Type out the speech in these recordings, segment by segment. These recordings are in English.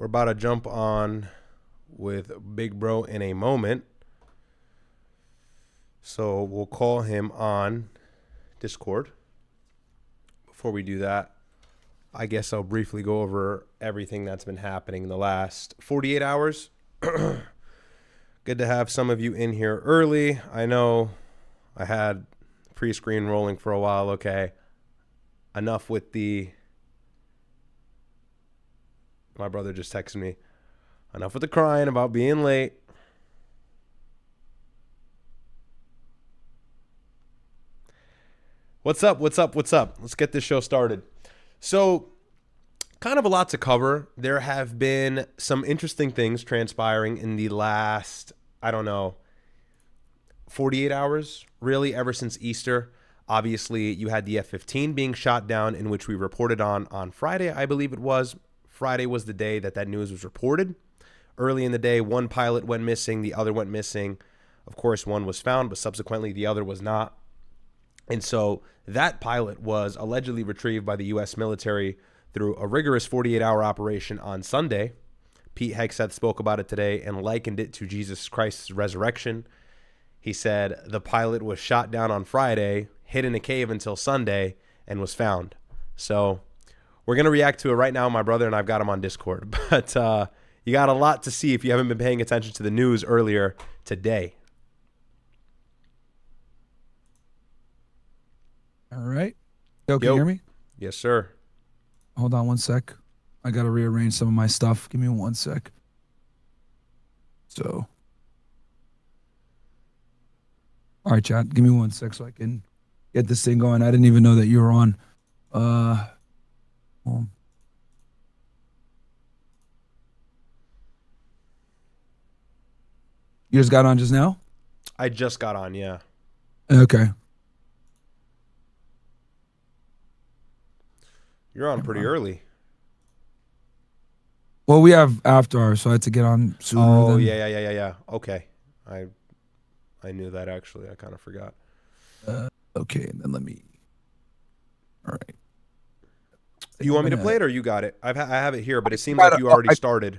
We're about to jump on with Big Bro in a moment. So we'll call him on Discord. Before we do that, I guess I'll briefly go over everything that's been happening in the last 48 hours. Good to have some of you in here early. I know I had pre-screen rolling for a while. Okay. Enough with the... My brother just texted me. Enough with the crying about being late. What's up? What's up? What's up? Let's get this show started. So, kind of a lot to cover. There have been some interesting things transpiring in the last, 48 hours, really, ever since Easter. Obviously, you had the F-15 being shot down, in which we reported on Friday, I believe it was. Friday was the day that news was reported. Early in the day, one pilot went missing, the other went missing. Of course, one was found, but subsequently the other was not. And so that pilot was allegedly retrieved by the U.S. military through a rigorous 48-hour operation on Sunday. Pete Hegseth spoke about it today and likened it to Jesus Christ's resurrection. He said the pilot was shot down on Friday, hid in a cave until Sunday, and was found. So we're going to react to it right now. My brother and I've got him on Discord. But you got a lot to see if you haven't been paying attention to the news earlier today. All right. Yo, can you hear me? Yes, sir. Hold on one sec. I got to rearrange some of my stuff. Give me one sec. So. All right, chat. Give me one sec so I can get this thing going. I didn't even know that you were on. Well, you just got on just now? I just got on, yeah. Okay. You're on pretty early. Well, we have after hours, so I had to get on sooner. Oh, yeah. Okay. I knew that, actually. I kind of forgot. Okay, and then let me... All right. You want me to play it, or you got it? I have it here, but it seems like you already started.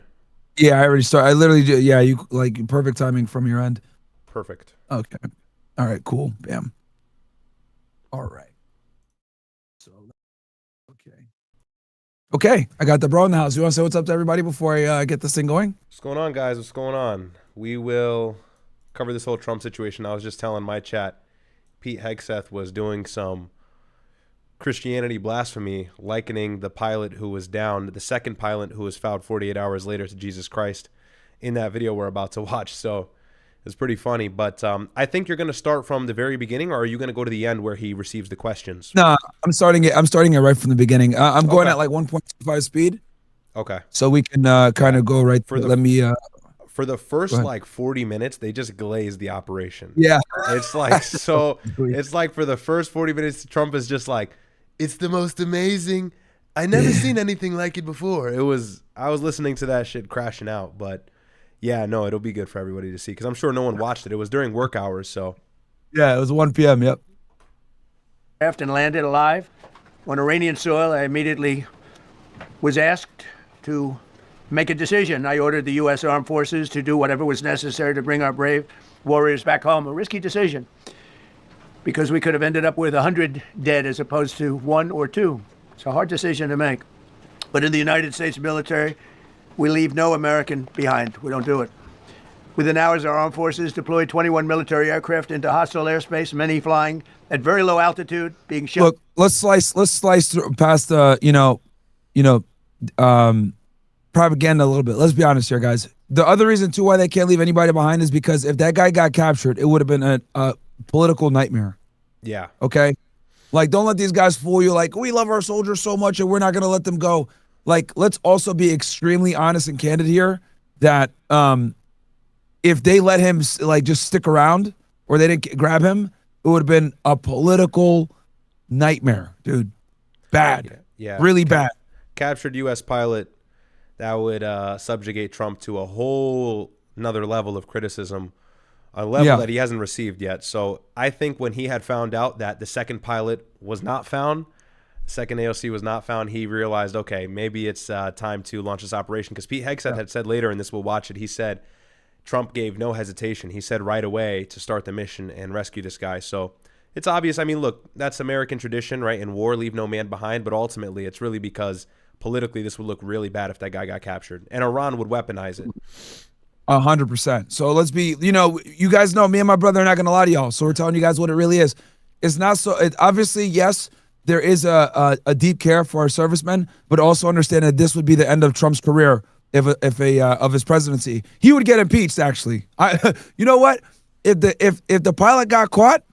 Yeah, I already started. I literally... Yeah, you like perfect timing from your end. Perfect. Okay. All right, cool. Bam. All right. So... Okay, I got the bro in the house. You want to say what's up to everybody before I get this thing going? What's going on, guys? What's going on? We will cover this whole Trump situation. I was just telling my chat, Pete Hegseth was doing some Christianity blasphemy, likening the pilot who was down, the second pilot who was found 48 hours later, to Jesus Christ in that video we're about to watch. So it's pretty funny. But I think you're going to start from the very beginning, or are you going to go to the end where he receives the questions? No, I'm starting it right from the beginning. I'm going at like 1.5 speed. Okay. So we can kind of go right through. Let me... For the first like 40 minutes, they just glaze the operation. Yeah. It's like, so it's like for the first 40 minutes, Trump is just like, it's the most amazing. I never seen anything like it before. I was listening to that shit crashing out, but yeah, no, it'll be good for everybody to see, because I'm sure no one watched it. It was during work hours, so. Yeah, it was 1 p.m., yep. And landed alive. On Iranian soil, I immediately was asked to make a decision. I ordered the U.S. Armed Forces to do whatever was necessary to bring our brave warriors back home. A risky decision, because we could have ended up with 100 dead as opposed to 1 or 2. It's a hard decision to make. But in the United States military, we leave no American behind. We don't do it. Within hours, our armed forces deployed 21 military aircraft into hostile airspace, many flying at very low altitude, being shot. Look, let's slice through past the propaganda a little bit. Let's be honest here, guys. The other reason too why they can't leave anybody behind is because if that guy got captured, it would have been a political nightmare. Yeah. Okay. Like, don't let these guys fool you. Like, we love our soldiers so much and we're not going to let them go. Like, let's also be extremely honest and candid here that if they let him like just stick around, or they didn't grab him, it would have been a political nightmare, dude. Bad. Yeah. Really bad. Captured U.S. pilot, that would subjugate Trump to a whole another level of criticism, a level that he hasn't received yet. So I think when he had found out that the second pilot was not found, Second AOC was not found, he realized, okay, maybe it's time to launch this operation. Because Pete Hegseth had said later, and this will watch it, he said Trump gave no hesitation. He said right away to start the mission and rescue this guy. So it's obvious. I mean, look, that's American tradition, right? In war, leave no man behind. But ultimately, it's really because politically this would look really bad if that guy got captured. And Iran would weaponize it. 100%. So let's be, you guys know me and my brother are not going to lie to y'all. So we're telling you guys what it really is. It's not so, obviously, yes, there is a deep care for our servicemen, but also understand that this would be the end of Trump's career of his presidency. He would get impeached, actually. You know what? If the pilot got caught,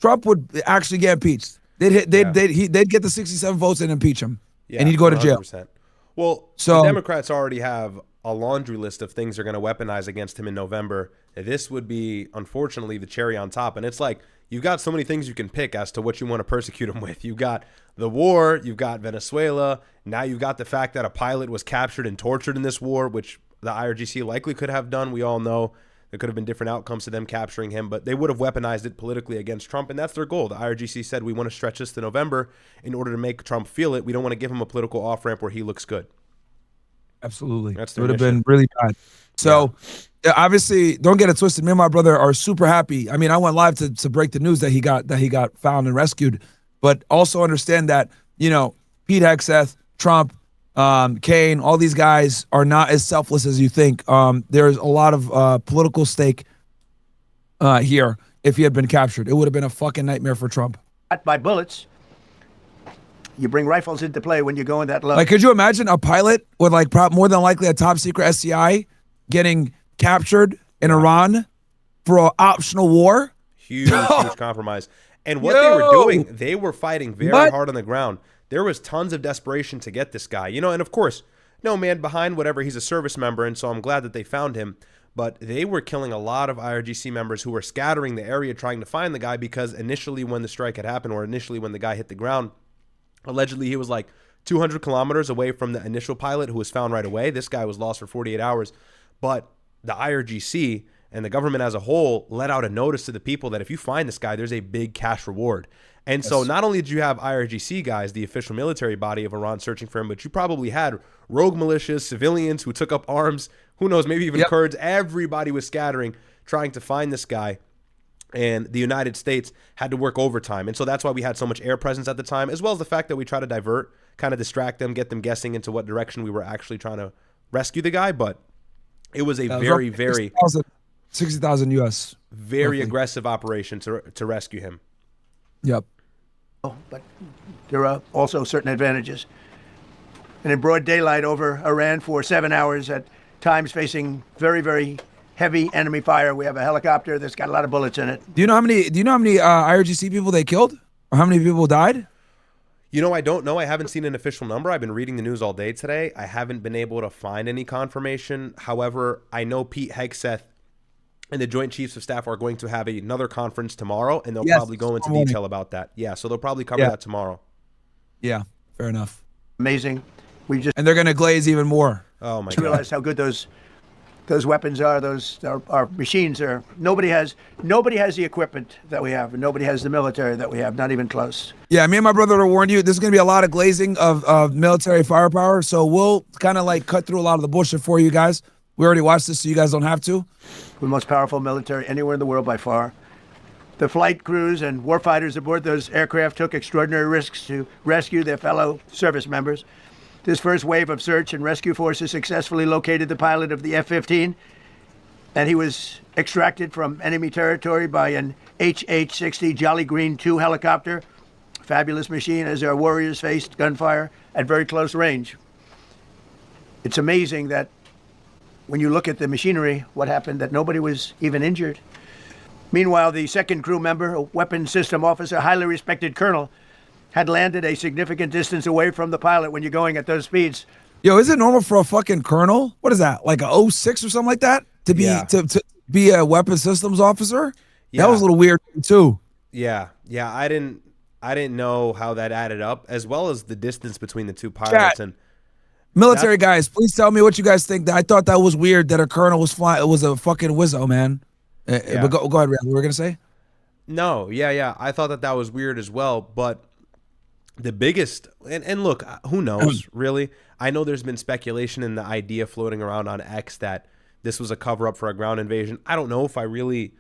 Trump would actually get impeached. They'd get the 67 votes and impeach him, and he'd go to jail. 100%. Well, the Democrats already have a laundry list of things they're going to weaponize against him in November. This would be, unfortunately, the cherry on top. And it's like, you've got so many things you can pick as to what you want to persecute him with. You've got the war, you've got Venezuela, now you've got the fact that a pilot was captured and tortured in this war, which the IRGC likely could have done. We all know there could have been different outcomes to them capturing him, but they would have weaponized it politically against Trump, and that's their goal. The IRGC said, we want to stretch this to November in order to make Trump feel it. We don't want to give him a political off-ramp where he looks good. Absolutely. That's it would have been really bad. So obviously, don't get it twisted. Me and my brother are super happy. I mean, I went live to break the news that he got found and rescued, but also understand that, Pete Hegseth, Trump, Kane, all these guys are not as selfless as you think. There's a lot of political stake here. If he had been captured, it would have been a fucking nightmare for Trump. By bullets. You bring rifles into play when you go in that low. Like, could you imagine a pilot with more than likely a top secret SCI getting captured in Iran for an optional war? Huge compromise. And what they were doing, they were fighting very hard on the ground. There was tons of desperation to get this guy, and of course, no man behind whatever. He's a service member, and so I'm glad that they found him. But they were killing a lot of IRGC members who were scattering the area trying to find the guy, because initially when the strike had happened, or initially when the guy hit the ground, allegedly he was like 200 kilometers away from the initial pilot who was found right away. This guy was lost for 48 hours. But the IRGC and the government as a whole let out a notice to the people that if you find this guy, there's a big cash reward. And so not only did you have IRGC guys, the official military body of Iran, searching for him, but you probably had rogue militias, civilians who took up arms, who knows, maybe even Kurds. Everybody was scattering, trying to find this guy. And the United States had to work overtime. And so that's why we had so much air presence at the time, as well as the fact that we try to divert, kind of distract them, get them guessing into what direction we were actually trying to rescue the guy. But it was a very 60,000 U.S. very roughly aggressive operation to rescue him. Yep. But there are also certain advantages. And in broad daylight over Iran for 7 hours, at times facing very, very heavy enemy fire. We have a helicopter that's got a lot of bullets in it. Do you know how many IRGC people they killed, or how many people died? I don't know. I haven't seen an official number. I've been reading the news all day today. I haven't been able to find any confirmation. However, I know Pete Hegseth and the Joint Chiefs of Staff are going to have another conference tomorrow, and they'll probably go into detail about that. Yeah, so they'll probably cover that tomorrow. Yeah, fair enough. Amazing. And they're going to glaze even more. Oh my God! Realize how good those weapons are. Our machines are. Nobody has the equipment that we have, and nobody has the military that we have. Not even close. Yeah, me and my brother warned you. There's going to be a lot of glazing of military firepower, so we'll kind of cut through a lot of the bullshit for you guys. We already watched this, so you guys don't have to. The most powerful military anywhere in the world by far. The flight crews and warfighters aboard those aircraft took extraordinary risks to rescue their fellow service members. This first wave of search and rescue forces successfully located the pilot of the F-15, and he was extracted from enemy territory by an HH-60 Jolly Green II helicopter. Fabulous machine as our warriors faced gunfire at very close range. It's amazing that when you look at the machinery, what happened, that nobody was even injured. Meanwhile, the second crew member, a weapons system officer, highly respected colonel, had landed a significant distance away from the pilot when you're going at those speeds. Yo, is it normal for a fucking colonel? What is that, like a 06 or something like that? To be to be a weapons systems officer? Yeah. That was a little weird too. Yeah. I didn't know how that added up, as well as the distance between the two pilots. And military guys, please tell me what you guys think. I thought that was weird that a colonel was flying. It was a fucking wizzo, man. But go ahead, Ryad. What were we gonna say? No, I thought that was weird as well. But the biggest, and look, who knows, really? I know there's been speculation and the idea floating around on X that this was a cover-up for a ground invasion. I don't know if I really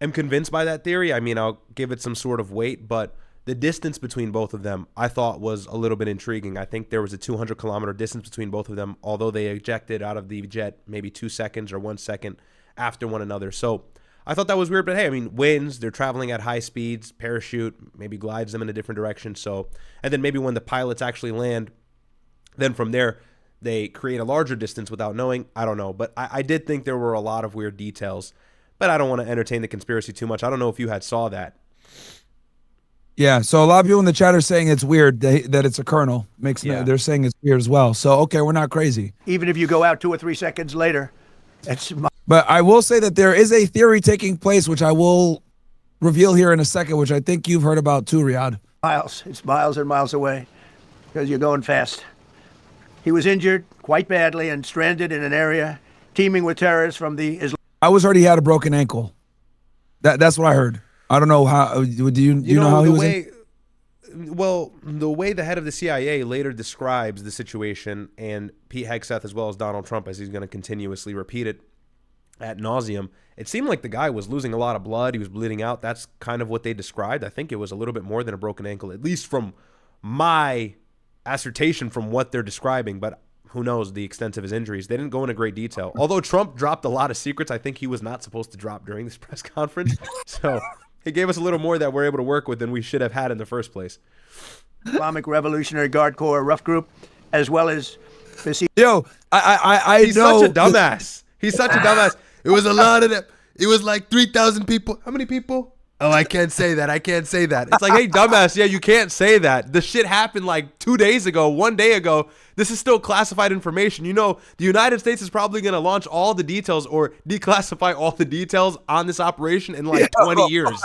am convinced by that theory. I mean, I'll give it some sort of weight, but the distance between both of them I thought was a little bit intriguing. I think there was a 200-kilometer distance between both of them, although they ejected out of the jet maybe 2 seconds or 1 second after one another. So I thought that was weird, but hey, I mean, winds, they're traveling at high speeds, parachute maybe glides them in a different direction. So, and then maybe when the pilots actually land, then from there, they create a larger distance without knowing. I don't know. But I did think there were a lot of weird details. But I don't want to entertain the conspiracy too much. I don't know if you had saw that. Yeah, so a lot of people in the chat are saying it's weird that it's a colonel. They're saying it's weird as well. So, okay, we're not crazy. Even if you go out 2 or 3 seconds later, But I will say that there is a theory taking place, which I will reveal here in a second, which I think you've heard about too, Ryad. miles. It's miles and miles away because you're going fast. He was injured quite badly and stranded in an area teeming with terrorists from the Islam. I always heard he had a broken ankle. That's what I heard. I don't know how. Do you know how he was? Well, the way the head of the CIA later describes the situation, and Pete Hegseth as well as Donald Trump, as he's going to continuously repeat it ad nauseum, it seemed like the guy was losing a lot of blood. He was bleeding out. That's kind of what they described. I think it was a little bit more than a broken ankle, at least from my assertion from what they're describing. But who knows the extent of his injuries. They didn't go into great detail. Although Trump dropped a lot of secrets I think he was not supposed to drop during this press conference. So he gave us a little more that we're able to work with than we should have had in the first place. Islamic Revolutionary Guard Corps rough group, as well as the Yo, I He's know. such a dumbass. He's such a dumbass. It was a lot of them. It was like 3,000 people. How many people? Oh, I can't say that. I can't say that. It's like, hey, dumbass, yeah, you can't say that. The shit happened like 2 days ago, 1 day ago. This is still classified information. You know, the United States is probably going to launch all the details or declassify all the details on this operation in like 20 years.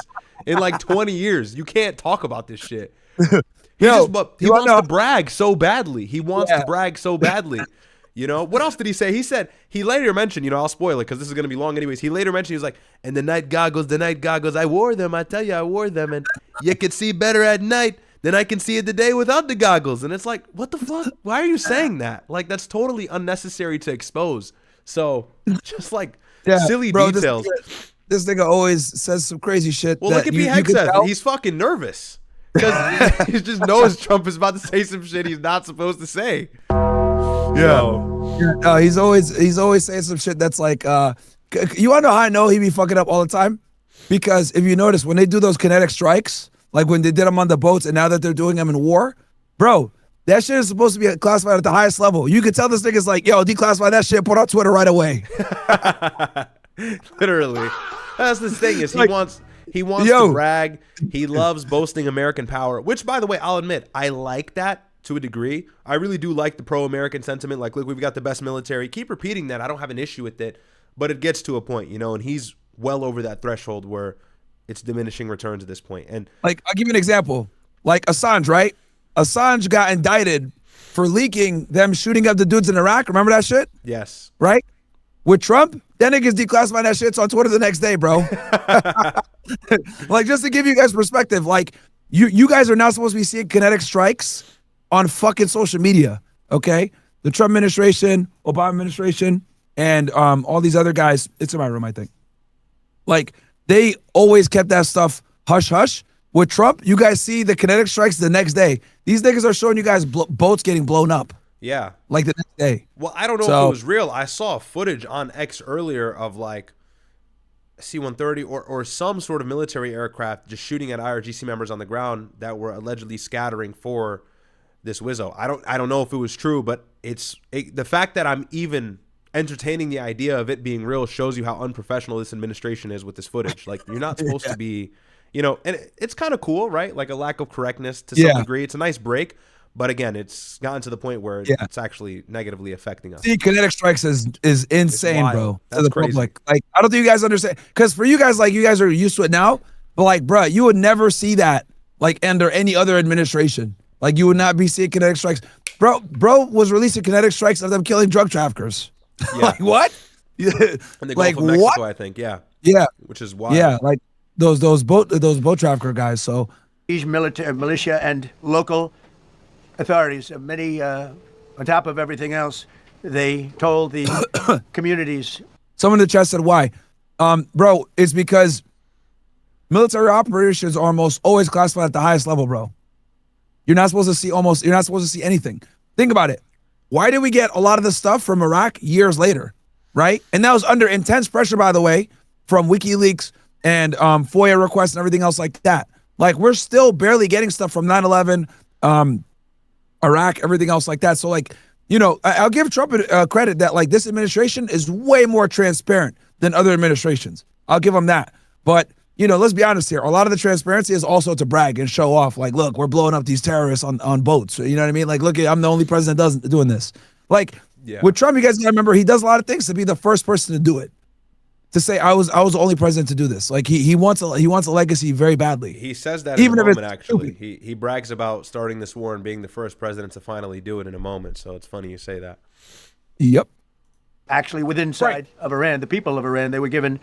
In like 20 years. You can't talk about this shit. He wants to brag so badly. He wants to brag so badly. You know, what else did he say? He said, he later mentioned, you know, I'll spoil it because this is going to be long anyways. He later mentioned, he was like, and the night goggles, I wore them. I tell you, I wore them. And you could see better at night than I can see it the day without the goggles. And it's like, what the fuck? Why are you saying that? Like, that's totally unnecessary to expose. So, just like silly details. This nigga always says some crazy shit. Well, look at Pete Hegseth. He's fucking nervous. Because he just knows Trump is about to say some shit he's not supposed to say. Yeah. He's always saying some shit that's like, you want to know how I know he be fucking up all the time? Because if you notice, when they do those kinetic strikes, like when they did them on the boats and now that they're doing them in war, bro, that shit is supposed to be classified at the highest level. You could tell this nigga's like, yo, declassify that shit, put it on Twitter right away. Literally. That's the thing is he wants to brag. He loves boasting American power, which, by the way, I'll admit, I like that to a degree. I really do like the pro-American sentiment. Like, look, we've got the best military. Keep repeating that. I don't have an issue with it, but it gets to a point, you know, and he's well over that threshold where it's diminishing returns at this point. And like, I'll give you an example. Like Assange, right? Assange got indicted for leaking them shooting up the dudes in Iraq. Remember that shit? Yes. Right? With Trump, that nigga's declassifying that shit. It's on Twitter the next day, bro. Like, just to give you guys perspective, like, you guys are not supposed to be seeing kinetic strikes on fucking social media, okay? The Trump administration, Obama administration, and all these other guys. It's in my room, I think. Like, they always kept that stuff hush-hush. With Trump, you guys see the kinetic strikes the next day. These niggas are showing you guys boats getting blown up. Yeah. Like the next day. Well, I don't know if it was real. I saw footage on X earlier of like C-130 or some sort of military aircraft just shooting at IRGC members on the ground that were allegedly scattering for this Wizzo. I don't know if it was true, but the fact that I'm even entertaining the idea of it being real shows you how unprofessional this administration is with this footage. Like, you're not supposed to be, you know, and it's kind of cool, right? Like a lack of correctness to some degree. It's a nice break. But again, it's gotten to the point where it's actually negatively affecting us. See, kinetic strikes is insane, bro. That's crazy. Public. Like, I don't think you guys understand. Because for you guys, like, you guys are used to it now. But like, bro, you would never see that like under any other administration. Like, you would not be seeing kinetic strikes. Bro was releasing kinetic strikes of them killing drug traffickers. Yeah. Like, what? In the Gulf of Mexico, I think. Yeah. Yeah. Which is wild. Yeah, like those boat trafficker guys. So military militia and local authorities. Many, on top of everything else, they told the communities. Someone in the chat said why. Bro, it's because military operations are almost always classified at the highest level, bro. You're not supposed to see anything. Think about it. Why did we get a lot of the stuff from Iraq years later, right? And that was under intense pressure, by the way, from WikiLeaks and FOIA requests and everything else like that. Like, we're still barely getting stuff from 9/11, Iraq, everything else like that. So, like, you know, I'll give Trump credit that, like, this administration is way more transparent than other administrations. I'll give him that. But, you know, let's be honest here. A lot of the transparency is also to brag and show off. Like, look, we're blowing up these terrorists on boats. You know what I mean? Like, look, I'm the only president that doing this. Like, with Trump, you guys gotta remember, he does a lot of things to be the first person to do it. To say I was the only president to do this. Like, he wants a legacy very badly. He says that even in a moment, actually. He brags about starting this war and being the first president to finally do it in a moment. So it's funny you say that. Yep. Actually, within inside of Iran, the people of Iran, they were given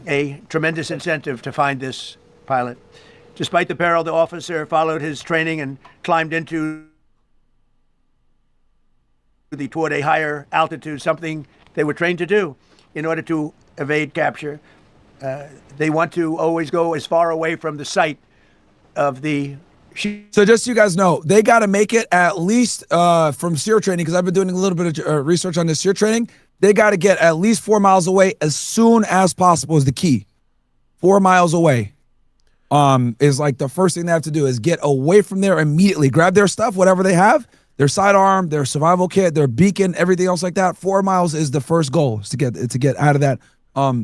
a tremendous incentive to find this pilot. Despite the peril, the officer followed his training and climbed toward a higher altitude, something they were trained to do in order to evade capture. They want to always go as far away from the site of the. So just so you guys know, they got to make it at least from SEER training, because I've been doing a little bit of research on this SEER training. They got to get at least 4 miles away as soon as possible is the key. 4 miles away is like the first thing they have to do is get away from there immediately. Grab their stuff, whatever they have, their sidearm, their survival kit, their beacon, everything else like that. 4 miles is the first goal, is to get out of that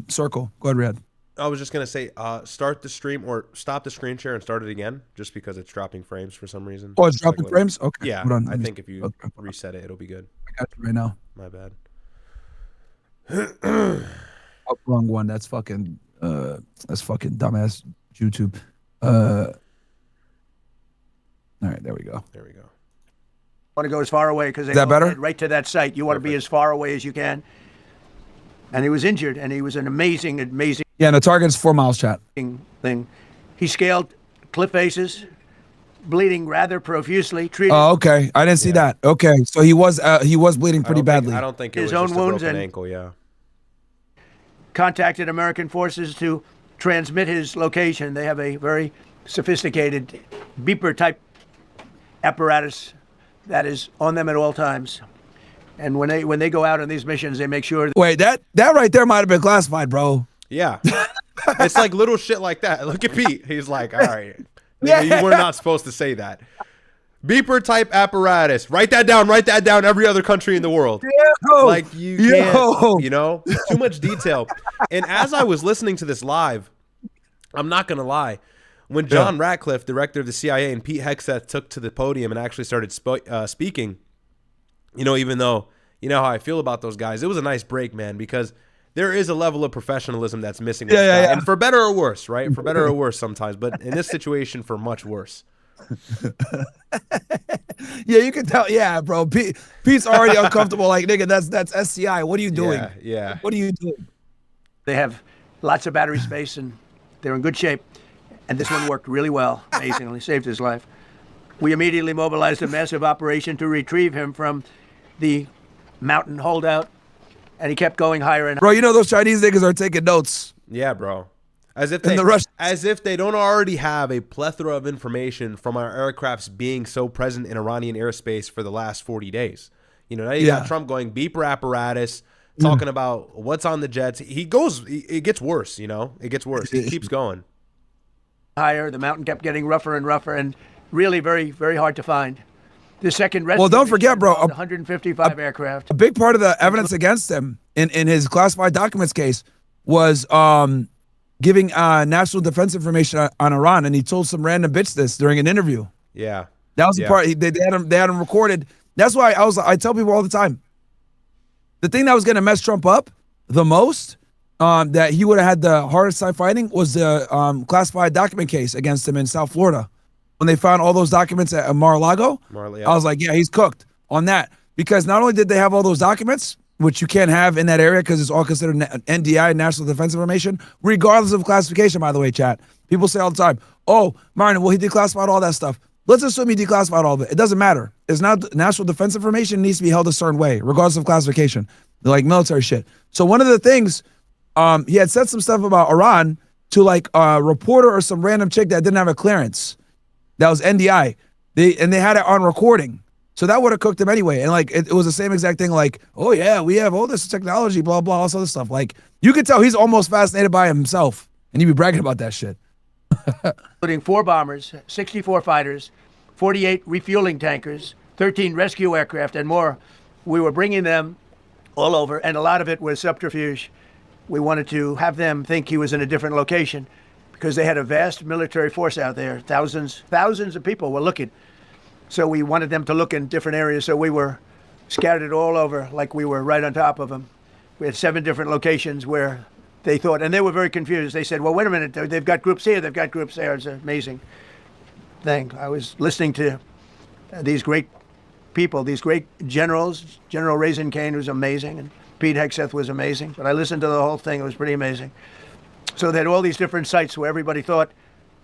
circle. Go ahead, Ryad. I was just going to say, start the stream or stop the screen share and start it again, just because it's dropping frames for some reason. Oh, it's dropping frames? Okay. Yeah, hold on. I think if you reset it, it'll be good. I got you right now. My bad. Oh, wrong one. That's fucking dumbass YouTube. All right, there we go. There we go. Want to go as far away because they Is that better? right to that site. You want to be as far away as you can. And he was injured, and he was an amazing. Yeah, and the target's 4 miles, chat. Thing. He scaled cliff faces, bleeding rather profusely. Treated Oh, okay. I didn't see that. Okay, so he was bleeding pretty badly. I don't think it his was own just wounds a broken and ankle. Yeah. contacted American forces to transmit his location. They have a very sophisticated beeper type apparatus that is on them at all times. And when they go out on these missions, they make sure. Wait, that right there might have been classified, bro. Yeah. It's like little shit like that. Look at Pete. He's like, all right. You were not supposed to say that. Beeper type apparatus. Write that down. Write that down. Every other country in the world. Like, you can't, you know, too much detail. And as I was listening to this live, I'm not going to lie. When John Ratcliffe, director of the CIA, and Pete Hegseth took to the podium and actually started speaking, you know, even though, you know how I feel about those guys, it was a nice break, man, because there is a level of professionalism that's missing. With that. And for better or worse, right? For better or worse sometimes, but in this situation, for much worse. Yeah, you can tell. Yeah, bro. Pete's already uncomfortable. Like, nigga, that's SCI. What are you doing? Yeah. What are you doing? They have lots of battery space, and they're in good shape. And this one worked really well, amazingly, saved his life. We immediately mobilized a massive operation to retrieve him from the mountain holdout, and he kept going higher and higher. Bro, you know those Chinese niggas are taking notes. Yeah, bro. As if they don't already have a plethora of information from our aircrafts being so present in Iranian airspace for the last 40 days. You know, now you got Trump going beeper apparatus, talking about what's on the jets. It gets worse, you know? It gets worse. He keeps going. Higher, the mountain kept getting rougher and rougher, and really very, very hard to find. The second rescue. Well, don't forget, bro, 155 aircraft. A big part of the evidence against him in his classified documents case was giving national defense information on Iran, and he told some random bitch this during an interview. Yeah, that was the part. They had him recorded. That's why I tell people all the time, the thing that was going to mess Trump up the most, that he would have had the hardest time fighting, was the classified document case against him in South Florida. When they found all those documents at Mar-a-Lago, I was like, yeah, he's cooked on that. Because not only did they have all those documents, which you can't have in that area because it's all considered NDI, National Defense Information, regardless of classification, by the way, chat. People say all the time, oh, Martin, well, he declassified all that stuff. let's assume he declassified all of it. It doesn't matter. It's not national defense information. It needs to be held a certain way, regardless of classification, like military shit. So one of the things, he had said some stuff about Iran to like a reporter or some random chick that didn't have a clearance. That was NDI. They had it on recording. So that would have cooked him anyway. And like, it was the same exact thing. Like, oh yeah, we have all this technology, blah, blah, all this other stuff. Like, you could tell he's almost fascinated by himself, and he'd be bragging about that shit. Including 4 bombers, 64 fighters, 48 refueling tankers, 13 rescue aircraft, and more. We were bringing them all over, and a lot of it was subterfuge. We wanted to have them think he was in a different location because they had a vast military force out there. Thousands of people were looking. So we wanted them to look in different areas. So we were scattered all over like we were right on top of them. We had 7 different locations where they thought, and they were very confused. They said, well, wait a minute, they've got groups here, they've got groups there. It's an amazing thing. I was listening to these great people, these great generals. General Raisin Kane was amazing, and Pete Hegseth was amazing. But I listened to the whole thing, it was pretty amazing. So they had all these different sites where everybody thought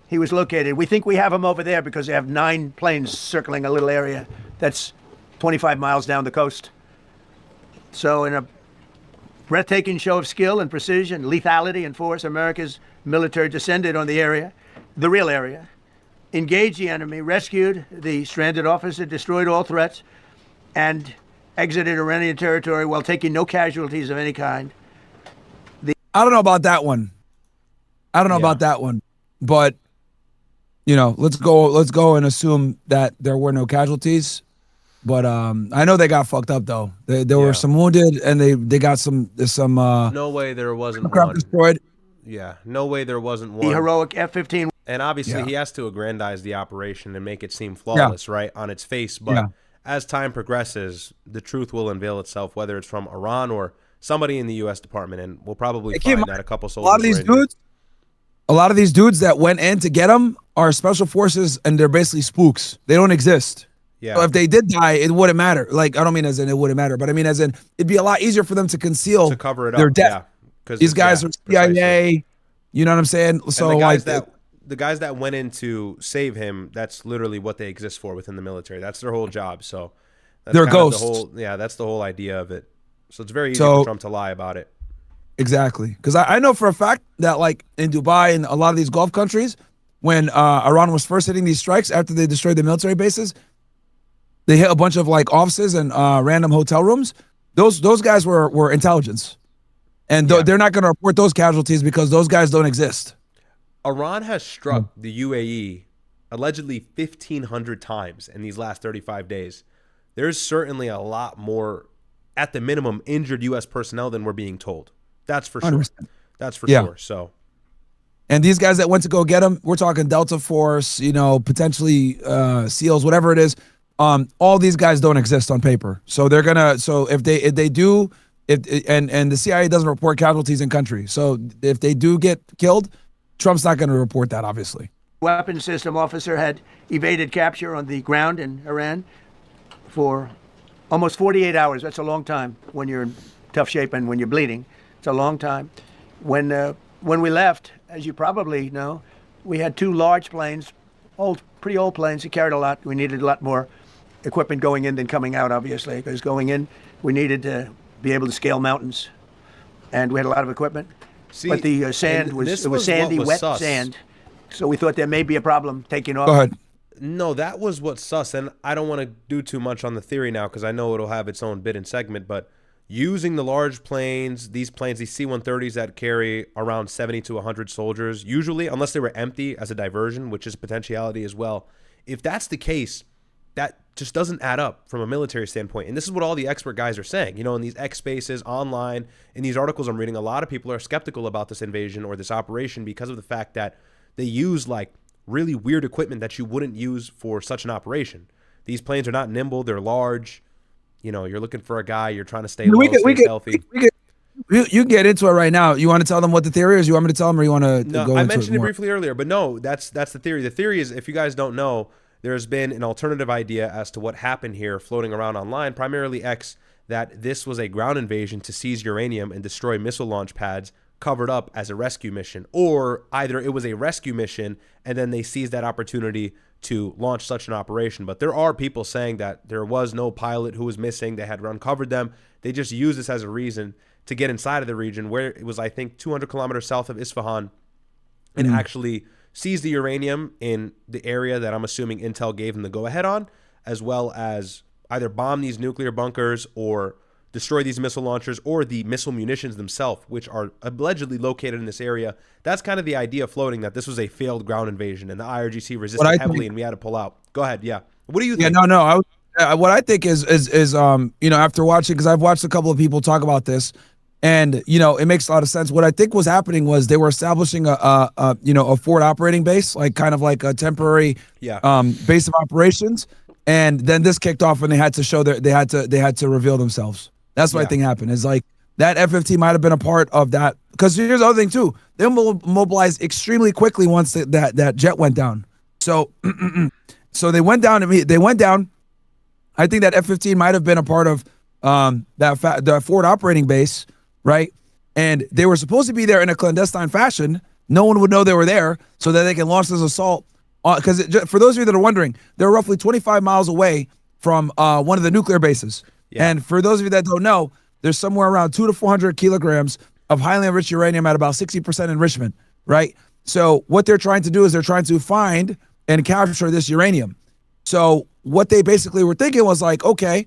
he was located. We think we have him over there because they have 9 planes circling a little area that's 25 miles down the coast. So in a breathtaking show of skill and precision, lethality and force, America's military descended on the area, the real area, engaged the enemy, rescued the stranded officer, destroyed all threats, and exited Iranian territory while taking no casualties of any kind. I don't know about that one. But, you know, let's go and assume that there were no casualties. But I know they got fucked up though. There were some wounded, and they got some. No way there wasn't aircraft one destroyed. Yeah, no way there wasn't one. The heroic F-15. And obviously he has to aggrandize the operation and make it seem flawless, right, on its face. But as time progresses, the truth will unveil itself, whether it's from Iran or somebody in the U.S. Department, and we'll probably find that a couple soldiers. A lot of these dudes that went in to get them are special forces, and they're basically spooks. They don't exist. Yeah. So if they did die, it wouldn't matter. Like, I don't mean as in it wouldn't matter, but I mean as in it'd be a lot easier for them to conceal, to cover it their up. death. Yeah, these guys are CIA. Precisely. You know what I'm saying? So and like the guys that went in to save him, that's literally what they exist for within the military. That's their whole job. So that's they're ghosts. That's the whole idea of it. So it's very easy for Trump to lie about it. Exactly. Because I know for a fact that like in Dubai and a lot of these Gulf countries, when Iran was first hitting these strikes after they destroyed the military bases, they hit a bunch of like offices and random hotel rooms. Those guys were intelligence. And they're not going to report those casualties because those guys don't exist. Iran has struck the UAE allegedly 1,500 times in these last 35 days. There's certainly a lot more, at the minimum, injured U.S. personnel than we're being told. That's for sure. 100%. That's for sure. So, and these guys that went to go get them, we're talking Delta Force, you know, potentially SEALs, whatever it is. All these guys don't exist on paper. So they're gonna. So if they do, and the CIA doesn't report casualties in country. So if they do get killed, Trump's not going to report that, obviously. Weapons system officer had evaded capture on the ground in Iran for almost 48 hours. That's a long time when you're in tough shape and when you're bleeding. It's a long time. When we left, as you probably know, we had 2 large planes, pretty old planes. They carried a lot. We needed a lot more equipment going in than coming out, obviously, because going in, we needed to be able to scale mountains, and we had a lot of equipment. See, but the sand was sandy, wet sand. So we thought there may be a problem taking off. Go ahead. No, that was what's sus, and I don't want to do too much on the theory now because I know it'll have its own bit and segment, but using the large planes, these C-130s that carry around 70 to 100 soldiers, usually, unless they were empty as a diversion, which is a potentiality as well, if that's the case, that just doesn't add up from a military standpoint. And this is what all the expert guys are saying. You know, in these X spaces, online, in these articles I'm reading, a lot of people are skeptical about this invasion or this operation because of the fact that they use like really weird equipment that you wouldn't use for such an operation. These planes are not nimble, they're large. You know, you're looking for a guy, you're trying to stay low, stay healthy. You get into it right now. You want to tell them what the theory is? You want me to tell them, or you want to go into it? I mentioned it briefly earlier, but no, that's the theory. The theory is, if you guys don't know, there's been an alternative idea as to what happened here floating around online, primarily X, that this was a ground invasion to seize uranium and destroy missile launch pads covered up as a rescue mission, or either it was a rescue mission and then they seized that opportunity to launch such an operation. But there are people saying that there was no pilot who was missing. They had uncovered them. They just used this as a reason to get inside of the region, where it was, I think, 200 kilometers south of Isfahan, and actually seize the uranium in the area that I'm assuming Intel gave them the go-ahead on, as well as either bomb these nuclear bunkers or destroy these missile launchers or the missile munitions themselves, which are allegedly located in this area. That's kind of the idea floating, that this was a failed ground invasion and the IRGC resisted heavily and we had to pull out. Go ahead. Yeah. What do you think? Yeah, no. What I think is after watching, because I've watched a couple of people talk about this, and it makes a lot of sense. What I think was happening was they were establishing a forward operating base, like kind of like a temporary base of operations, and then this kicked off and they had to show they had to reveal themselves. That's what I think happened. Is like that F-15 might have been a part of that, because here's the other thing too. They mobilized extremely quickly once that jet went down. So so they went down. They went down. I think that F-15 might have been a part of the forward operating base, right? And they were supposed to be there in a clandestine fashion. No one would know they were there, so that they can launch this assault. Because for those of you that are wondering, they're roughly 25 miles away from one of the nuclear bases. Yeah. And for those of you that don't know, there's somewhere around 200 to 400 kilograms of highly enriched uranium at about 60% enrichment, right? So what they're trying to do is they're trying to find and capture this uranium. So what they basically were thinking was like, okay,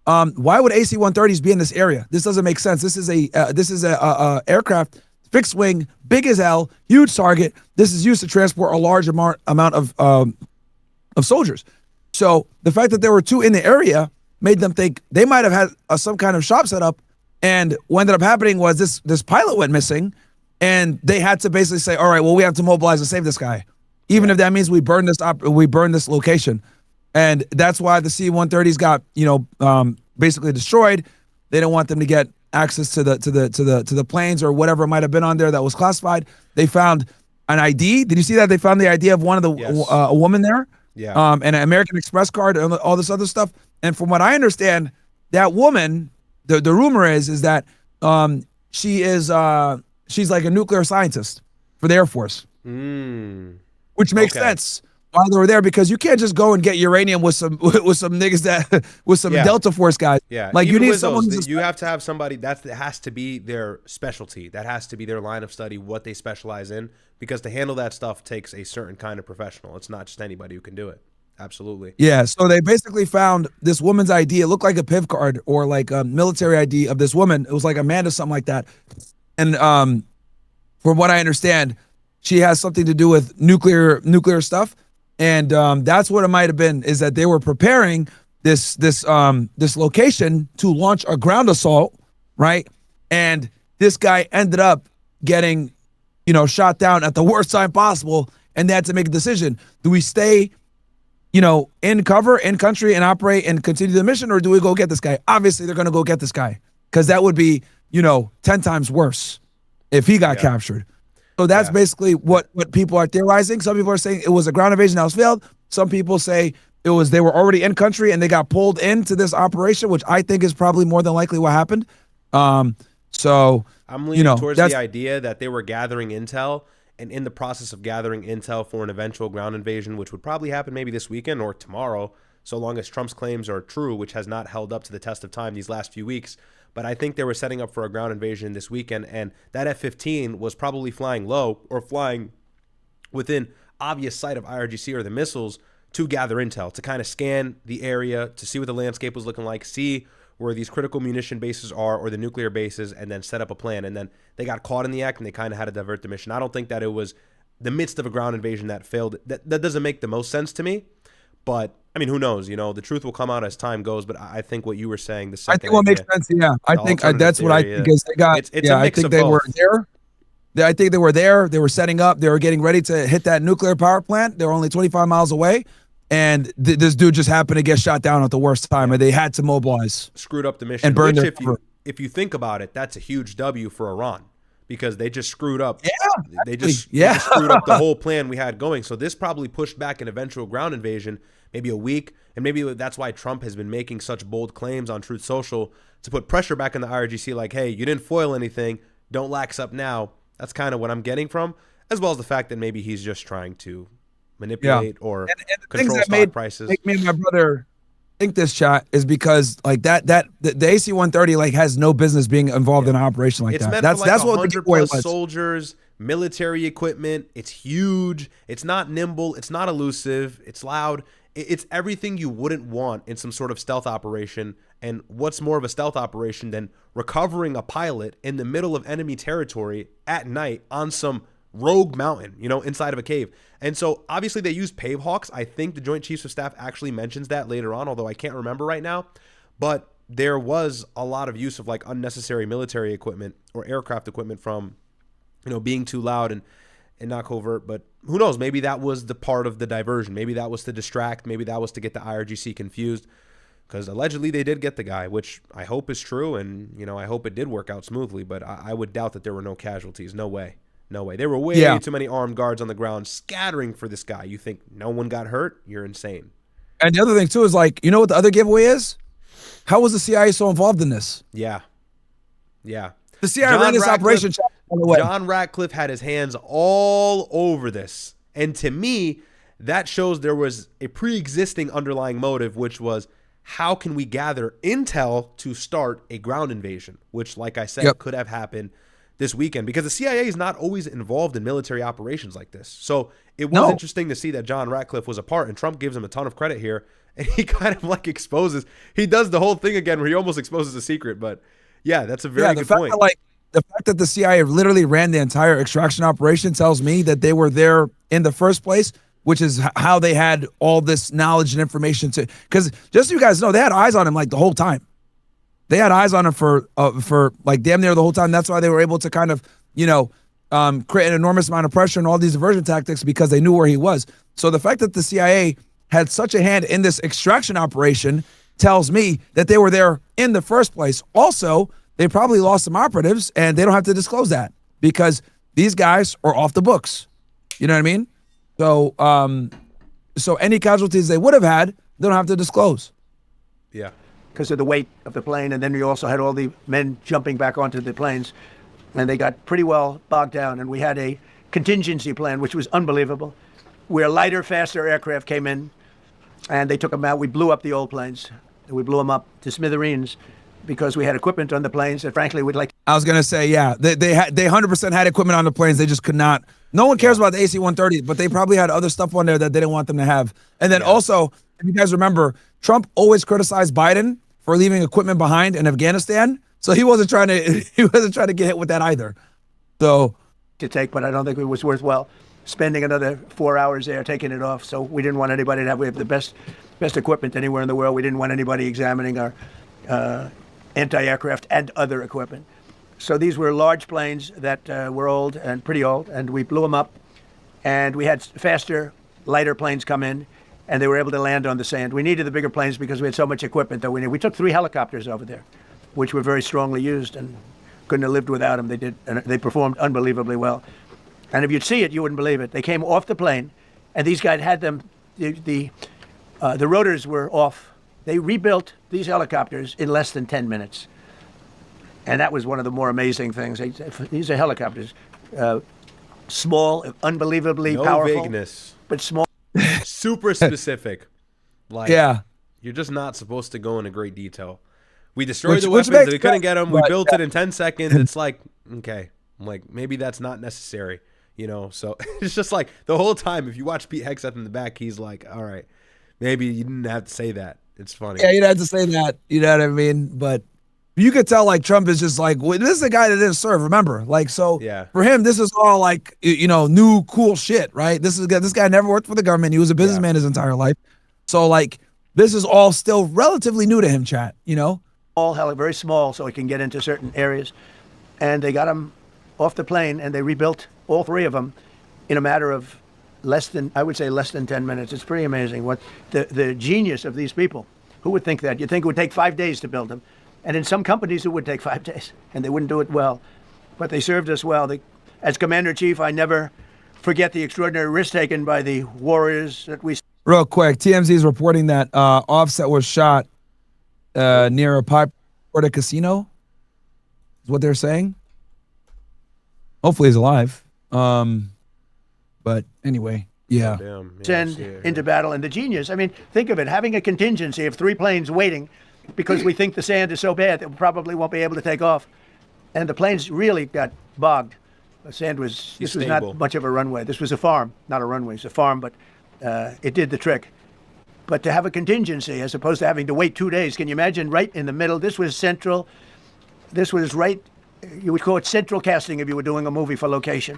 why would AC-130s be in this area? This doesn't make sense. This is a aircraft, fixed wing, big as hell, huge target. This is used to transport a large amount of soldiers. So the fact that there were two in the area made them think they might have had some kind of shop set up, and what ended up happening was this pilot went missing, and they had to basically say, all right, well, we have to mobilize and save this guy, even if that means we burn this location. And that's why the C-130s got basically destroyed. They didn't want them to get access to the planes or whatever might have been on there that was classified. They found an ID. Did you see that? They found the ID of one of the a woman there. Yeah. And an American Express card and all this other stuff. And from what I understand, that woman, the rumor is that she's like a nuclear scientist for the Air Force, which makes sense why they were there, because you can't just go and get uranium with some niggas with some Delta Force guys. Yeah, like you need someone. You have to have somebody that has to be their specialty. That has to be their line of study, what they specialize in, because to handle that stuff takes a certain kind of professional. It's not just anybody who can do it. Absolutely. Yeah. So they basically found this woman's ID. It looked like a PIV card or like a military ID of this woman. It was like Amanda, something like that. And from what I understand, she has something to do with nuclear stuff. And that's what it might have been, is that they were preparing this location to launch a ground assault, right? And this guy ended up getting, shot down at the worst time possible, and they had to make a decision. Do we stay in cover, in country, and operate and continue the mission, or do we go get this guy? Obviously, they're going to go get this guy, because that would be, 10 times worse if he got captured. So that's basically what people are theorizing. Some people are saying it was a ground invasion that was failed. Some people say they were already in country and they got pulled into this operation, which I think is probably more than likely what happened. So I'm leaning towards the idea that they were gathering intel, and in the process of gathering intel for an eventual ground invasion, which would probably happen maybe this weekend or tomorrow, so long as Trump's claims are true, which has not held up to the test of time these last few weeks. But I think they were setting up for a ground invasion this weekend, and that F-15 was probably flying low or flying within obvious sight of IRGC or the missiles to gather intel, to kind of scan the area, to see what the landscape was looking like, see where these critical munition bases are or the nuclear bases, and then set up a plan. And then they got caught in the act, and they kind of had to divert the mission. I don't think that it was the midst of a ground invasion that failed. That doesn't make the most sense to me. But, I mean, who knows? The truth will come out as time goes. But I think what you were saying, the second I think what makes sense, I think that's what I think is they got. It's a mix of both. Were there. I think they were there. They were setting up. They were getting ready to hit that nuclear power plant. They were only 25 miles away. And this dude just happened to get shot down at the worst time, and they had to mobilize. Screwed up the mission. And burned if you think about it, that's a huge W for Iran, because they just screwed up. Yeah, they just screwed up the whole plan we had going. So this probably pushed back an eventual ground invasion, maybe a week, and maybe that's why Trump has been making such bold claims on Truth Social to put pressure back in the IRGC, like, hey, you didn't foil anything. don't lax up now. That's kind of what I'm getting from, as well as the fact that maybe he's just trying to manipulate or and the control things that stock prices. make me and my brother think this, chat, is because like the AC-130 like has no business being involved in an operation like it's that. Meant That's for like what the giveaway was. Soldiers, military equipment. It's huge. It's not nimble. It's not elusive. It's loud. It's everything you wouldn't want in some sort of stealth operation. And what's more of a stealth operation than recovering a pilot in the middle of enemy territory at night on some rogue mountain, you know, inside of a cave. And so obviously they use Pave Hawks. I think the Joint Chiefs of Staff actually mentions that later on, although I can't remember right now. But there was a lot of use of like unnecessary military equipment or aircraft equipment from, you know, being too loud and not covert. But who knows? Maybe that was the part of the diversion. Maybe that was to distract. Maybe that was to get the IRGC confused, because allegedly they did get the guy, which I hope is true. And, you know, I hope it did work out smoothly. But I would doubt that there were no casualties. No way. No way. There were way too many armed guards on the ground scattering for this guy. You think no one got hurt? You're insane. And the other thing, too, is like, you know what the other giveaway is? How was the CIA so involved in this? Yeah. Yeah. The CIA ran this operation. John Ratcliffe had his hands all over this. And to me, that shows there was a pre-existing underlying motive, which was how can we gather intel to start a ground invasion, which, like I said, could have happened this weekend, because the CIA is not always involved in military operations like this. So it was interesting to see that John Ratcliffe was a part, and Trump gives him a ton of credit here. And he kind of like exposes, he does the whole thing again where he almost exposes a secret. But yeah, that's a very good point. The fact that the CIA literally ran the entire extraction operation tells me that they were there in the first place, which is how they had all this knowledge and information to, because just so you guys know, they had eyes on him like the whole time. They had eyes on him for like damn near the whole time. That's why they were able to kind of, you know, create an enormous amount of pressure and all these diversion tactics, because they knew where he was. So the fact that the CIA had such a hand in this extraction operation tells me that they were there in the first place. Also, they probably lost some operatives, and they don't have to disclose that because these guys are off the books. You know what I mean? So, so any casualties they would have had, they don't have to disclose. Yeah. Because of the weight of the plane, and then we also had all the men jumping back onto the planes, and they got pretty well bogged down. And we had a contingency plan, which was unbelievable, where lighter, faster aircraft came in, and they took them out. We blew up the old planes. We blew them up to smithereens because we had equipment on the planes that, frankly, we'd like. I was gonna say, yeah, they 100% had equipment on the planes. They just could not. No one cares about the AC-130, but they probably had other stuff on there that they didn't want them to have. And then also, if you guys remember, Trump always criticized Biden for leaving equipment behind in Afghanistan. So he wasn't trying to get hit with that either. So to take, but I don't think it was worthwhile spending another 4 hours there taking it off. So we didn't want anybody to have. We have the best equipment anywhere in the world. We didn't want anybody examining our anti-aircraft and other equipment. So these were large planes that were old and pretty old, and we blew them up. And we had faster, lighter planes come in, and they were able to land on the sand. We needed the bigger planes because we had so much equipment that we needed. We took 3 helicopters over there, which were very strongly used, and couldn't have lived without them. They did, and they performed unbelievably well. And if you'd see it, you wouldn't believe it. They came off the plane, and these guys had them. The rotors were off. They rebuilt these helicopters in less than 10 minutes, and that was one of the more amazing things. These are helicopters, small, unbelievably powerful, vagueness, but small. Super specific. Like, you're just not supposed to go into great detail. We destroyed the weapons. We couldn't get them. We built it in 10 seconds. It's like, okay, like maybe that's not necessary, you know? So it's just like the whole time, if you watch Pete Hegseth in the back, he's like, all right, maybe you didn't have to say that. It's funny. Yeah, you don't have to say that. You know what I mean? But you could tell like Trump is just like, well, this is a guy that didn't serve, remember? Like, so for him, this is all like, you know, new cool shit, right? This guy never worked for the government. He was a businessman his entire life. So like, this is all still relatively new to him, chat, you know? All very small, so he can get into certain areas. And they got him off the plane, and they rebuilt all 3 of them in a matter of less than 10 minutes. It's pretty amazing what the genius of these people. Who would think that? You'd think it would take 5 days to build them. And in some companies, it would take 5 days, and they wouldn't do it well. But they served us well. As Commander-in-Chief, I never forget the extraordinary risk taken by the warriors that we... Real quick, TMZ is reporting that Offset was shot near a pipe or a casino, is what they're saying. Hopefully he's alive. But anyway, yeah. Damn. Send into battle. And the genius, I mean, think of it, having a contingency of 3 planes waiting because we think the sand is so bad that we probably won't be able to take off. And the planes really got bogged. The sand was, this was not much of a runway. This was a farm, not a runway. It's a farm, but it did the trick. But to have a contingency as opposed to having to wait 2 days, can you imagine right in the middle? This was central. This was right, you would call it central casting if you were doing a movie for location.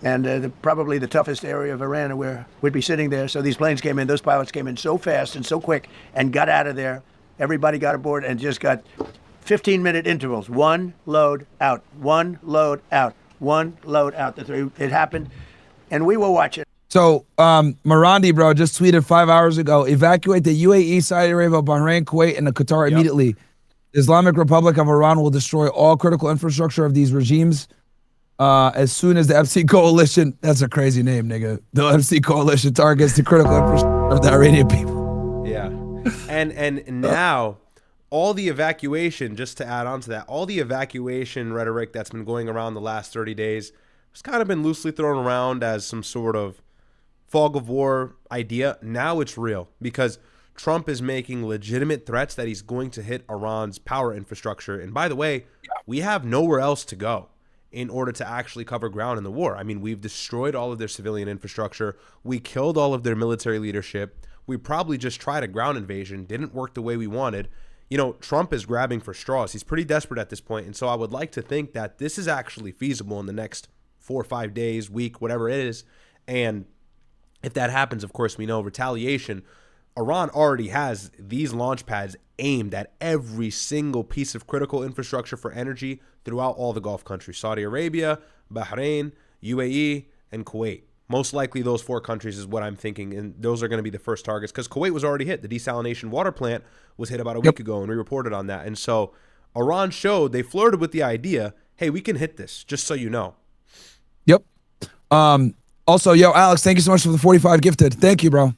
And probably the toughest area of Iran where we'd be sitting there. So these planes came in, those pilots came in so fast and so quick and got out of there. Everybody got aboard and just got 15-minute intervals. 1 load out, 1 load out, 1 load out. It happened, and we were watching. So Marandi, bro, just tweeted 5 hours ago, evacuate the UAE, Saudi Arabia, Bahrain, Kuwait, and the Qatar immediately. The Islamic Republic of Iran will destroy all critical infrastructure of these regimes as soon as the FC Coalition, that's a crazy name, nigga. The FC Coalition targets the critical infrastructure of the Iranian people. Yeah. And now all the evacuation, just to add on to that, all the evacuation rhetoric that's been going around the last 30 days has kind of been loosely thrown around as some sort of fog of war idea. Now it's real because Trump is making legitimate threats that he's going to hit Iran's power infrastructure. And by the way, we have nowhere else to go in order to actually cover ground in the war. I mean, we've destroyed all of their civilian infrastructure. We killed all of their military leadership. We probably just tried a ground invasion. Didn't work the way we wanted. You know, Trump is grabbing for straws. He's pretty desperate at this point. And so I would like to think that this is actually feasible in the next 4 or 5 days, week, whatever it is. And if that happens, of course, we know retaliation. Iran already has these launch pads aimed at every single piece of critical infrastructure for energy throughout all the Gulf countries: Saudi Arabia, Bahrain, UAE, and Kuwait. Most likely those 4 countries is what I'm thinking, and those are going to be the first targets because Kuwait was already hit. The desalination water plant was hit about a week ago, and we reported on that. And so Iran showed, they flirted with the idea, hey, we can hit this, just so you know. Yep. Also, yo, Alex, thank you so much for the 45 gifted. Thank you, bro.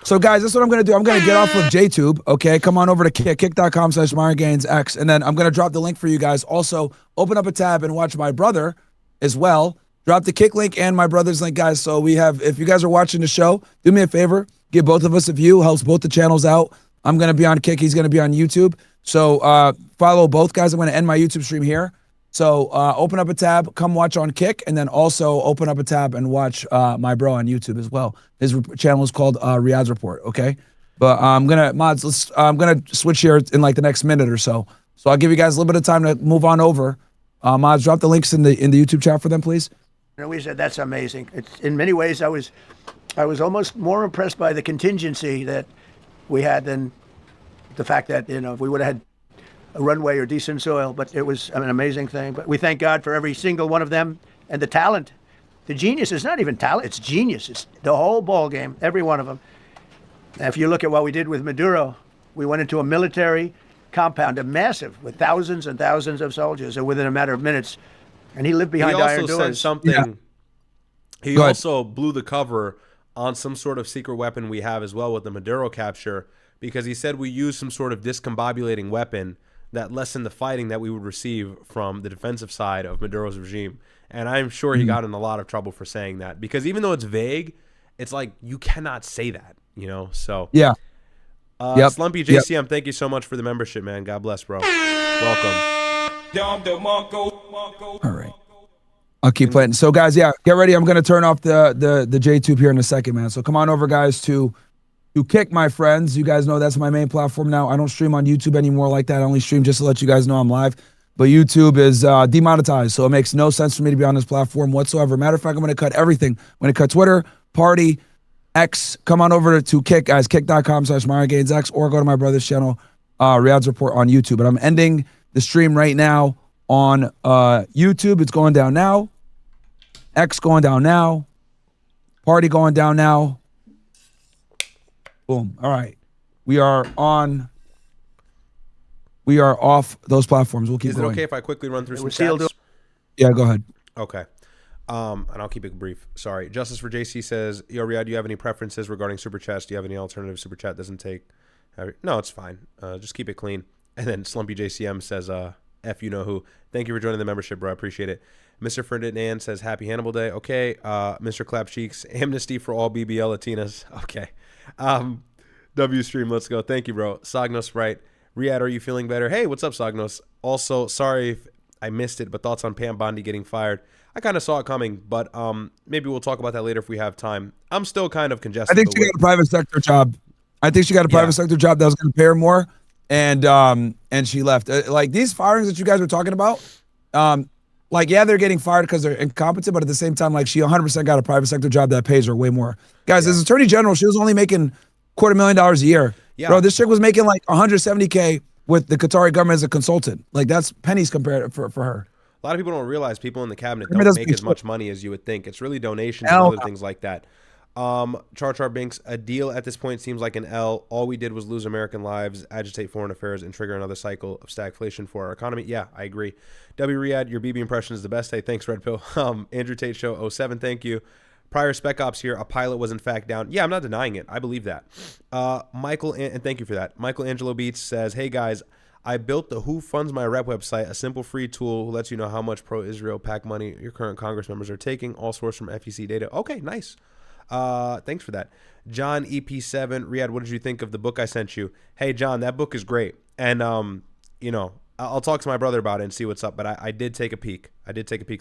So guys, that's what I'm going to do. I'm going to get off of JTube, okay? Come on over to kick.com/MyronGainsX, and then I'm going to drop the link for you guys. Also, open up a tab and watch my brother as well. Drop the Kick link and my brother's link, guys. So we have, if you guys are watching the show, do me a favor, give both of us a view, helps both the channels out. I'm going to be on Kick, he's going to be on YouTube. So follow both guys. I'm going to end my YouTube stream here. So open up a tab, come watch on Kick, and then also open up a tab and watch my bro on YouTube as well. His channel is called Ryad's Report, okay? But I'm gonna switch here in like the next minute or so. So I'll give you guys a little bit of time to move on over. Mods, drop the links in the YouTube chat for them, please. And we said that's amazing. It's, in many ways, I was almost more impressed by the contingency that we had than the fact that, you know, if we would have had a runway or decent soil, but it was an amazing thing. But we thank God for every single one of them and the talent. The genius is not even talent, it's genius. It's the whole ball game, every one of them. Now, if you look at what we did with Maduro, we went into a military compound, a massive, with thousands and thousands of soldiers, and within a matter of minutes, and he lived behind iron doors. He also said something. Yeah. He also blew the cover on some sort of secret weapon we have as well with the Maduro capture, because he said we used some sort of discombobulating weapon that lessened the fighting that we would receive from the defensive side of Maduro's regime. And I'm sure he got in a lot of trouble for saying that, because even though it's vague, it's like you cannot say that, you know? So yeah. Slumpy JCM, thank you so much for the membership, man. God bless, bro. Welcome. All right. I'll keep playing. So guys, yeah, get ready. I'm going to turn off the JTube here in a second, man. So come on over, guys, to Kick, my friends. You guys know that's my main platform now. I don't stream on YouTube anymore like that. I only stream just to let you guys know I'm live. But YouTube is demonetized, so it makes no sense for me to be on this platform whatsoever. Matter of fact, I'm going to cut everything. I'm going to cut Twitter, Party, X. Come on over to Kick, guys. Kick.com/MyronGainsX, or go to my brother's channel, Ryad's Report on YouTube. But I'm ending the stream right now on YouTube. It's going down now. X going down now. Party going down now. Boom. All right. We are on. We are off those platforms. We'll keep going. Is it okay if I quickly run through some chats? Yeah, go ahead. Okay. And I'll keep it brief. Sorry. Justice for JC says, yo, Ryad, do you have any preferences regarding super chats? Do you have any alternative super chat doesn't take? No, it's fine. Just keep it clean. And then Slumpy JCM says, F you know who. Thank you for joining the membership, bro. I appreciate it. Mr. Ferdinand says, happy Hannibal Day. Okay. Mr. Clapcheeks, amnesty for all BBL Latinas. Okay. W Stream, let's go. Thank you, bro. Sognos, right. Ryad, are you feeling better? Hey, what's up, Sognos? Also, sorry if I missed it, but thoughts on Pam Bondi getting fired. I kind of saw it coming, but maybe we'll talk about that later if we have time. I'm still kind of congested. I think she got a private sector job. I think she got a private sector job that was going to pay her more, and she left. Like these firings that you guys were talking about, like yeah, they're getting fired because they're incompetent, but at the same time, like she 100% got a private sector job that pays her way more. Guys, as Attorney General, she was only making $250,000 a year. Yeah. Bro, this chick was making like $170K with the Qatari government as a consultant. Like that's pennies compared for her. A lot of people don't realize people in the cabinet don't make as much money as you would think. It's really donations and other things like that. Char Binks, a deal at this point seems like an L. All we did was lose American lives, agitate foreign affairs, and trigger another cycle of stagflation for our economy. Yeah, I agree. W. Ryad, your BB impression is the best. Hey, thanks, Red Pill. Andrew Tate Show 07, thank you. Prior Spec Ops here, a pilot was in fact down. Yeah, I'm not denying it. I believe that. Michael, and thank you for that. Michael Angelo Beats says, hey guys, I built the Who Funds My Rep website, a simple free tool who lets you know how much pro-Israel PAC money your current Congress members are taking, all sourced from FEC data. Okay, nice. Thanks for that. John EP7, Ryad, what did you think of the book I sent you? Hey, John, that book is great. And, you know, I'll talk to my brother about it and see what's up. But I did take a peek.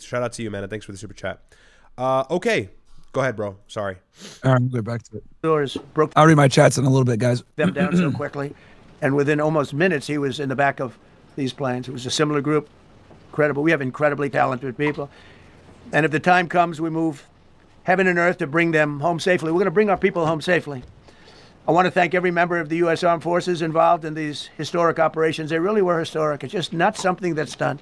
Shout out to you, man. And thanks for the super chat. Okay. Go ahead, bro. Sorry. All right, we'll go back to it. Doors broke. I'll read my chats in a little bit, guys. Them down so quickly. And within almost minutes, he was in the back of these planes. It was a similar group. Incredible. We have incredibly talented people. And if the time comes, we move heaven and earth to bring them home safely. We're going to bring our people home safely. I want to thank every member of the U.S. Armed Forces involved in these historic operations. They really were historic. It's just not something that's done.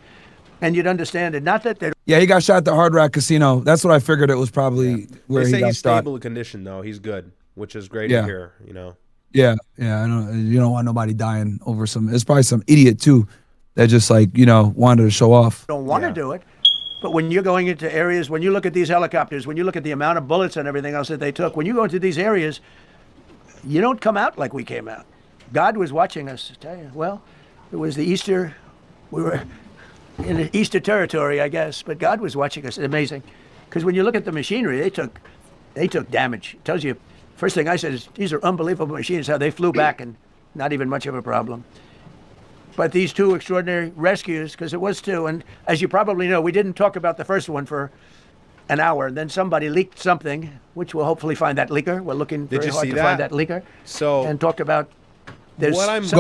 And you'd understand it. Not that they... Yeah, he got shot at the Hard Rock Casino. That's what I figured it was probably where he got shot. They say he's stable in condition, though. He's good, which is great to hear, you know. Yeah. I don't. You don't want nobody dying over some... It's probably some idiot, too, that just, like, you know, wanted to show off. Don't want to do it. But when you're going into areas, when you look at these helicopters, when you look at the amount of bullets and everything else that they took, when you go into these areas, you don't come out like we came out. God was watching us, I tell you. Well, it was the Easter... We were... in the Easter territory, I guess, but God was watching us. It's amazing, because when you look at the machinery, they took damage. It tells you, first thing I said is, these are unbelievable machines, how they flew back and not even much of a problem. But these two extraordinary rescues, because it was two, and as you probably know, we didn't talk about the first one for an hour, and then somebody leaked something, which we'll hopefully find that leaker. We're looking very hard to find that leaker. So, and talked about... Go ahead.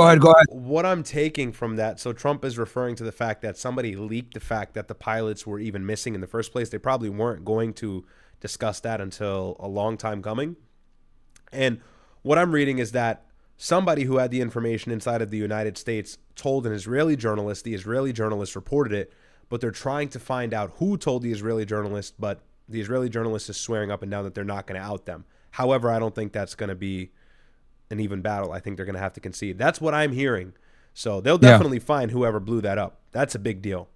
What I'm taking from that, so Trump is referring to the fact that somebody leaked the fact that the pilots were even missing in the first place. They probably weren't going to discuss that until a long time coming. And what I'm reading is that somebody who had the information inside of the United States told an Israeli journalist. The Israeli journalist reported it, but they're trying to find out who told the Israeli journalist, but the Israeli journalist is swearing up and down that they're not going to out them. However, I don't think that's going to be an even battle. I think they're going to have to concede. That's what I'm hearing. So they'll definitely find whoever blew that up. That's a big deal.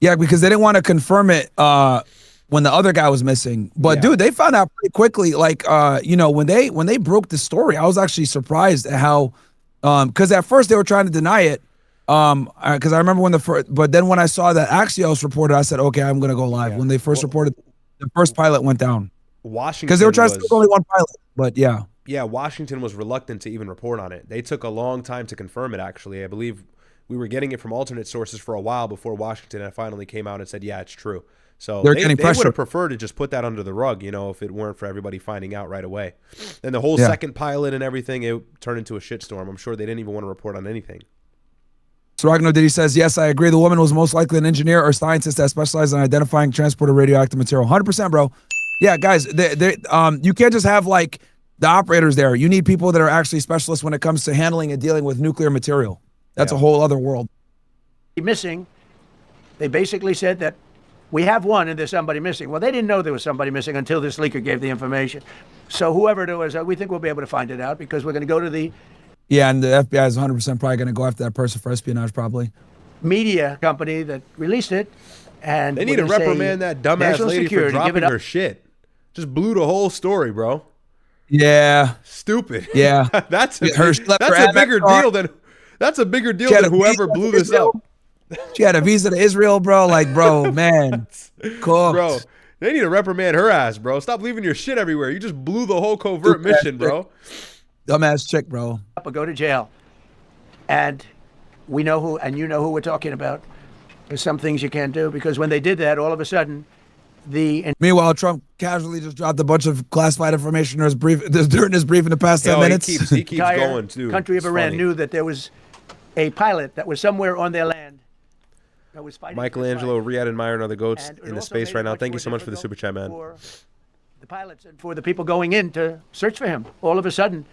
Yeah, because they didn't want to confirm it when the other guy was missing. But dude, they found out pretty quickly. Like, you know, when they broke the story, I was actually surprised at how, because at first they were trying to deny it. Because I remember when but then when I saw that Axios reported, I said, okay, I'm going to go live. When they first reported, the first pilot went down. Washington, because they were trying to still only one pilot. But yeah. Yeah, Washington was reluctant to even report on it. They took a long time to confirm it, actually. I believe we were getting it from alternate sources for a while before Washington finally came out and said, yeah, it's true. So they would have preferred to just put that under the rug, you know, if it weren't for everybody finding out right away. And the whole second pilot and everything, it turned into a shitstorm. I'm sure they didn't even want to report on anything. Soragno Diddy says, yes, I agree. The woman was most likely an engineer or scientist that specialized in identifying transported radioactive material. 100%, bro. Yeah, guys, you can't just have, like, the operators there. You need people that are actually specialists when it comes to handling and dealing with nuclear material. That's a whole other world. Missing. They basically said that we have one and there's somebody missing. Well, they didn't know there was somebody missing until this leaker gave the information. So whoever it was, we think we'll be able to find it out because we're going to go to the... Yeah, and the FBI is 100% probably going to go after that person for espionage, probably. Media company that released it. And they need to reprimand that dumbass lady for dropping her shit. Just blew the whole story, bro. Yeah. Stupid. Yeah. That's a bigger deal than whoever blew this up. She had a visa to Israel, bro. Like, bro, man, cooked. Bro, they need to reprimand her ass, bro. Stop leaving your shit everywhere. You just blew the whole covert mission, bro. Dumbass chick, bro. Or go to jail. And we know who, and you know who we're talking about. There's some things you can't do, because when they did that, all of a sudden, Meanwhile, Trump casually just dropped a bunch of classified information during his brief in the past 10 minutes. He keeps going, too. Country of It's Iran funny. knew that there was a pilot that was somewhere on their land that was fighting. Michelangelo, Ryad, and Myron are the goats And it in the also space made right it now. much Thank you more so much for the super chat, man. For the pilots and for the people going in to search for him. All of a sudden,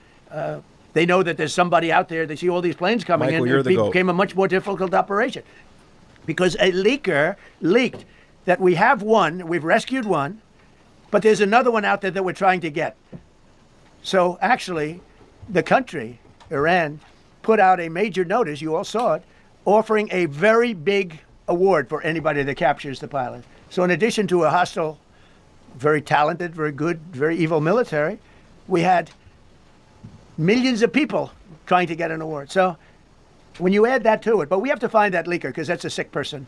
they know that there's somebody out there. They see all these planes coming Michael, in. you're It the goat. became a much more difficult operation because a leaker leaked that we have one, we've rescued one, but there's another one out there that we're trying to get. So actually, the country, Iran, put out a major notice, you all saw it, offering a very big award for anybody that captures the pilot. So in addition to a hostile, very talented, very good, very evil military, we had millions of people trying to get an award. So when you add that to it, but we have to find that leaker because that's a sick person.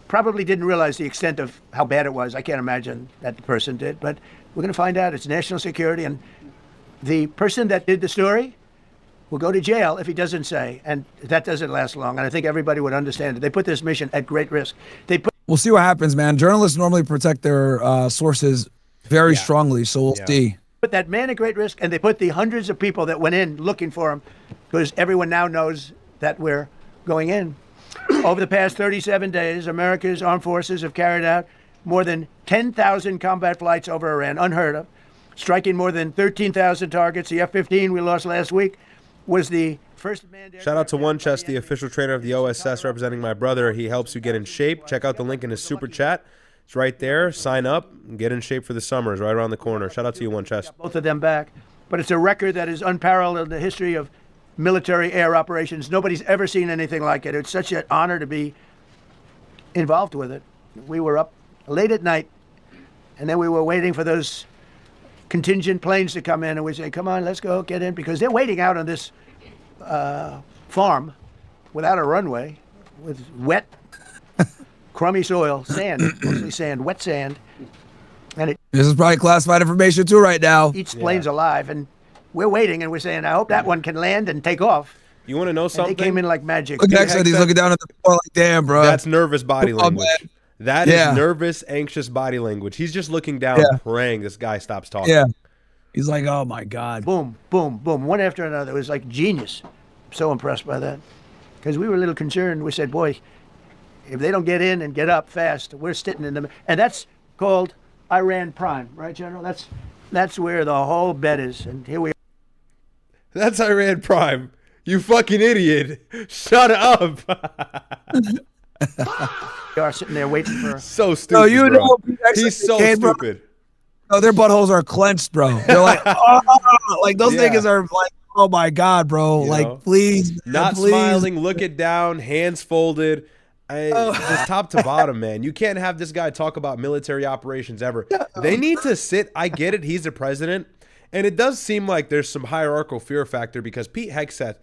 Probably didn't realize the extent of how bad it was. I can't imagine that the person did, but we're going to find out. It's national security, and the person that did the story will go to jail if he doesn't say, and that doesn't last long. And I think everybody would understand it. They put this mission at great risk. We'll see what happens, man. Journalists normally protect their sources very strongly, so we'll see. Put that man at great risk, and they put the hundreds of people that went in looking for him, because everyone now knows that we're going in. Over the past 37 days, America's armed forces have carried out more than 10,000 combat flights over Iran, unheard of, striking more than 13,000 targets. The F-15 we lost last week was the first manned Shout out to One Chest, the official trainer of the OSS, representing my brother. He helps you get in shape. Check out the link in his super chat. It's right there. Sign up and get in shape for the summer. It's right around the corner. Shout out to you, One Chest. both of them back. But it's a record that is unparalleled in the history of military air operations. Nobody's ever seen anything like it. It's such an honor to be involved with it. We were up late at night, and then we were waiting for those contingent planes to come in, and we say, come on, let's go, get in, because they're waiting out on this farm without a runway, with wet, crummy soil, sand, mostly sand, wet sand, and it This is probably classified information too right now. eats planes alive, and we're waiting, and we're saying, I hope that one can land and take off. You want to know And something? they came in like magic. Look, Hegseth, he's looking down at the floor like, damn, bro. That's nervous body Come on, language. man. That is Yeah. nervous, anxious body language. He's just looking down, praying this guy stops talking. Yeah. He's like, oh, my God. Boom, boom, boom, one after another. It was like genius. I'm so impressed by that. Because we were a little concerned. We said, boy, if they don't get in and get up fast, we're sitting in them. And that's called Iran Prime, right, General? That's where the whole bet is. And here we That's Iran Prime. You fucking idiot. Shut up. are sitting there waiting for. So stupid, No, you bro. know, He's so Kane, bro. stupid. No, their buttholes are clenched, bro. They're like, oh, like those Yeah. niggas are like, oh my God, bro. You like, know? please. man, Not please. smiling, look it down, hands folded. Just top to bottom, man. You can't have this guy talk about military operations ever. They need to sit. I get it. He's the president. And it does seem like there's some hierarchical fear factor because Pete Hegseth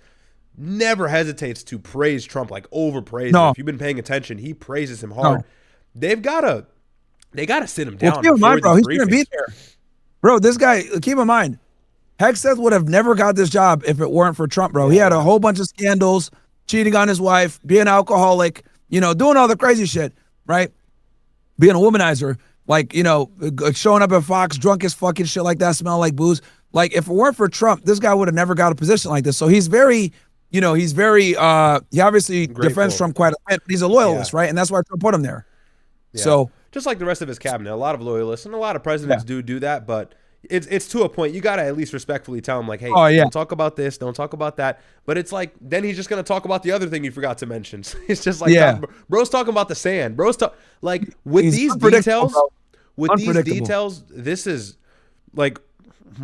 never hesitates to praise Trump, like overpraise him. If you've been paying attention, he praises him hard. They gotta sit him down. Well, keep in mind, bro, before he's these going to be briefings. there. Bro, this guy, keep in mind, Hegseth would have never got this job if it weren't for Trump, bro. He had a whole bunch of scandals, cheating on his wife, being an alcoholic, you know, doing all the crazy shit, right? Being a womanizer, like, you know, showing up at Fox, drunk as fucking shit like that, smell like booze. Like, if it weren't for Trump, this guy would have never got a position like this. So he's very, you know, he obviously defends Trump quite a bit, but he's a loyalist, right? And that's why Trump put him there. Yeah. So just like the rest of his cabinet, a lot of loyalists and a lot of presidents do that, but it's to a point. You got to at least respectfully tell him, like, hey, don't talk about this, don't talk about that. But it's like, then he's just going to talk about the other thing you forgot to mention. It's just like, bro's talking about the sand. Bro's like, with these details, this is like,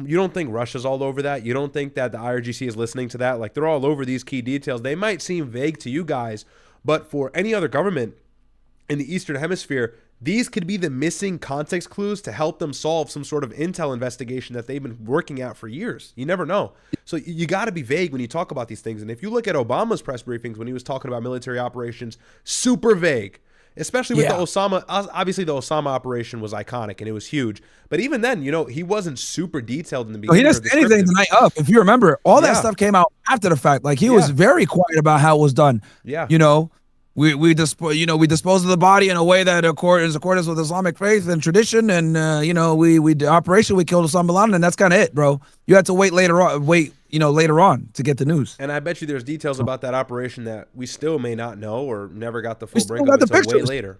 you don't think Russia's all over that? You don't think that the IRGC is listening to that? Like, they're all over these key details. They might seem vague to you guys, but for any other government in the Eastern Hemisphere, these could be the missing context clues to help them solve some sort of intel investigation that they've been working at for years. You never know. So you got to be vague when you talk about these things. And if you look at Obama's press briefings when he was talking about military operations, super vague, especially with the Osama. Obviously, the Osama operation was iconic and it was huge. But even then, he wasn't super detailed in the beginning. He didn't say anything the night up. If you remember, all that stuff came out after the fact. Like he was very quiet about how it was done. Yeah. We disposed of the body in a way that is accordance with Islamic faith and tradition, and the operation we killed Osama bin Laden, and that's kind of it, bro. You had to wait later on to get the news. And I bet you there's details about that operation that we still may not know or never got the full break of it until way later.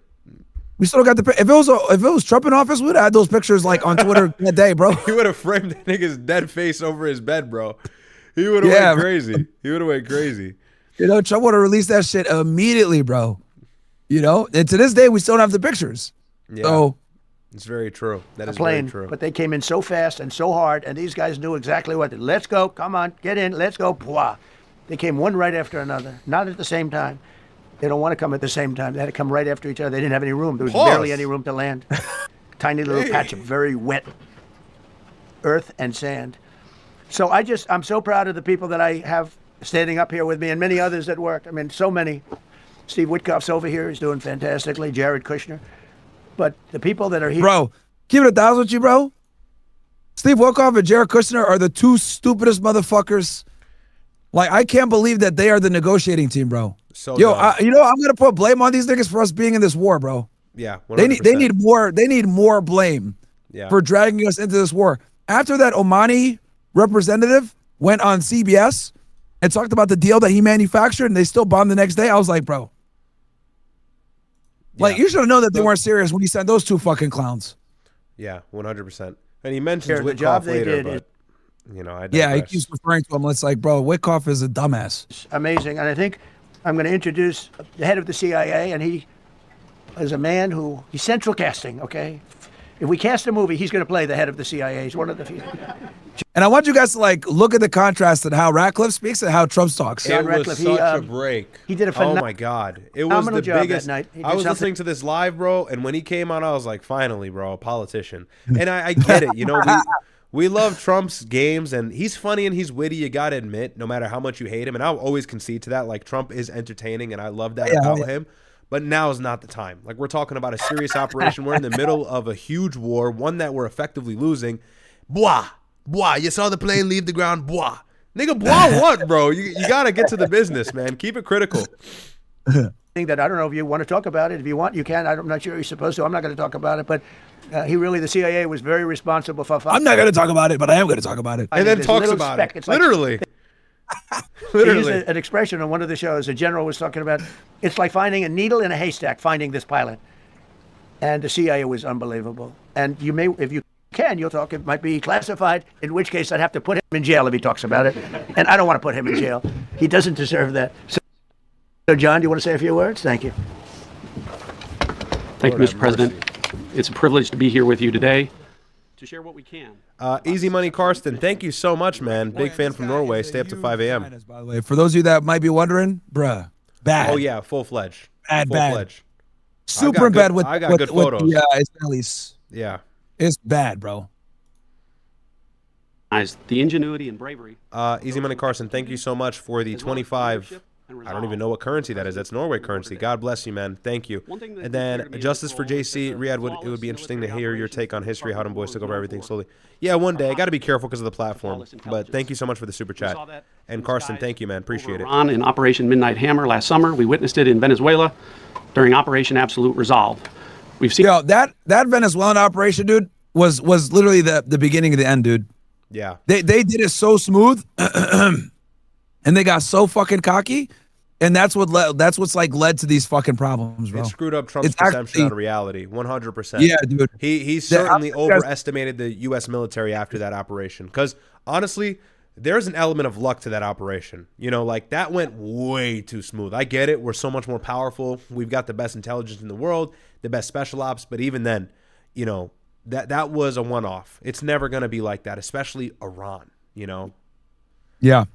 We still got if it was Trump in office, we'd have had those pictures like on Twitter that day, bro. He would have framed that nigga's dead face over his bed, bro. He would have went crazy. He would have went crazy. Trump would have released that shit immediately, bro. And to this day, we still don't have the pictures. Yeah. So it's very true. That is very true. But they came in so fast and so hard, and these guys knew exactly what. Let's go. Come on. Get in. Let's go. Blah. They came one right after another. Not at the same time. They don't want to come at the same time. They had to come right after each other. They didn't have any room. There was barely any room to land. Tiny little patch of very wet earth and sand. So I'm so proud of the people that I have standing up here with me and many others that worked. I mean, so many. Steve Witkoff's over here. He's doing fantastically. Jared Kushner. But the people that are here. Bro, keep it 1,000 with you, bro. Steve Witkoff and Jared Kushner are the two stupidest motherfuckers. Like, I can't believe that they are the negotiating team, bro. So I'm going to put blame on these niggas for us being in this war, bro. Yeah, 100%. They need more blame for dragging us into this war. After that Omani representative went on CBS and talked about the deal that he manufactured and they still bombed the next day, I was like, bro. Like, you should have known that they weren't serious when he sent those two fucking clowns. Yeah, 100%. And he mentions Witkoff later, but, I he keeps referring to him. It's like, bro, Witkoff is a dumbass. Amazing. And I think I'm going to introduce the head of the CIA, and he is a man he's central casting, okay? If we cast a movie, he's going to play the head of the CIA. He's one of the few. And I want you guys to look at the contrast at how Ratcliffe speaks and how Trump talks. It was such a break. He did a phenomenal Oh my God. It was the biggest. That night. I was listening to this live, bro, and when he came on, I was like, finally, bro, a politician. And I get it. We love Trump's games, and he's funny and he's witty, you got to admit, no matter how much you hate him. And I'll always concede to that. Like, Trump is entertaining, and I love that about him. But now is not the time. Like, we're talking about a serious operation. We're in the middle of a huge war, one that we're effectively losing. Blah. You saw the plane leave the ground. Blah. Nigga, blah what, bro? You got to get to the business, man. Keep it critical. Thing that I don't know if you want to talk about it. If you want, you can. I'm not sure you're supposed to. I'm not going to talk about it. But the CIA was very responsible for. I'm not going to talk about it, but I am going to talk about it. And then talks about it. It's literally. Literally. An expression on one of the shows, a general was talking about, it's like finding a needle in a haystack, finding this pilot. And the CIA was unbelievable. And you may, if you can, you'll talk, it might be classified, in which case I'd have to put him in jail if he talks about it. And I don't want to put him in jail. He doesn't deserve that. So John, do you want to say a few words? Thank you. Thank you, Mr. President. It's a privilege to be here with you today to share what we can. Easy Money Karsten, thank you so much, man. Big fan from Norway. Stay up to 5 a.m. By the way, for those of you that might be wondering, bruh, bad. Oh, yeah, full-fledged. Bad. Super bad with I got good photos. With the Israelis. Yeah. It's bad, bro. The ingenuity and bravery. Easy Money Carson, thank you so much for the 25. I don't even know what currency that is. That's Norway currency. God bless you, man. Thank you. And then Justice for JC, Ryad, it would be interesting to hear your take on history, how them boys took over everything slowly. Yeah, one day. I got to be careful because of the platform. But thank you so much for the super chat. And Carson, thank you, man. Appreciate it. In Operation Midnight Hammer last summer, we witnessed it in Venezuela during Operation Absolute Resolve. We've seen that Venezuelan operation, dude, was literally the beginning of the end, dude. Yeah. They did it so smooth, and they got so fucking cocky, and that's what's led to these fucking problems, bro. It screwed up Trump's perception of reality, 100%. Yeah, dude. He certainly overestimated the U.S. military after that operation, because honestly, there's an element of luck to that operation. That went way too smooth. I get it. We're so much more powerful. We've got the best intelligence in the world, the best special ops, but even then, that was a one-off. It's never going to be like that, especially Iran, Yeah.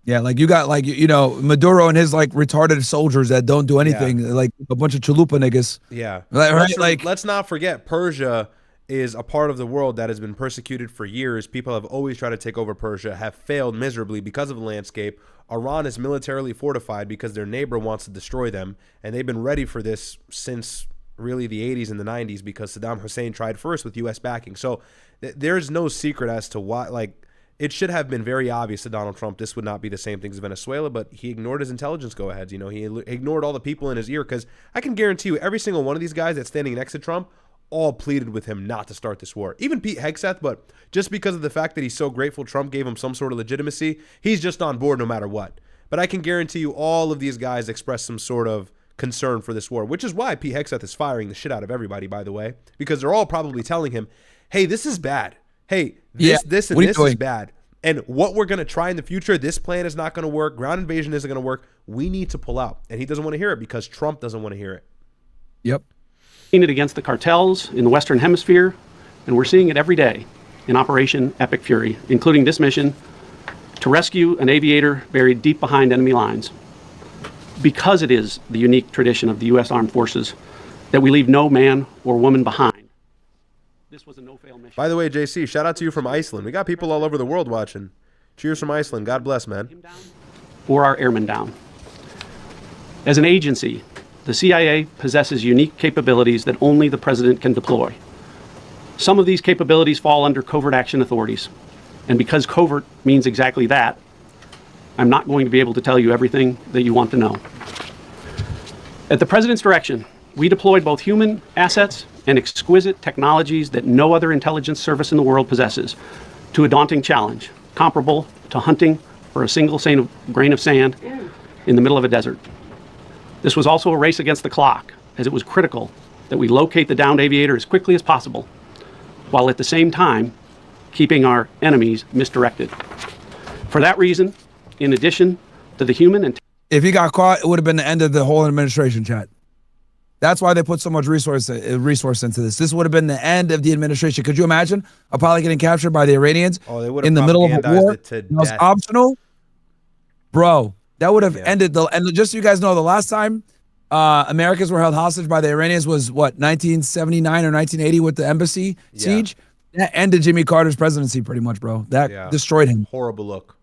Yeah, like you got like Maduro and his like retarded soldiers that don't do anything, like a bunch of chalupa niggas. Yeah, right. Let's not forget Persia is a part of the world that has been persecuted for years. People have always tried to take over Persia, have failed miserably because of the landscape. Iran is militarily fortified because their neighbor wants to destroy them, and they've been ready for this since really the 80s and the 90s because Saddam Hussein tried first with U.S. backing. So there's no secret as to why. Like, it should have been very obvious to Donald Trump this would not be the same thing as Venezuela, but he ignored his intelligence go-aheads. He ignored all the people in his ear, because I can guarantee you every single one of these guys that's standing next to Trump all pleaded with him not to start this war. Even Pete Hegseth, but just because of the fact that he's so grateful Trump gave him some sort of legitimacy, he's just on board no matter what. But I can guarantee you all of these guys expressed some sort of concern for this war, which is why Pete Hegseth is firing the shit out of everybody, by the way, because they're all probably telling him, hey, this is bad. Hey, this is bad. And what we're going to try in the future, this plan is not going to work. Ground invasion isn't going to work. We need to pull out. And he doesn't want to hear it because Trump doesn't want to hear it. Yep. Seen it against the cartels in the Western Hemisphere, and we're seeing it every day in Operation Epic Fury, including this mission to rescue an aviator buried deep behind enemy lines. Because it is the unique tradition of the U.S. Armed Forces that we leave no man or woman behind. This was a no-fail mission. By the way, JC, shout out to you from Iceland. We got people all over the world watching. Cheers from Iceland. God bless, man. Or our airmen down. As an agency, the CIA possesses unique capabilities that only the president can deploy. Some of these capabilities fall under covert action authorities. And because covert means exactly that, I'm not going to be able to tell you everything that you want to know. At the president's direction, we deployed both human assets and exquisite technologies that no other intelligence service in the world possesses to a daunting challenge, comparable to hunting for a single grain of sand in the middle of a desert. This was also a race against the clock, as it was critical that we locate the downed aviator as quickly as possible, while at the same time keeping our enemies misdirected. For that reason, in addition to the human and if he got caught, it would have been the end of the whole administration, chat. That's why they put so much resource into this. This would have been the end of the administration. Could you imagine a pilot getting captured by the Iranians in the middle of a war? It was optional. Bro, that would have ended and just so you guys know, the last time Americans were held hostage by the Iranians was what, 1979 or 1980 with the embassy siege? That ended Jimmy Carter's presidency pretty much, bro. That destroyed him. Horrible look.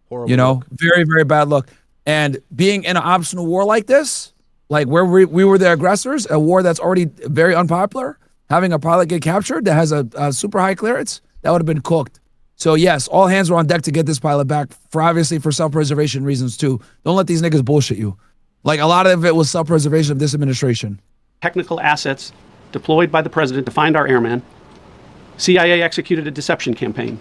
Very, very bad look. And being in an optional war like this, like where we were the aggressors, a war that's already very unpopular, having a pilot get captured that has a super high clearance, that would have been cooked. So yes, all hands were on deck to get this pilot back for self-preservation reasons too. Don't let these niggas bullshit you. Like a lot of it was self-preservation of this administration. Technical assets deployed by the president to find our airmen, CIA executed a deception campaign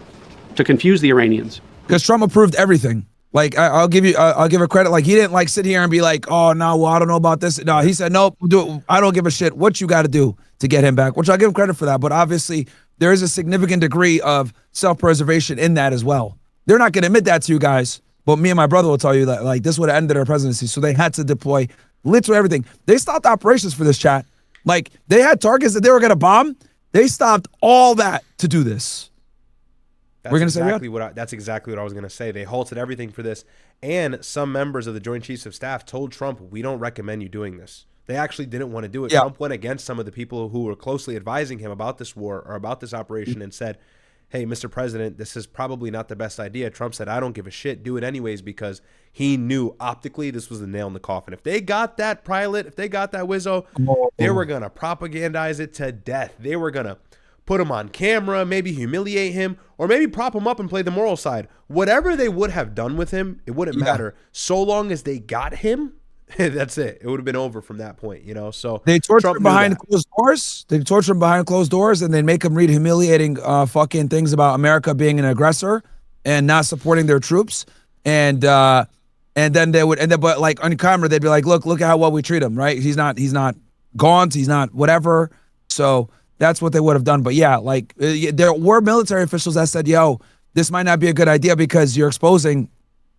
to confuse the Iranians. Because Trump approved everything. Like I'll give her credit. Like he didn't like sit here and be like, oh no, well I don't know about this. No, he said nope, do it. I don't give a shit what you got to do to get him back. Which I'll give him credit for that. But obviously there is a significant degree of self-preservation in that as well. They're not going to admit that to you guys, but me and my brother will tell you that like this would have ended their presidency. So they had to deploy literally everything. They stopped operations for this, chat. Like they had targets that they were going to bomb. They stopped all that to do this. That's exactly what I was going to say. They halted everything for this. And some members of the Joint Chiefs of Staff told Trump, we don't recommend you doing this. They actually didn't want to do it. Yeah. Trump went against some of the people who were closely advising him about this war or about this operation and said, hey, Mr. President, this is probably not the best idea. Trump said, I don't give a shit. Do it anyways, because he knew optically this was the nail in the coffin. If they got that pilot, if they got that Wizzo, they were going to propagandize it to death. They were going to put him on camera, maybe humiliate him, or maybe prop him up and play the moral side. Whatever they would have done with him, it wouldn't matter. So long as they got him, that's it. It would have been over from that point, So they torture him behind closed doors. They torture him behind closed doors, and they make him read humiliating fucking things about America being an aggressor and not supporting their troops. And then they would, but like on camera, they'd be like, look at how well we treat him, right? He's not gaunt, he's not whatever. So that's what they would have done. But yeah, like there were military officials that said, yo, this might not be a good idea because you're exposing,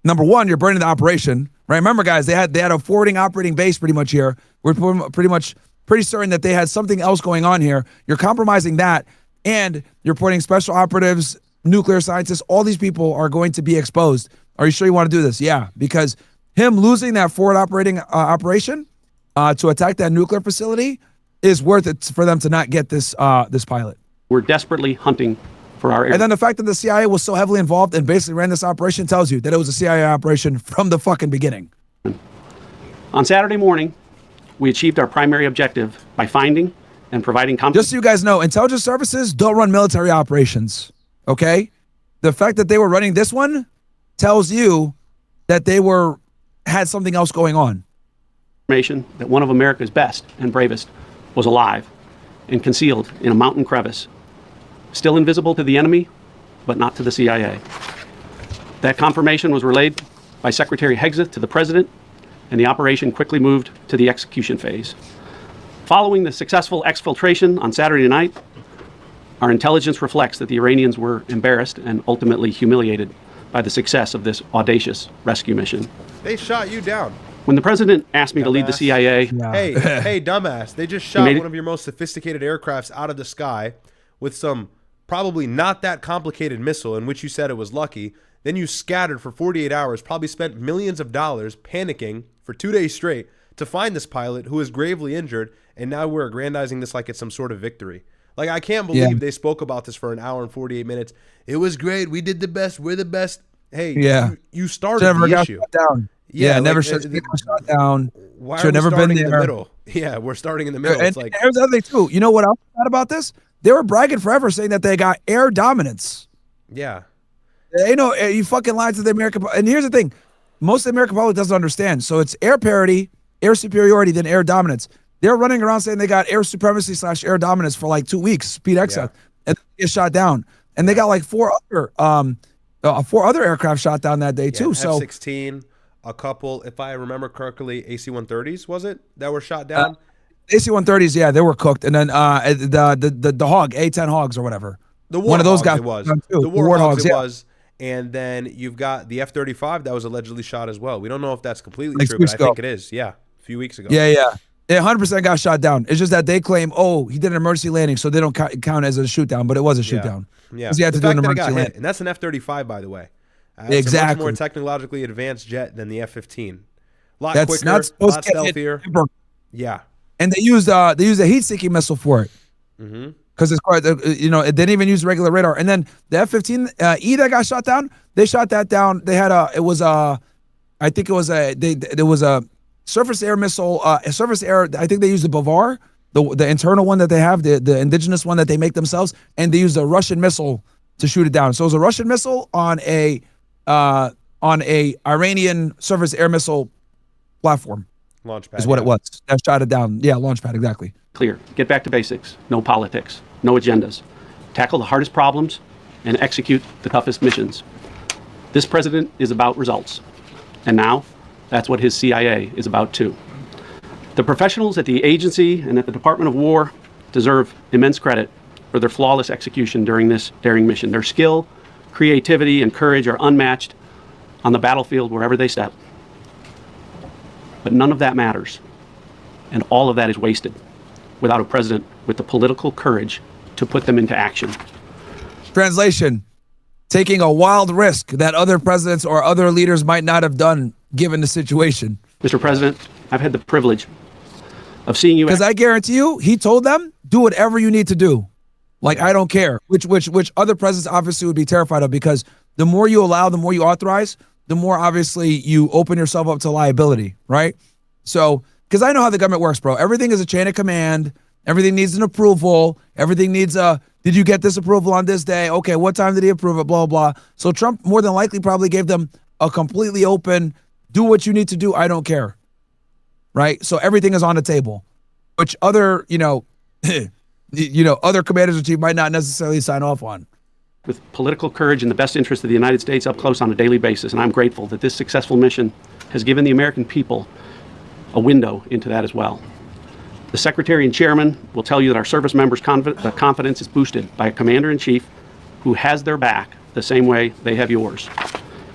number one, you're burning the operation, right? Remember, guys, they had a forwarding operating base pretty much here. We're pretty certain that they had something else going on here. You're compromising that, and you're putting special operatives, nuclear scientists, all these people are going to be exposed. Are you sure you want to do this? Yeah, because him losing that forward operating operation to attack that nuclear facility is worth it for them to not get this this pilot. We're desperately hunting for our air. And then the fact that the CIA was so heavily involved and basically ran this operation tells you that it was a CIA operation from the fucking beginning. On Saturday morning, we achieved our primary objective by finding and providing Just so you guys know, intelligence services don't run military operations, okay? The fact that they were running this one tells you that they had something else going on. information that one of America's best and bravest was alive and concealed in a mountain crevice, still invisible to the enemy, but not to the CIA. That confirmation was relayed by Secretary Hegseth to the President, and the operation quickly moved to the execution phase. Following the successful exfiltration on Saturday night, our intelligence reflects that the Iranians were embarrassed and ultimately humiliated by the success of this audacious rescue mission. They shot you down. When the President asked me to lead the Dumbass. CIA, Hey, dumbass. They just shot one of your most sophisticated aircrafts out of the sky with some probably not that complicated missile in which you said it was lucky. Then you scattered for 48 hours, probably spent millions of dollars panicking for 2 days straight to find this pilot who is gravely injured, and now we're aggrandizing this like it's some sort of victory. Like, I can't believe they spoke about this for an hour and 48 minutes. It was great. We did the best. We're the best. Hey, you started never the got issue. shot down. Yeah, never like, should have shot down. Why Should are we never been starting in the there. middle? Yeah, we're starting in the middle. And It's like, here's the other thing too. You know what else I thought about this? They were bragging forever, saying that they got air dominance. yeah, You know, you fucking lied to the American. And here's the thing: most of the American public doesn't understand. So it's air parity, air superiority, then air dominance. They're running around saying they got air supremacy / air dominance for like 2 weeks. Pete Hegseth, and they get shot down. And they got like four other aircraft shot down that day too. So F-16, a couple, if I remember correctly, AC-130s was it that were shot down? AC-130s, yeah, they were cooked. And then the Hog, A-10 Hogs or whatever. The Warthogs, one of those guys it was. too. The Warthogs, it yeah. was. And then you've got the F-35 that was allegedly shot as well. We don't know if that's completely Like true, 2 weeks but I think ago. it is. Yeah, a few weeks ago. Yeah. They 100% got shot down. It's just that they claim, oh, he did an emergency landing, so they don't count as a shoot down, but it was a shoot down. Yeah. 'Cause he had to The do an fact that it emergency got hit, landing. and that's an F-35, by the way. It's a Exactly. much more technologically advanced jet than the F-15. A lot That's quicker, not a supposed lot to get hit stealthier. ever. Yeah. And they used a heat-seeking missile for it. Because it's quite, it didn't even use regular radar. And then the F-15E that got shot down, they shot that down. They had there was a surface air missile, surface air. I think they used the Bavar, the internal one that they have, the indigenous one that they make themselves, and they used a Russian missile to shoot it down. So it was a Russian missile on a Iranian surface air missile platform. Launchpad. Is what it was. That shot it down. Yeah, launch pad, exactly. clear. Get back to basics. No politics. No agendas. Tackle the hardest problems and execute the toughest missions. This president is about results. And now, that's what his CIA is about too. The professionals at the agency and at the Department of War deserve immense credit for their flawless execution during this daring mission. Their skill, creativity, and courage are unmatched on the battlefield wherever they step. But none of that matters. And all of that is wasted without a president with the political courage to put them into action. Translation: taking a wild risk that other presidents or other leaders might not have done given the situation. Mr. President, I've had the privilege of seeing you. Because I guarantee you, he told them, do whatever you need to do. Like, I don't care. Which other presidents obviously would be terrified of, because the more you allow, the more you authorize, the more obviously you open yourself up to liability, right? So, because I know how the government works, bro. Everything is a chain of command. Everything needs an approval. Everything needs did you get this approval on this day? Okay, what time did he approve it? Blah, blah. So Trump more than likely probably gave them a completely open, do what you need to do, I don't care. Right? So everything is on the table, which other, other commanders in chief might not necessarily sign off on. with political courage in the best interest of the United States up close on a daily basis, and I'm grateful that this successful mission has given the American people a window into that as well. The Secretary and Chairman will tell you that our service members' confidence is boosted by a Commander-in-Chief who has their back the same way they have yours.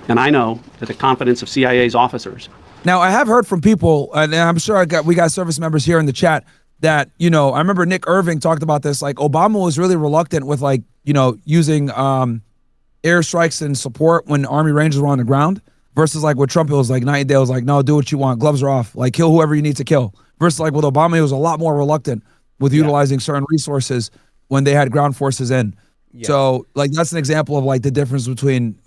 And I know that the confidence of CIA's officers. Now, I have heard from people, and I'm sure we got service members here in the chat, that, I remember Nick Irving talked about this, like Obama was really reluctant with using airstrikes and support when Army Rangers were on the ground, versus like with Trump, it was like night and day. It was like, no, do what you want. Gloves are off. Like, kill whoever you need to kill. Versus like with Obama, he was a lot more reluctant with utilizing certain resources when they had ground forces in. Yeah. So like that's an example of like the difference between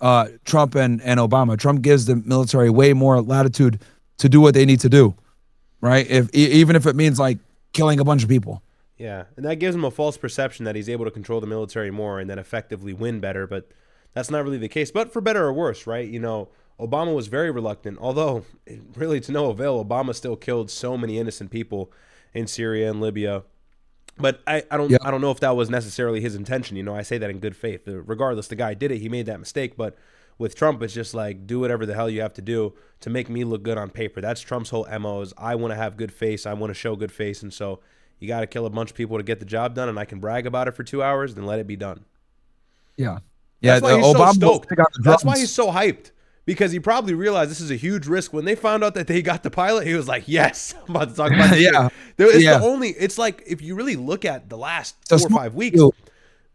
Trump and Obama. Trump gives the military way more latitude to do what they need to do, right? Even if it means like killing a bunch of people. Yeah, and that gives him a false perception that he's able to control the military more and then effectively win better, but that's not really the case. But for better or worse, right? You know, Obama was very reluctant, although really to no avail. Obama still killed so many innocent people in Syria and Libya. But I don't know if that was necessarily his intention. You know, I say that in good faith. Regardless, the guy did it. He made that mistake. But with Trump, it's just like, do whatever the hell you have to do to make me look good on paper. That's Trump's whole MO is I want to have good face. I want to show good face. And so you got to kill a bunch of people to get the job done, and I can brag about it for 2 hours, then let it be done. Yeah. Yeah. That's why he's so stoked. That's why he's so hyped, because he probably realized this is a huge risk. When they found out that they got the pilot, he was like, yes, I'm about to talk about this. It's like, if you really look at the last 4 or 5 weeks. And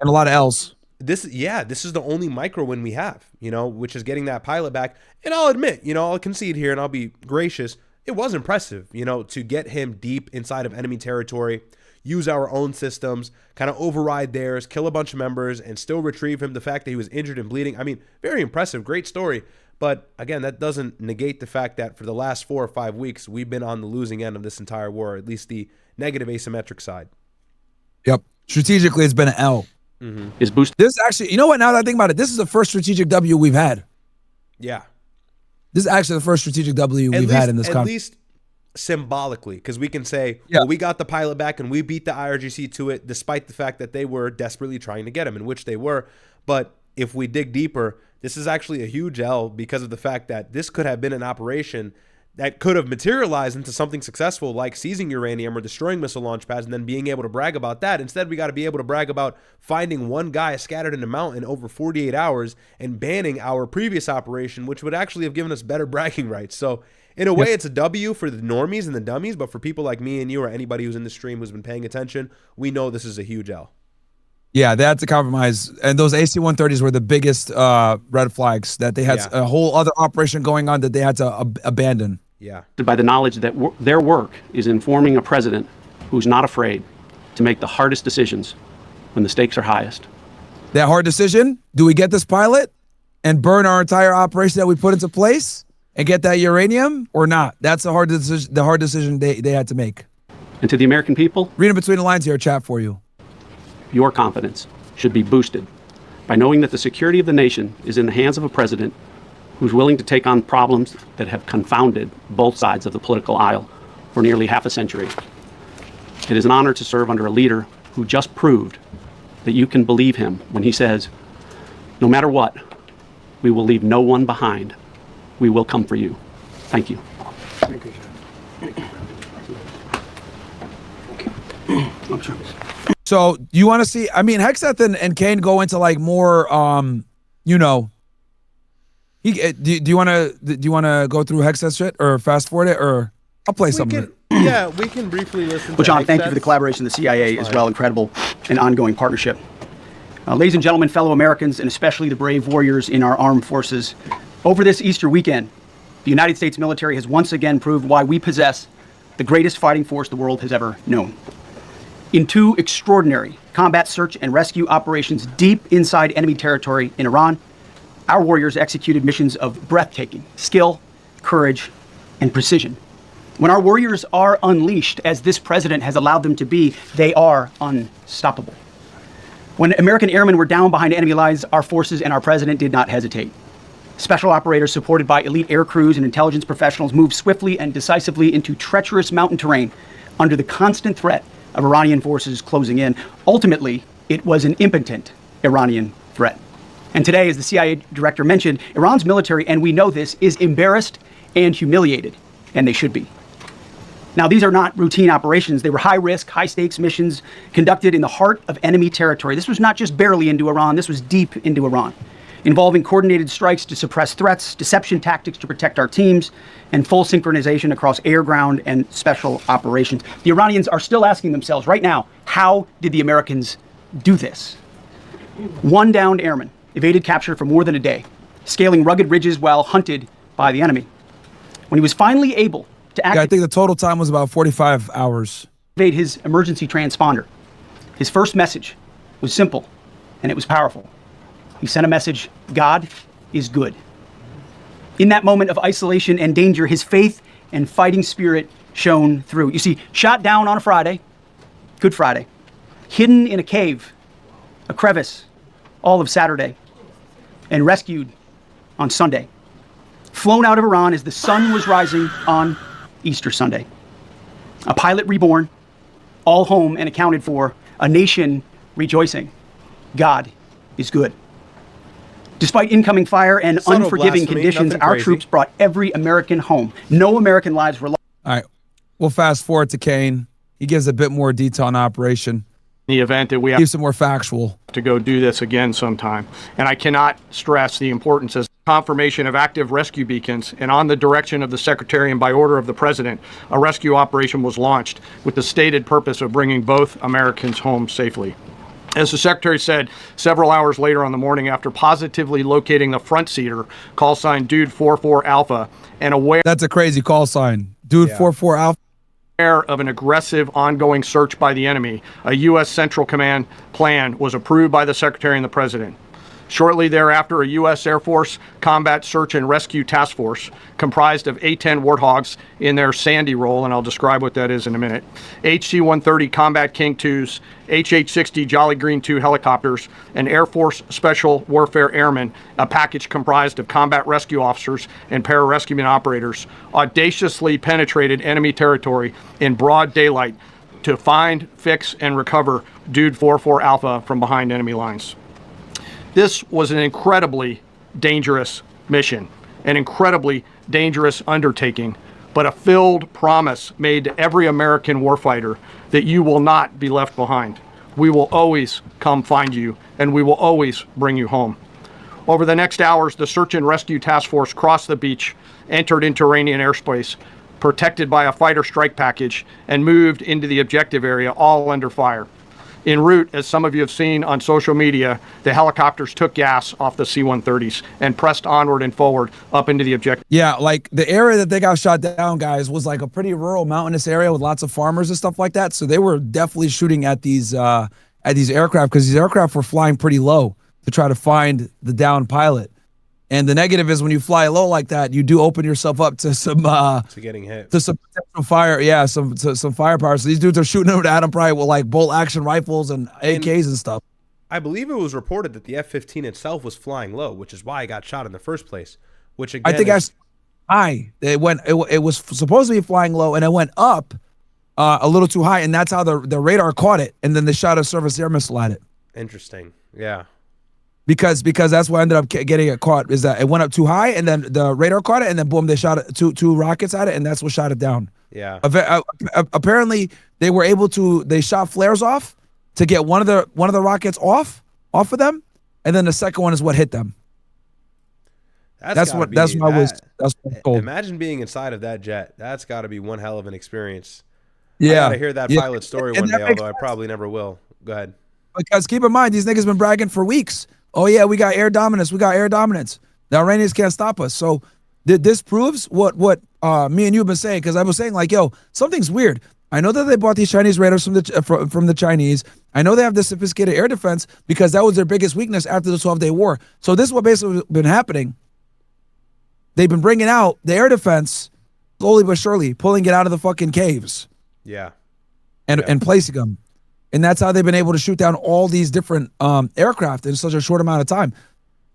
a lot of L's. This is the only micro win we have, you know, which is getting that pilot back. And I'll admit, you know, I'll concede here and I'll be gracious. It was impressive, you know, to get him deep inside of enemy territory, use our own systems, kind of override theirs, kill a bunch of members, and still retrieve him. The fact that he was injured and bleeding, I mean, very impressive, great story. But again, that doesn't negate the fact that for the last 4 or 5 weeks, we've been on the losing end of this entire war, at least the negative asymmetric side. Yep. Strategically, it's been an L. Mm-hmm. Is boosted. This actually, you know what, now that I think about it, this is the first strategic W we've had. Yeah. This is actually the first strategic W we've had in this conflict. At least symbolically, because we can say, well, we got the pilot back and we beat the IRGC to it, despite the fact that they were desperately trying to get him, in which they were. But if we dig deeper, this is actually a huge L because of the fact that this could have been an operation that could have materialized into something successful, like seizing uranium or destroying missile launch pads and then being able to brag about that. Instead, we got to be able to brag about finding one guy scattered in a mountain over 48 hours and banning our previous operation, which would actually have given us better bragging rights. So in a way, it's a W for the normies and the dummies, but for people like me and you or anybody who's in the stream who's been paying attention, we know this is a huge L. Yeah, they had to compromise. And those AC-130s were the biggest red flags, that they had a whole other operation going on that they had to abandon. Yeah. By the knowledge that their work is informing a president who's not afraid to make the hardest decisions when the stakes are highest. That hard decision, do we get this pilot and burn our entire operation that we put into place and get that uranium or not? That's the hard decision they had to make. And to the American people, reading between the lines here, chat for you. Your confidence should be boosted by knowing that the security of the nation is in the hands of a president who's willing to take on problems that have confounded both sides of the political aisle for nearly half a century. It is an honor to serve under a leader who just proved that you can believe him when he says, no matter what, we will leave no one behind. We will come for you. Thank you. Thank you, sir. So you want to see, I mean, Hegseth and Kane go into like more, you know, do you want to go through Hegseth shit or fast forward it, or I'll play something. Yeah, we can briefly listen. Well, John, thank you for the collaboration with the CIA as well. Incredible and ongoing partnership. Ladies and gentlemen, fellow Americans, and especially the brave warriors in our armed forces, over this Easter weekend, the United States military has once again proved why we possess the greatest fighting force the world has ever known. In 2 extraordinary combat search and rescue operations deep inside enemy territory in Iran, our warriors executed missions of breathtaking skill, courage, and precision. When our warriors are unleashed, as this president has allowed them to be, they are unstoppable. When American airmen were down behind enemy lines, our forces and our president did not hesitate. Special operators supported by elite air crews and intelligence professionals moved swiftly and decisively into treacherous mountain terrain under the constant threat of Iranian forces closing in. Ultimately, it was an impotent Iranian threat. And today, as the CIA director mentioned, Iran's military, and we know this, is embarrassed and humiliated, and they should be. Now, these are not routine operations. They were high-risk, high-stakes missions conducted in the heart of enemy territory. This was not just barely into Iran. This was deep into Iran, involving coordinated strikes to suppress threats, deception tactics to protect our teams, and full synchronization across air, ground, and special operations. The Iranians are still asking themselves right now, how did the Americans do this? 1 downed airman evaded capture for more than a day, scaling rugged ridges while hunted by the enemy. When he was finally able to Yeah, I think the total time was about 45 hours. activate his emergency transponder, his first message was simple, and it was powerful. He sent a message, God is good. In that moment of isolation and danger, his faith and fighting spirit shone through. You see, shot down on a Friday, Good Friday, hidden in a cave, a crevice, all of Saturday, and rescued on Sunday. Flown out of Iran as the sun was rising on Easter Sunday. A pilot reborn, all home and accounted for, a nation rejoicing. God is good. Despite incoming fire and Subtle unforgiving blasphemy, conditions, nothing our crazy. troops brought every American home. No American lives were lost. All right, we'll fast forward to Kane. He gives a bit more detail on operation. The event that we have Keeps it more factual. to go do this again sometime. And I cannot stress the importance as confirmation of active rescue beacons, and on the direction of the Secretary and by order of the President, a rescue operation was launched with the stated purpose of bringing both Americans home safely. As the Secretary said, several hours later on the morning after positively locating the front seater, call sign Dude 44 Alpha, and aware That's a crazy call sign. Dude, 44 Alpha. of an aggressive ongoing search by the enemy, a U.S. Central Command plan was approved by the Secretary and the President. Shortly thereafter, a U.S. Air Force Combat Search and Rescue Task Force, comprised of A-10 Warthogs in their Sandy role, and I'll describe what that is in a minute, HC-130 Combat King IIs, HH-60 Jolly Green II helicopters, and Air Force Special Warfare Airmen, a package comprised of combat rescue officers and pararescueman operators, audaciously penetrated enemy territory in broad daylight to find, fix, and recover Dude 44 Alpha from behind enemy lines. This was an incredibly dangerous mission, an incredibly dangerous undertaking, but a filled promise made to every American warfighter that you will not be left behind. We will always come find you, and we will always bring you home. Over the next hours, the Search and Rescue Task Force crossed the beach, entered into Iranian airspace, protected by a fighter strike package, and moved into the objective area, all under fire. En route, as some of you have seen on social media, the helicopters took gas off the C-130s and pressed onward and forward up into the objective. Yeah, like the area that they got shot down, guys, was like a pretty rural mountainous area with lots of farmers and stuff like that. So they were definitely shooting at these aircraft because these aircraft were flying pretty low to try to find the downed pilot. And the negative is when you fly low like that, you do open yourself up to some to getting hit. to some potential fire. Yeah, some firepower. So these dudes are shooting at them probably with like bolt action rifles and AKs and stuff. I believe it was reported that the F-15 itself was flying low, which is why it got shot in the first place. Which again, I think that's high. It was supposed to be flying low, and it went up a little too high, and that's how the radar caught it, and then they shot a surface air missile at it. interesting. Yeah. Because that's what ended up getting it caught, is that it went up too high, and then the radar caught it, and then boom, they shot it, two rockets at it, and that's what shot it down. Yeah. Apparently, they were able to. They shot flares off to get one of the rockets off of them, and then the second one is what hit them. That's what I was told. Imagine being inside of that jet. That's got to be one hell of an experience. Yeah, I gotta hear that pilot's story And one that day, makes although I sense. probably never will. Go ahead. Because keep in mind, these niggas been bragging for weeks. Oh yeah, we got air dominance. We got air dominance. The Iranians can't stop us. So this proves what me and you have been saying. Because I was saying like, yo, something's weird. I know that they bought these Chinese radars from the Chinese. I know they have this sophisticated air defense because that was their biggest weakness after the 12-day war. So this is what basically been happening. They've been bringing out the air defense slowly but surely, pulling it out of the fucking caves Yeah. and placing them. And that's how they've been able to shoot down all these different aircraft in such a short amount of time.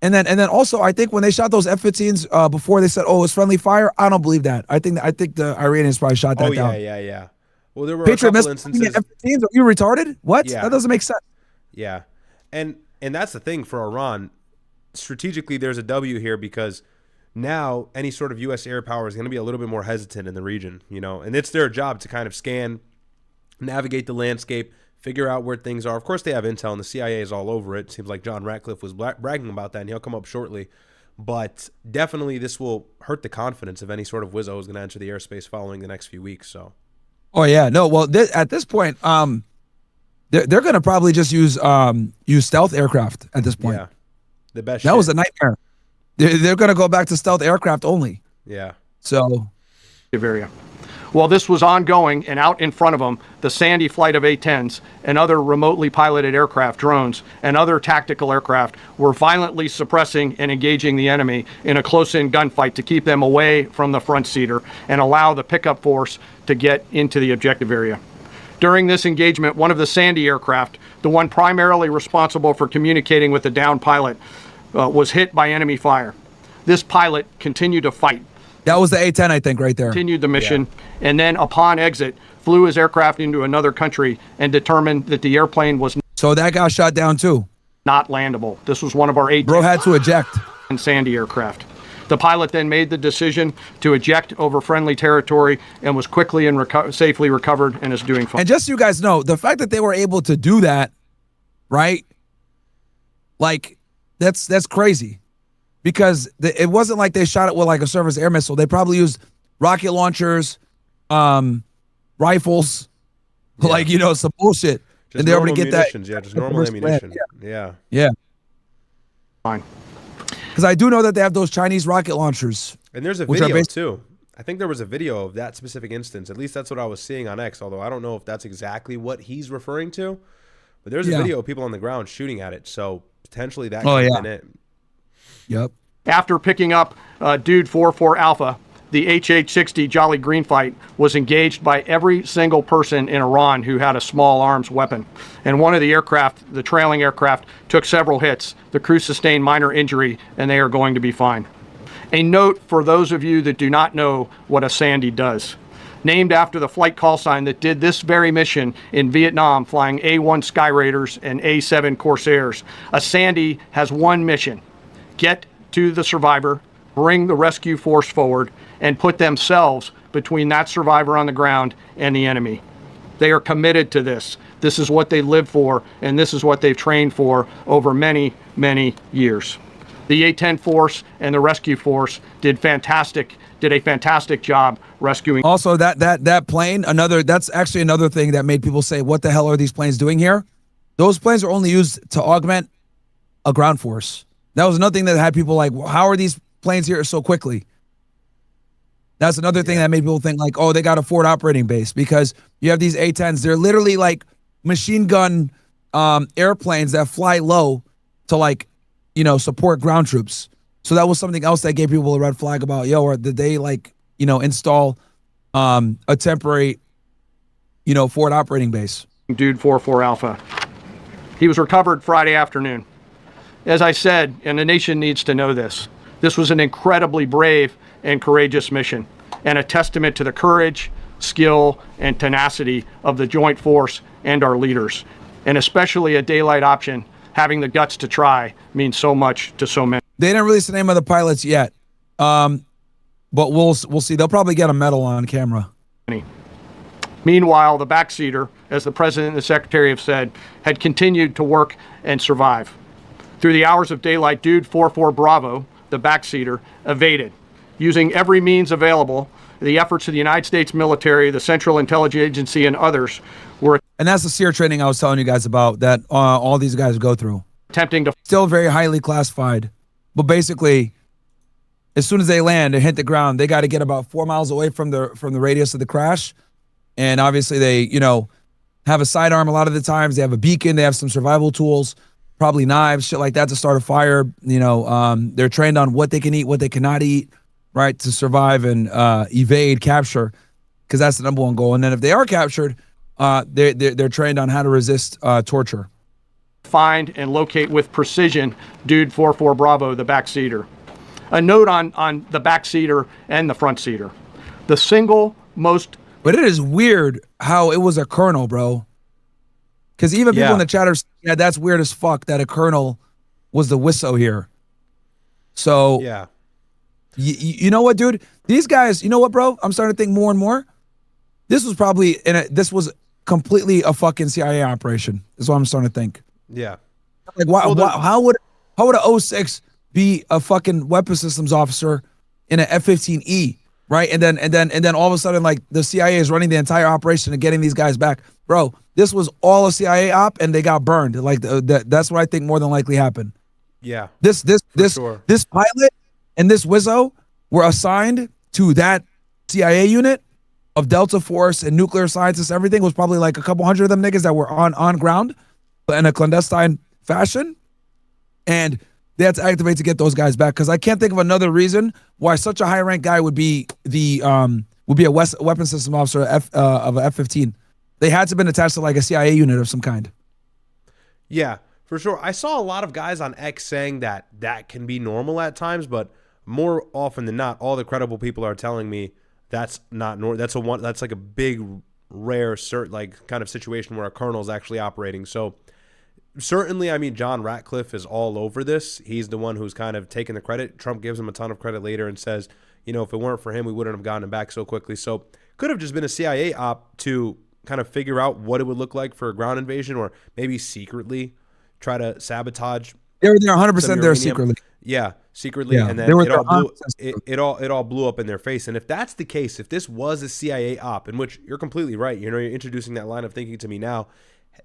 And then also, I think when they shot those F-15s before they said, "Oh, it's friendly fire," I don't believe that. I think the Iranians probably shot that down. Yeah. Well, there were Patriot a couple missiles instances. F-15s? Are you retarded? What? Yeah. That doesn't make sense. Yeah. And that's the thing for Iran. Strategically, there's a W here because now any sort of U.S. air power is going to be a little bit more hesitant in the region, and it's their job to kind of scan, navigate the landscape, figure out where things are. Of course, they have intel, and the CIA is all over it. Seems like John Ratcliffe was bragging about that, and he'll come up shortly. But definitely this will hurt the confidence of any sort of Wizzo who's going to enter the airspace following the next few weeks. So. Oh, yeah. No, well, at this point, they're going to probably just use stealth aircraft at this point. The best. That shit. was a nightmare. They're going to go back to stealth aircraft only. Yeah. So. Area. While this was ongoing and out in front of them, the Sandy flight of A-10s and other remotely piloted aircraft, drones, and other tactical aircraft were violently suppressing and engaging the enemy in a close-in gunfight to keep them away from the front seater and allow the pickup force to get into the objective area. During this engagement, one of the Sandy aircraft, the one primarily responsible for communicating with the downed pilot, was hit by enemy fire. This pilot continued to fight. That was the A-10, I think, right there. Continued the mission, and then upon exit, flew his aircraft into another country and determined that the airplane was So that got shot down too. not landable. This was one of our Bro had to eject. Sandy aircraft. The pilot then made the decision to eject over friendly territory and was quickly and safely recovered and is doing fine. And just so you guys know, the fact that they were able to do that, right? Like, that's crazy. Because it wasn't like they shot it with like a surface air missile. They probably used rocket launchers, rifles, like, you know, some bullshit. Just and they were able to normal get that. munitions, yeah, just normal ammunition. Yeah. Yeah. Fine. Because I do know that they have those Chinese rocket launchers. And there's a which are video based- too. I think there was a video of that specific instance. At least that's what I was seeing on X, although I don't know if that's exactly what he's referring to. But there's a video of people on the ground shooting at it. So potentially that could have been it. Yep. After picking up Dude 44 Alpha, the HH-60 Jolly Green fight was engaged by every single person in Iran who had a small arms weapon. And one of the aircraft, the trailing aircraft, took several hits. The crew sustained minor injury, and they are going to be fine. A note for those of you that do not know what a Sandy does. Named after the flight call sign that did this very mission in Vietnam, flying A-1 Sky Raiders and A-7 Corsairs, a Sandy has one mission: get to the survivor, bring the rescue force forward, and put themselves between that survivor on the ground and the enemy. They are committed to this. This is what they live for, and this is what they've trained for over many, many years. The A-10 force and the rescue force did a fantastic job rescuing. Also, that plane, that's actually another thing that made people say, what the hell are these planes doing here? Those planes are only used to augment a ground force. That was another thing that had people like, well, how are these planes here so quickly? That's another thing that made people think like, oh, they got a forward operating base, because you have these A-10s. They're literally like machine gun airplanes that fly low to, like, you know, support ground troops. So that was something else that gave people a red flag about, yo, or did they, like, you know, install a temporary, you know, forward operating base? Dude 44 Alpha. He was recovered Friday afternoon. As I said, and the nation needs to know this, this was an incredibly brave and courageous mission, and a testament to the courage, skill, and tenacity of the joint force and our leaders. And especially a daylight option, having the guts to try, means so much to so many. They didn't release the name of the pilots yet, but we'll see. They'll probably get a medal on camera. Meanwhile, the backseater, as the President and the Secretary have said, had continued to work and survive. Through the hours of daylight, Dude 44 Bravo, the backseater, evaded. Using every means available, the efforts of the United States military, the Central Intelligence Agency, and others were... And that's the SEER training I was telling you guys about that all these guys go through. Attempting to... Still very highly classified. But basically, as soon as they land and hit the ground, they got to get about 4 miles away from the radius of the crash. And obviously they, you know, have a sidearm a lot of the times. They have a beacon. They have some survival tools, probably knives, shit like that to start a fire. You know, they're trained on what they can eat, what they cannot eat, right, to survive and evade capture, because that's the number one goal. And then if they are captured, they're trained on how to resist torture. Find and locate with precision Dude 44 Bravo, the backseater. A note on the backseater and the front seater. The single most... But it is weird how it was a colonel, bro. Because even people in the chat are saying, yeah, that's weird as fuck that a colonel was the WISO here. So, yeah. You know what, dude? These guys, you know what, bro? I'm starting to think more and more. This was probably, this was completely a fucking CIA operation, is what I'm starting to think. Yeah. Like, how would a 06 be a fucking weapon systems officer in an F-15E, right? And then all of a sudden, like, the CIA is running the entire operation and getting these guys back. Bro, this was all a CIA op, and they got burned. Like, that's what I think more than likely happened. Yeah. This sure. this pilot and this Wizzo were assigned to that CIA unit of Delta Force and nuclear scientists. Everything was probably like a couple hundred of them niggas that were on ground in a clandestine fashion, and they had to activate to get those guys back. Because I can't think of another reason why such a high rank guy would be a weapon system officer of a F-15. They had to have been attached to like a CIA unit of some kind. Yeah, for sure. I saw a lot of guys on X saying that that can be normal at times, but more often than not, all the credible people are telling me that's not normal. That's like a big, rare, like kind of situation where a colonel is actually operating. So certainly, I mean, John Ratcliffe is all over this. He's the one who's kind of taking the credit. Trump gives him a ton of credit later and says, you know, if it weren't for him, we wouldn't have gotten him back so quickly. So could have just been a CIA op to kind of figure out what it would look like for a ground invasion, or maybe secretly try to sabotage. They were there 100% there secretly. Yeah, secretly, Yeah, and then it all blew up in their face. And if that's the case, if this was a CIA op, in which you're completely right, you know, you're introducing that line of thinking to me now.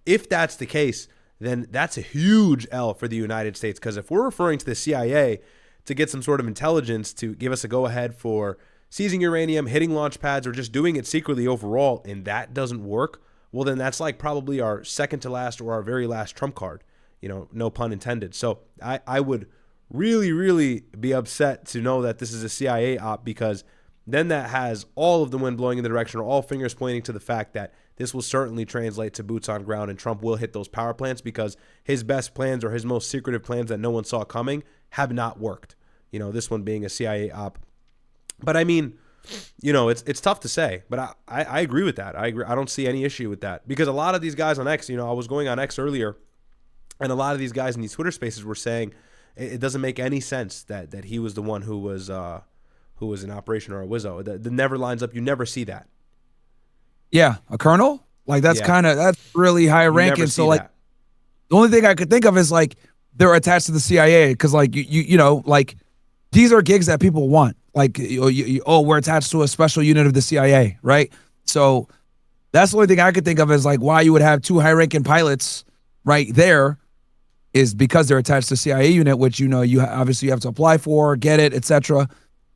If that's the case, then that's a huge L for the United States. Because if we're referring to the CIA to get some sort of intelligence to give us a go-ahead for seizing uranium, hitting launch pads, or just doing it secretly overall, and that doesn't work, well, then that's like probably our second to last or our very last trump card. You know, no pun intended. So I would really, really be upset to know that this is a CIA op, because then that has all of the wind blowing in the direction, or all fingers pointing to the fact that this will certainly translate to boots on ground, and Trump will hit those power plants, because his best plans, or his most secretive plans that no one saw coming, have not worked. You know, this one being a CIA op. But I mean, you know, it's tough to say, but I agree with that. I agree. I don't see any issue with that, because a lot of these guys on X, you know, I was going on X earlier, and a lot of these guys in these Twitter spaces were saying it doesn't make any sense that he was the one who was in operation, or a Wizzo. That never lines up. You never see that. Yeah, a colonel? Like that's really high ranking. So like the only thing I could think of is like they're attached to the CIA, because like you know, like these are gigs that people want. Like we're attached to a special unit of the CIA, right? So that's the only thing I could think of is like why you would have two high ranking pilots right there, is because they're attached to CIA unit, which, you know, you obviously have to apply for, get it, etc.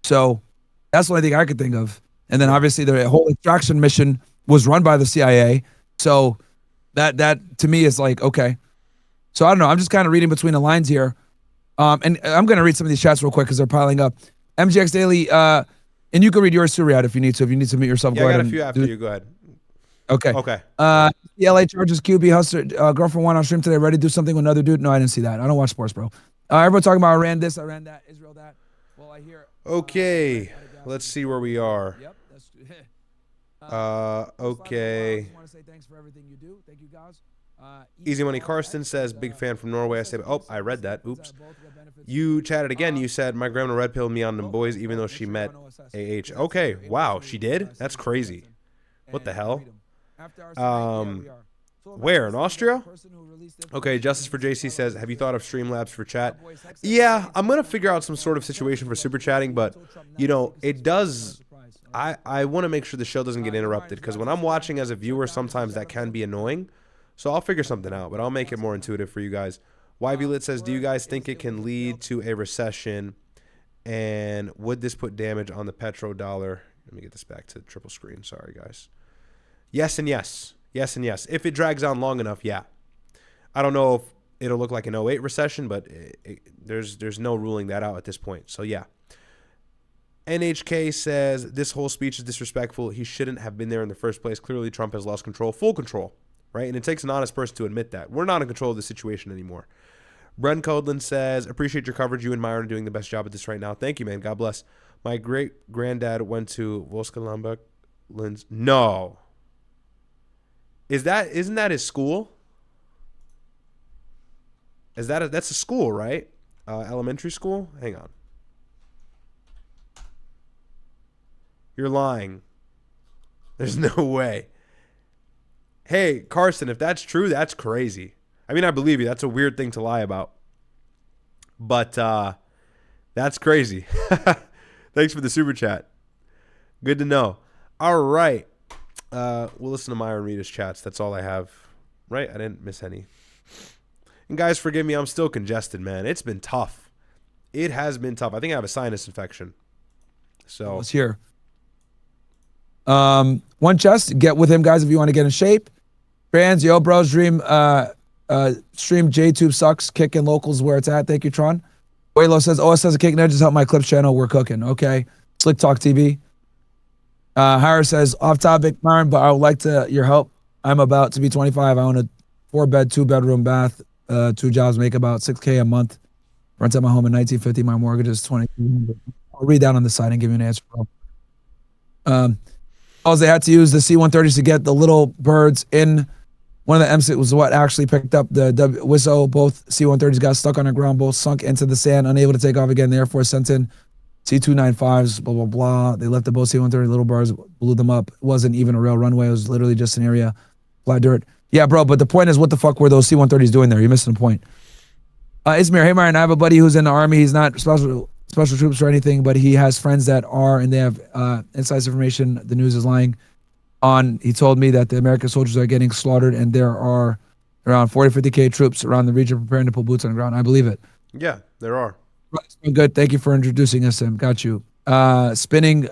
So that's the only thing I could think of. And then obviously the whole extraction mission was run by the CIA. So that to me is like, okay. So I don't know. I'm just kind of reading between the lines here. And I'm going to read some of these chats real quick because they're piling up. MGX Daily, and you can read yours too, Ryad, if you need to. If you need to mute yourself, yeah, go I ahead. got a few after you. Go ahead. Okay. Okay. LA charges QB hustler girlfriend went on stream today. Ready to do something with another dude? No, I didn't see that. I don't watch sports, bro. Everyone talking about Iran this, Iran that, Israel that. Well, I hear. Okay. Let's see where we are. Yep. That's okay. I want to say thanks for everything you do. Thank you, guys. Easy Money Karsten says, big fan from Norway. I say, oh, I read that. Oops. You chatted again. You said, my grandma red pilled me on them boys, even though she met AH. Okay. Wow. She did? That's crazy. What the hell? Where? In Austria? Okay, Justice for JC says, have you thought of Streamlabs for chat? Yeah, I'm going to figure out some sort of situation for super chatting, but, you know, it does... I want to make sure the show doesn't get interrupted, because when I'm watching as a viewer, sometimes that can be annoying. So I'll figure something out, but I'll make it more intuitive for you guys. YVLit says, do you guys think it can lead to a recession, and would this put damage on the petrodollar? Let me get this back to triple screen. Sorry, guys. Yes and yes. Yes and yes. If it drags on long enough, yeah. I don't know if it'll look like an '08 recession, but there's no ruling that out at this point. So, yeah. NHK says, this whole speech is disrespectful. He shouldn't have been there in the first place. Clearly, Trump has lost control, full control, right? And it takes an honest person to admit that. We're not in control of the situation anymore. Bren Codlin says, appreciate your coverage. You and Myron are doing the best job at this right now. Thank you, man. God bless. My great-granddad went to Volska Lambek. No. Isn't that his school? That's a school, right? Elementary school? Hang on. You're lying. There's no way. Hey, Carson, if that's true, that's crazy. I mean, I believe you. That's a weird thing to lie about. But that's crazy. Thanks for the super chat. Good to know. All right. We'll listen to Myron read his chats. That's all I have. Right? I didn't miss any. And guys, forgive me, I'm still congested, man. It's been tough. It has been tough. I think I have a sinus infection. So Let's hear. One chest. Get with him, guys, if you want to get in shape. Fans, yo, bros, stream JTube sucks. Kicking locals where it's at. Thank you, Tron. Waylo says, OS has a kick nudge. Just help my clips channel. We're cooking. Okay. Slick Talk TV. Harris says, off topic, Myron, but I would like your help. I'm about to be 25. I own a 4-bed, 2-bedroom bath. 2 jobs, make about $6K a month. Rent out my home in 1950. My mortgage is $2,200. I'll read that on the side and give you an answer, bro. Also, they had to use the C-130s to get the little birds in. One of the M6 was what actually picked up the WISO. Both C-130s got stuck on the ground, both sunk into the sand, unable to take off again. The Air Force sent in C-295s, blah, blah, blah. They left the both C-130 little birds, blew them up. It wasn't even a real runway. It was literally just an area, flat dirt. Yeah, bro, but the point is, what the fuck were those C-130s doing there? You're missing the point. Ismail, hey, Myron, I have a buddy who's in the Army. He's not special troops or anything, but he has friends that are, and they have inside information. The news is lying on. He told me that the American soldiers are getting slaughtered, and there are around 40, 50K troops around the region preparing to put boots on the ground. I believe it. yeah, there are. Good. Thank you for introducing us, Tim. Got you. Spinning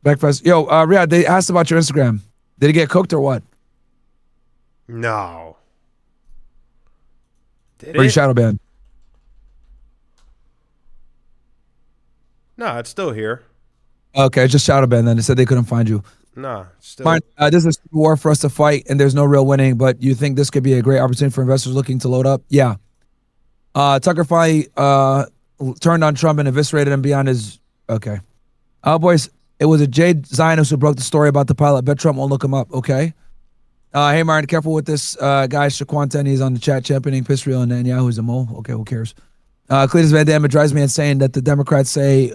breakfast. Yo, Ryad, they asked about your Instagram. Did it get cooked or what? No. Did Or you it? shadow banned? No, it's still here. Okay, just shadow banned then. They said they couldn't find you. No, it's still. Fine. This is a war for us to fight, and there's no real winning, but you think this could be a great opportunity for investors looking to load up? Yeah. Tucker finally turned on Trump and eviscerated him beyond his... Okay. Boys, it was a Jade Zionist who broke the story about the pilot. Bet Trump won't look him up. Okay. Hey, Myron, careful with this guy, Shaquan Ten. He's on the chat championing piss reel, and Netanyahu's a mole. Okay, who cares? Cletus Van Dam drives me insane that the Democrats say,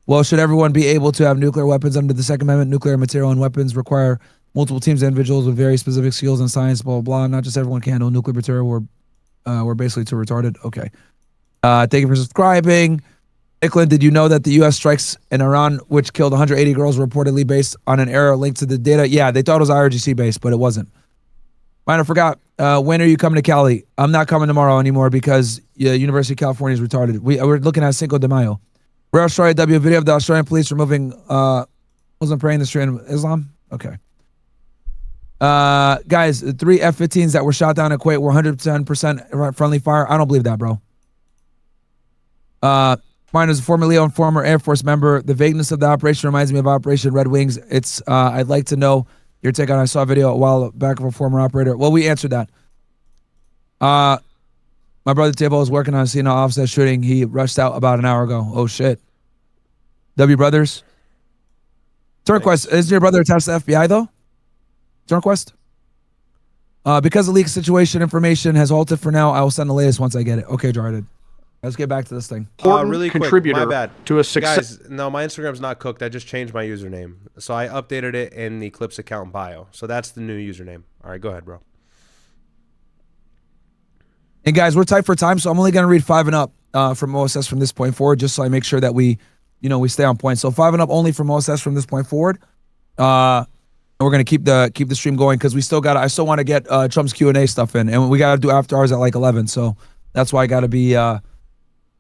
well, should everyone be able to have nuclear weapons under the Second Amendment? Nuclear material and weapons require multiple teams of individuals with very specific skills and science, blah, blah, blah. Not just everyone can handle nuclear material. We're basically too retarded. Okay. Thank you for subscribing. Nicklin, did you know that the U.S. strikes in Iran, which killed 180 girls, were reportedly based on an error linked to the data? Yeah, they thought it was IRGC based, but it wasn't. Mine, I forgot. When are you coming to Cali? I'm not coming tomorrow anymore because University of California is retarded. We're looking at Cinco de Mayo. Real Australia W video of the Australian police removing Muslim praying in the street of Islam. Okay. Guys, the 3 F-15s that were shot down at Kuwait were 110% friendly fire. I don't believe that, bro. Mine is a former Leo and former Air Force member. The vagueness of the operation reminds me of Operation Red Wings. It's I'd like to know your take on. I saw a video a while back of a former operator. Well, we answered that. My brother Tabo was working on a scene of offset shooting. He rushed out about an hour ago. Oh shit. W Brothers. Turnquest, is your brother attached to the FBI though? Turnquest? Because the leak situation information has halted for now, I will send the latest once I get it. Okay, Jarded. Let's get back to this thing. Really quick, Contributor my bad. to a success. Guys, no, my Instagram's not cooked. I just changed my username. So I updated it in the Clips account bio. So that's the new username. All right, go ahead, bro. And guys, we're tight for time, so I'm only going to read 5 and up from OSS from this point forward, just so I make sure that we stay on point. So 5 and up only from OSS from this point forward. And we're going to keep the stream going because I still want to get Trump's Q&A stuff in, and we got to do after hours at like 11. So that's why I got to be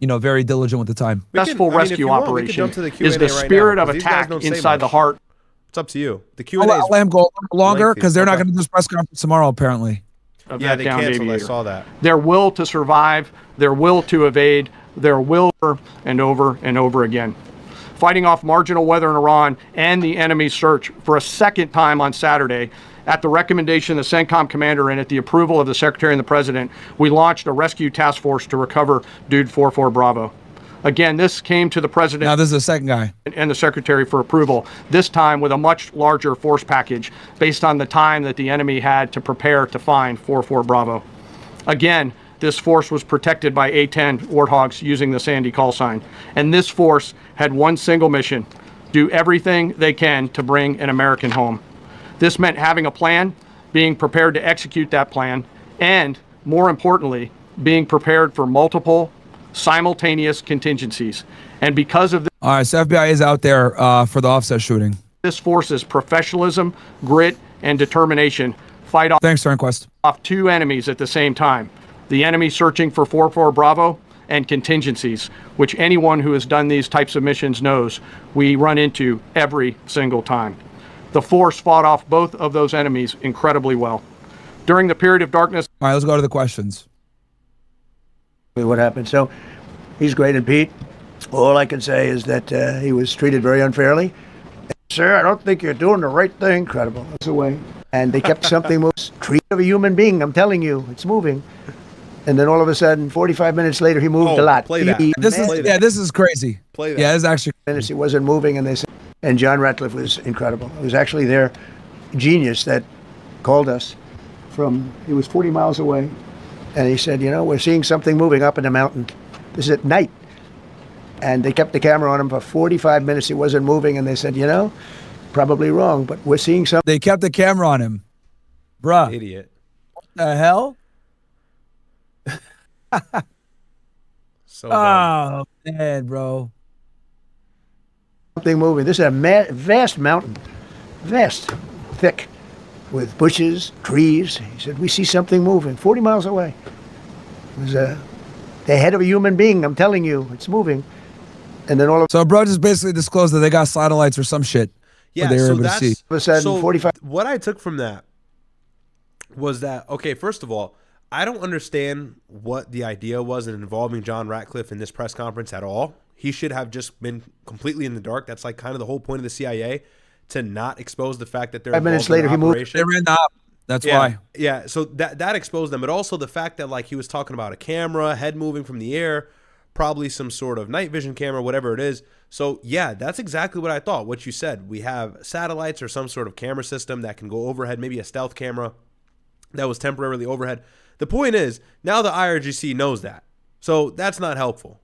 very diligent with the time. Successful rescue operation is the spirit of attack inside the heart. It's up to you. The Q&A. I'll let him go longer because they're not going to do this press conference tomorrow, apparently. Yeah, they canceled. I saw that. Their will to survive, their will to evade, their will and over and over again. Fighting off marginal weather in Iran and the enemy's search for a second time on Saturday. At the recommendation of the CENTCOM commander and at the approval of the Secretary and the President, we launched a rescue task force to recover Dude 44 Bravo. Again, this came to the President. Now this is the second guy. And the Secretary for approval, this time with a much larger force package based on the time that the enemy had to prepare to find 44 Bravo. Again, this force was protected by A-10 Warthogs using the Sandy call sign. And this force had one single mission: do everything they can to bring an American home. This meant having a plan, being prepared to execute that plan, and more importantly, being prepared for multiple simultaneous contingencies. And because of this, all right, so FBI is out there for the offset shooting. This force's professionalism, grit, and determination fight off, Thanks, Turnquest. off 2 enemies at the same time. the enemy searching for 4-4 Bravo, and contingencies, which anyone who has done these types of missions knows we run into every single time. The force fought off both of those enemies incredibly well. During the period of darkness. All right, let's go to the questions. What happened? So he's great, and Pete, all I can say is that he was treated very unfairly. Sir, I don't think you're doing the right thing. Incredible. That's away. And they kept something moves. Treat of a human being. I'm telling you, it's moving. And then all of a sudden, 45 minutes later, he moved a lot. Play that. This is crazy. Play that. Yeah, this is actually Minutes he wasn't moving, and they said, and John Ratcliffe was incredible. It was actually their genius that called us from. He was 40 miles away, and he said, you know, we're seeing something moving up in the mountain. This is at night, and they kept the camera on him for 45 minutes. He wasn't moving, and they said, you know, probably wrong, but we're seeing something. they kept the camera on him, bruh. Idiot. What the hell? So dumb. Oh man, bro. Something moving. This is a vast mountain, vast, thick, with bushes, trees. He said, we see something moving 40 miles away. It was the head of a human being. I'm telling you, it's moving. And then all of So bro just basically disclosed that they got satellites or some shit. Yeah, they were so able to that's see. a sudden, so 45. what I took from that was that, okay, first of all, I don't understand what the idea was in involving John Ratcliffe in this press conference at all. He should have just been completely in the dark. That's like kind of the whole point of the CIA, to not expose the fact that they're 5 minutes involved in later, an he moved. operation. They ran the op. That's why. Yeah, so that exposed them, but also the fact that like he was talking about a camera, head moving from the air, probably some sort of night vision camera, whatever it is. So yeah, that's exactly what I thought. What you said, we have satellites or some sort of camera system that can go overhead, maybe a stealth camera that was temporarily overhead. The point is, now the IRGC knows that. So that's not helpful.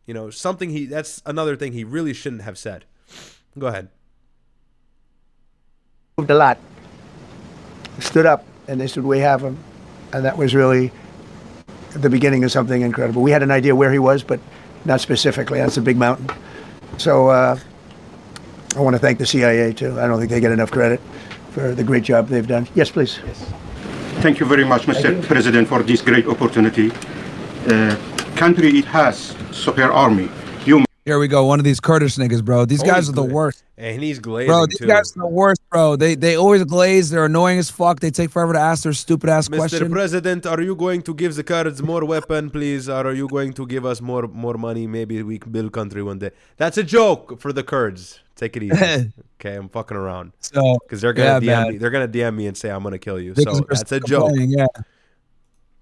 You know, that's another thing he really shouldn't have said. Go ahead. Moved a lot. Stood up, and they said, we have him. And that was really the beginning of something incredible. We had an idea where he was, but not specifically. That's a big mountain. So I want to thank the CIA, too. I don't think they get enough credit for the great job they've done. Yes, please. Yes. Thank you very much, Mr. President, for this great opportunity. Country, it has super army. Here we go. One of these Kurdish niggas, bro. These guys are the worst. And he's glazing, bro, these guys are the worst, bro. They always glaze. They're annoying as fuck. They take forever to ask their stupid ass question. Mr. President, are you going to give the Kurds more weapon, please? Or are you going to give us more money? Maybe we can build country one day. That's a joke for the Kurds. Take it easy. Okay, I'm fucking around. So, because they're gonna DM me. They're gonna DM me and say I'm gonna kill you. So that's a joke. Yeah.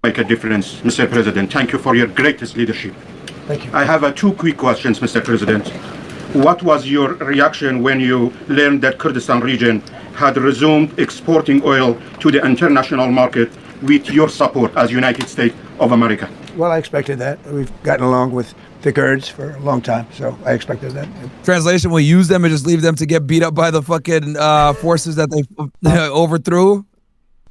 Make a difference, Mr. President. Thank you for your greatest leadership. Thank you. I have two quick questions, Mr. President. What was your reaction when you learned that Kurdistan region had resumed exporting oil to the international market with your support as United States of America? Well, I expected that. We've gotten along with the Kurds for a long time, so I expected that. Translation: we use them and just leave them to get beat up by the fucking forces that they overthrew.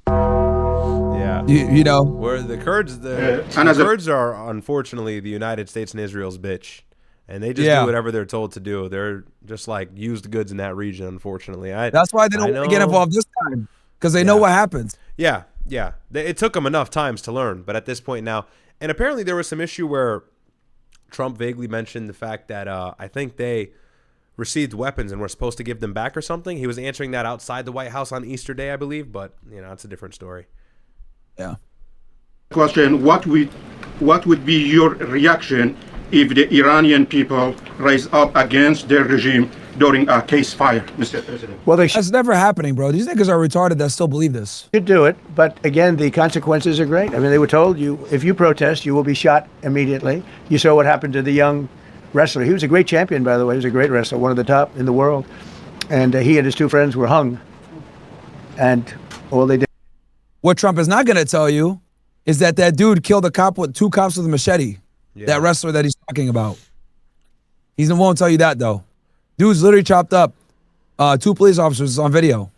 Yeah, you know, where the Kurds, the Kurds are unfortunately the United States and Israel's bitch, and they just do whatever they're told to do. They're just like used goods in that region. Unfortunately, that's why they don't want to get involved this time, because they know what happens. Yeah. It took them enough times to learn, but at this point now, and apparently there was some issue where Trump vaguely mentioned the fact that I think they received weapons and were supposed to give them back or something. He was answering that outside the White House on Easter Day, I believe, but you know, it's a different story. Yeah. Question: What would be your reaction if the Iranian people rise up against their regime during a ceasefire, Mr. President? Well, that's never happening, bro. These niggas are retarded that still believe this. should do it, but again, the consequences are great. I mean, they were told if you protest, you will be shot immediately. You saw what happened to the young wrestler. He was a great champion, by the way. He was a great wrestler, one of the top in the world. And he and his two friends were hung. And all they did. What Trump is not going to tell you is that dude killed a cop with 2 cops with a machete. Yeah. That wrestler that he's talking about. He won't tell you that, though. Dude's literally chopped up 2 police officers on video.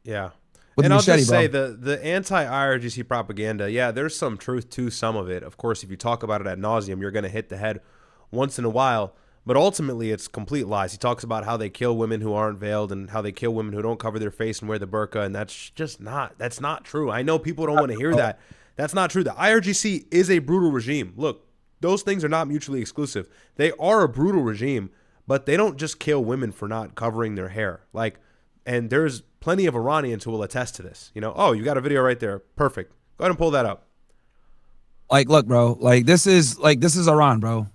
Yeah. With and a machete, I'll just say bro. the anti-IRGC propaganda, yeah, there's some truth to some of it. Of course, if you talk about it ad nauseum, you're going to hit the head once in a while. But ultimately, it's complete lies. He talks about how they kill women who aren't veiled and how they kill women who don't cover their face and wear the burqa, and that's not true. I know people don't want to hear that. That's not true. The IRGC is a brutal regime. Look, those things are not mutually exclusive. They are a brutal regime, but they don't just kill women for not covering their hair. And there's plenty of Iranians who will attest to this. Oh, you got a video right there. Perfect. Go ahead and pull that up. Look, bro. This is Iran, bro.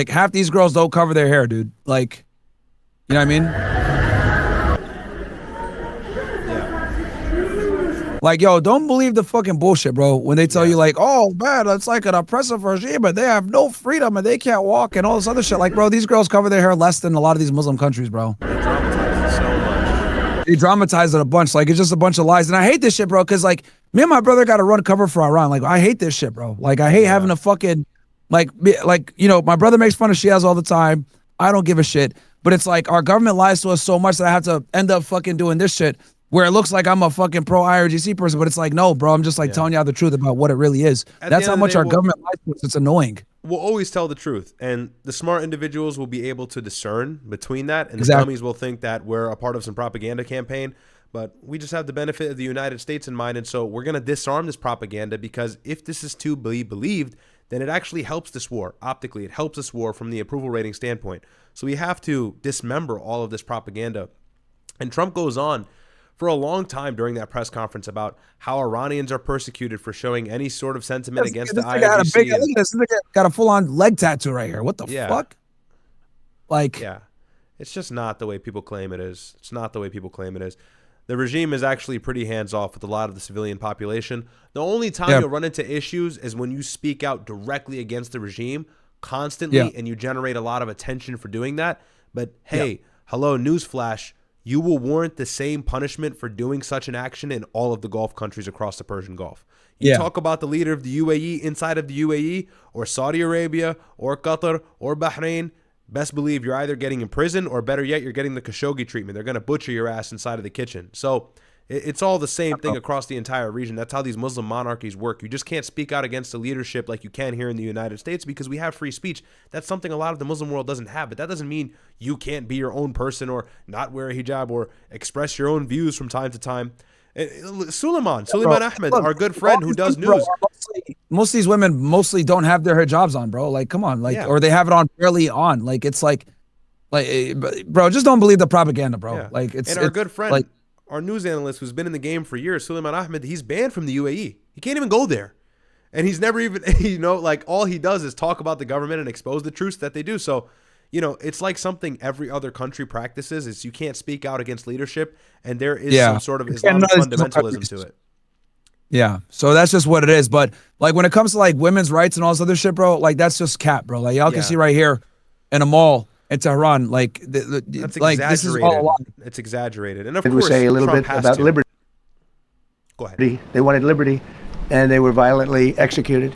Half these girls don't cover their hair, dude. You know what I mean? Yo, don't believe the fucking bullshit, bro. When they tell you oh, man, it's like an oppressive regime, but they have no freedom and they can't walk and all this other shit. Bro, these girls cover their hair less than a lot of these Muslim countries, bro. They dramatize it so much. They dramatize it a bunch. It's just a bunch of lies. And I hate this shit, bro, because me and my brother got to run cover for Iran. I hate this shit, bro. I hate having to fucking, my brother makes fun of Shias all the time. I don't give a shit. But it's our government lies to us so much that I have to end up fucking doing this shit where it looks like I'm a fucking pro IRGC person, but it's no, bro, I'm just telling you the truth about what it really is. That's how much our government lies to us. It's annoying. We'll always tell the truth, and the smart individuals will be able to discern between that, and the dummies will think that we're a part of some propaganda campaign, but we just have the benefit of the United States in mind, and so we're going to disarm this propaganda, because if this is to be believed, then it actually helps this war. Optically, it helps this war from the approval rating standpoint. So we have to dismember all of this propaganda. And Trump goes on for a long time during that press conference about how Iranians are persecuted for showing any sort of sentiment against the IRGC. Look at this nigga got a full-on leg tattoo right here. What the fuck? Yeah, it's just not the way people claim it is. It's not the way people claim it is. The regime is actually pretty hands-off with a lot of the civilian population. The only time you'll run into issues is when you speak out directly against the regime constantly and you generate a lot of attention for doing that. But hey, hello, newsflash. You will warrant the same punishment for doing such an action in all of the Gulf countries across the Persian Gulf. You talk about the leader of the UAE inside of the UAE or Saudi Arabia or Qatar or Bahrain, best believe you're either getting imprisoned or better yet, you're getting the Khashoggi treatment. They're going to butcher your ass inside of the kitchen. So it's all the same thing across the entire region. That's how these Muslim monarchies work. You just can't speak out against the leadership like you can here in the United States because we have free speech. That's something a lot of the Muslim world doesn't have. But that doesn't mean you can't be your own person or not wear a hijab or express your own views from time to time. Suleiman Ahmed, our good friend who does news. Most of these women mostly don't have their hijabs on, bro. Come on, or they have it on barely on. Bro, just don't believe the propaganda, bro. Yeah. And our good friend, our news analyst who's been in the game for years, Suleiman Ahmed, he's banned from the UAE. He can't even go there. And he's never even, all he does is talk about the government and expose the truths that they do. So, it's like something every other country practices is you can't speak out against leadership. And there is some sort of Islamic fundamentalism to it. Yeah. So that's just what it is. But when it comes to women's rights and all this other shit, bro, that's just cap, bro. Y'all can see right here in a mall in Tehran, that's exaggerated. This is all a lot. It's exaggerated. And of It course, would say a little Trump bit about liberty. Go ahead. They wanted liberty, and they were violently executed.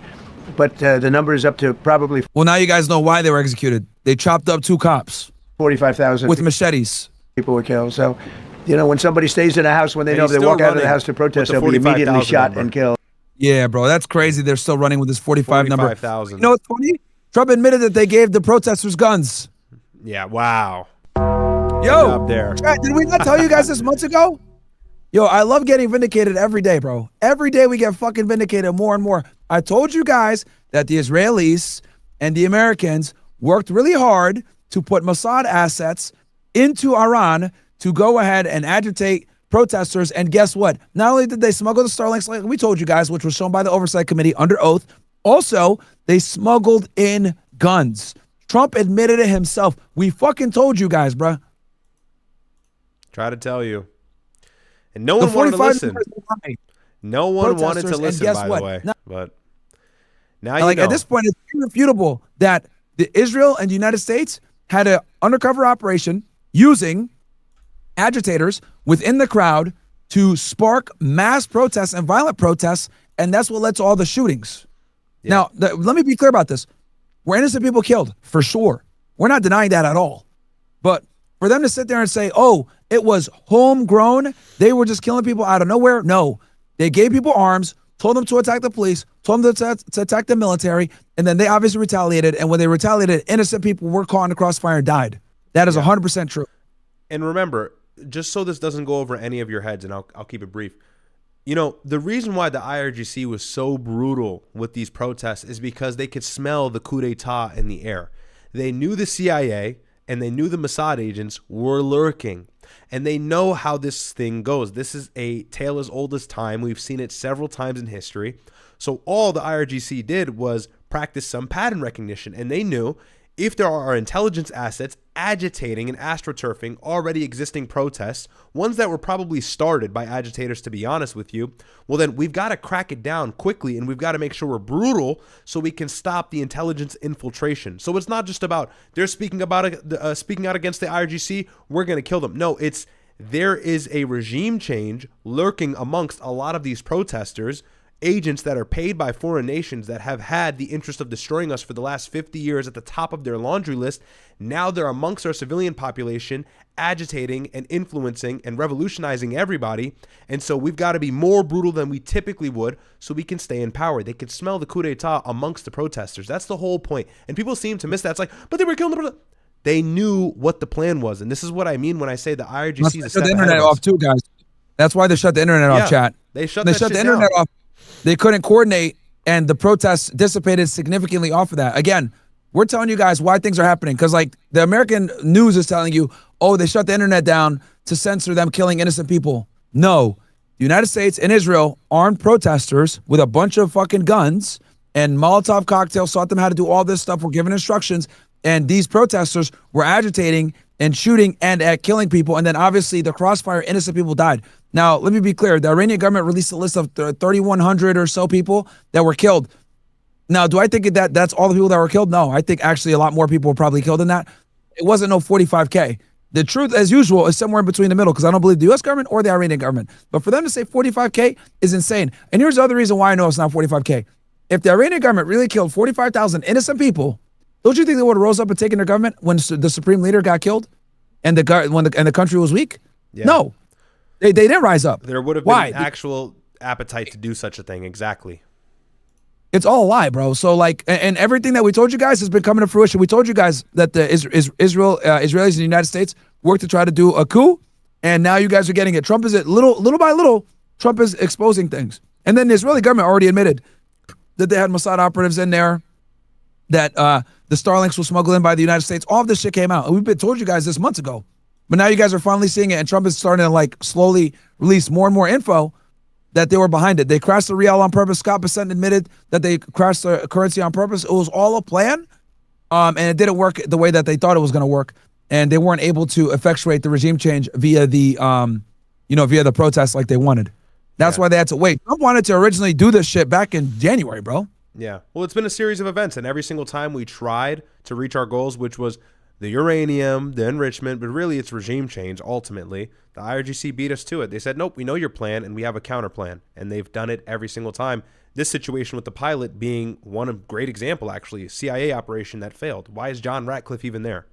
But the number is up to probably Well, now you guys know why they were executed. They chopped up 2 cops 45,000 with machetes. people were killed. So, when somebody stays in a house, when they know if they walk out of the house to protest, they'll be immediately shot and killed. Yeah, bro, that's crazy. They're still running with this 45 number. 45,000. You know what's funny? Trump admitted that they gave the protesters guns. Yeah, wow. Yo, up there. Did we not tell you guys this months ago? Yo, I love getting vindicated every day, bro. Every day we get fucking vindicated more and more. I told you guys that the Israelis and the Americans worked really hard to put Mossad assets into Iran to go ahead and agitate protesters. And guess what? Not only did they smuggle the Starlinks, like we told you guys, which was shown by the Oversight Committee under oath, also, they smuggled in guns. Trump admitted it himself. We fucking told you guys, bruh. Try to tell you. And no one wanted to listen. No one wanted to listen, by the way. But now you know. At this point, it's irrefutable that Israel and the United States had an undercover operation using agitators within the crowd to spark mass protests and violent protests, and that's what led to all the shootings. Yeah. Now, let me be clear about this. Were innocent people killed? For sure. We're not denying that at all. But for them to sit there and say, oh, it was homegrown, they were just killing people out of nowhere. No, they gave people arms, told them to attack the police, told them to attack the military, and then they obviously retaliated. And when they retaliated, innocent people were caught in the crossfire and died. That is 100% true. And remember, just so this doesn't go over any of your heads, and I'll keep it brief, You know, the reason why the IRGC was so brutal with these protests is because they could smell the coup d'etat in the air. They knew the CIA and they knew the Mossad agents were lurking. And they know how this thing goes. This is a tale as old as time. We've seen it several times in history. So all the IRGC did was practice some pattern recognition. And they knew if there are intelligence assets agitating and astroturfing already existing protests, ones that were probably started by agitators, to be honest with you, well, then we've got to crack it down quickly and we've got to make sure we're brutal so we can stop the intelligence infiltration. So it's not just about they're speaking out against the IRGC, we're going to kill them. No, it's there is a regime change lurking amongst a lot of these protesters, agents that are paid by foreign nations that have had the interest of destroying us for the last 50 years at the top of their laundry list. Now they're amongst our civilian population, agitating and influencing and revolutionizing everybody. And so we've got to be more brutal than we typically would so we can stay in power. They can smell the coup d'etat amongst the protesters. That's the whole point. And people seem to miss that. It's like, but they were killing the protesters. They knew what the plan was. And this is what I mean when I say the IRGC is a step the ahead internet of us. off too, guys. That's why they shut the internet off, chat. They shut the shit internet down. off. They couldn't coordinate, and the protests dissipated significantly off of that. Again, we're telling you guys why things are happening, because like the American news is telling you, oh, they shut the internet down to censor them killing innocent people. No, the United States and Israel armed protesters with a bunch of fucking guns and Molotov cocktails, taught them how to do all this stuff, were given instructions, and these protesters were agitating and shooting and killing people, and then obviously the crossfire, innocent people died. Now, let me be clear. The Iranian government released a list of 3,100 or so people that were killed. Now, do I think that that's all the people that were killed? No, I think actually a lot more people were probably killed than that. It wasn't no 45K. The truth, as usual, is somewhere in between the middle, because I don't believe the U.S. government or the Iranian government. But for them to say 45K is insane. And here's the other reason why I know it's not 45K. If the Iranian government really killed 45,000 innocent people, don't you think they would have rose up and taken their government when the supreme leader got killed and the country was weak? Yeah. No. They didn't rise up. There would have been an actual appetite to do such a thing. Exactly. It's all a lie, bro. So like, and everything that we told you guys has been coming to fruition. We told you guys that the Israelis in the United States worked to try to do a coup, and now you guys are getting it. Trump is little by little. Trump is exposing things, and then the Israeli government already admitted that they had Mossad operatives in there, that the Starlinks were smuggled in by the United States. All of this shit came out, and we've told you guys this months ago. But now you guys are finally seeing it, and Trump is starting to like slowly release more and more info that they were behind it. They crashed the real on purpose. Scott Bessent admitted that they crashed the currency on purpose. It was all a plan, and it didn't work the way that they thought it was going to work, and they weren't able to effectuate the regime change via the protests like they wanted. That's why they had to wait. Trump wanted to originally do this shit back in January, bro. Yeah. Well, it's been a series of events, and every single time we tried to reach our goals, which was the uranium, the enrichment, but really it's regime change ultimately. The IRGC beat us to it. They said, nope, we know your plan and we have a counter plan. And they've done it every single time. This situation with the pilot being one of great example, actually, a CIA operation that failed. Why is John Ratcliffe even there?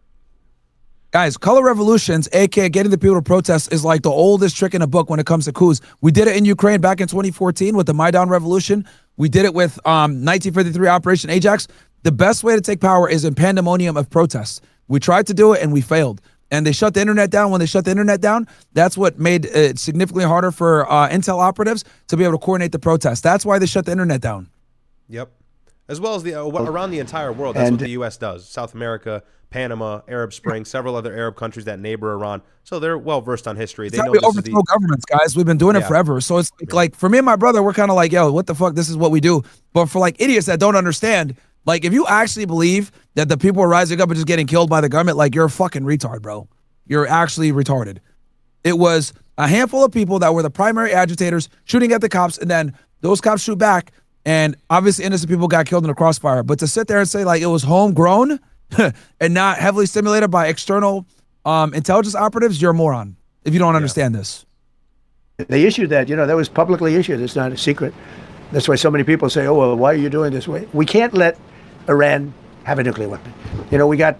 Guys, color revolutions, aka getting the people to protest, is like the oldest trick in a book when it comes to coups. We did it in Ukraine back in 2014 with the Maidan Revolution. We did it with 1953 Operation Ajax. The best way to take power is in pandemonium of protests. We tried to do it and we failed. And they shut the internet down. When they shut the internet down, that's what made it significantly harder for intel operatives to be able to coordinate the protests. That's why they shut the internet down. Yep. As well as the around the entire world. That's what the U.S. does. South America, Panama, Arab Spring, several other Arab countries that neighbor Iran. So they're well versed on history. They know we overthrow governments, guys. We've been doing it forever. So it's like for me and my brother, we're kind of like, yo, what the fuck? This is what we do. But for like idiots that don't understand, like if you actually believe that the people are rising up and just getting killed by the government, like you're a fucking retard, bro. You're actually retarded. It was a handful of people that were the primary agitators shooting at the cops, and then those cops shoot back, and obviously innocent people got killed in the crossfire. But to sit there and say like it was homegrown and not heavily stimulated by external intelligence operatives, you're a moron if you don't understand this. They issued that, that was publicly issued. It's not a secret. That's why so many people say, oh, well, why are you doing this way? We can't let Iran have a nuclear weapon. We got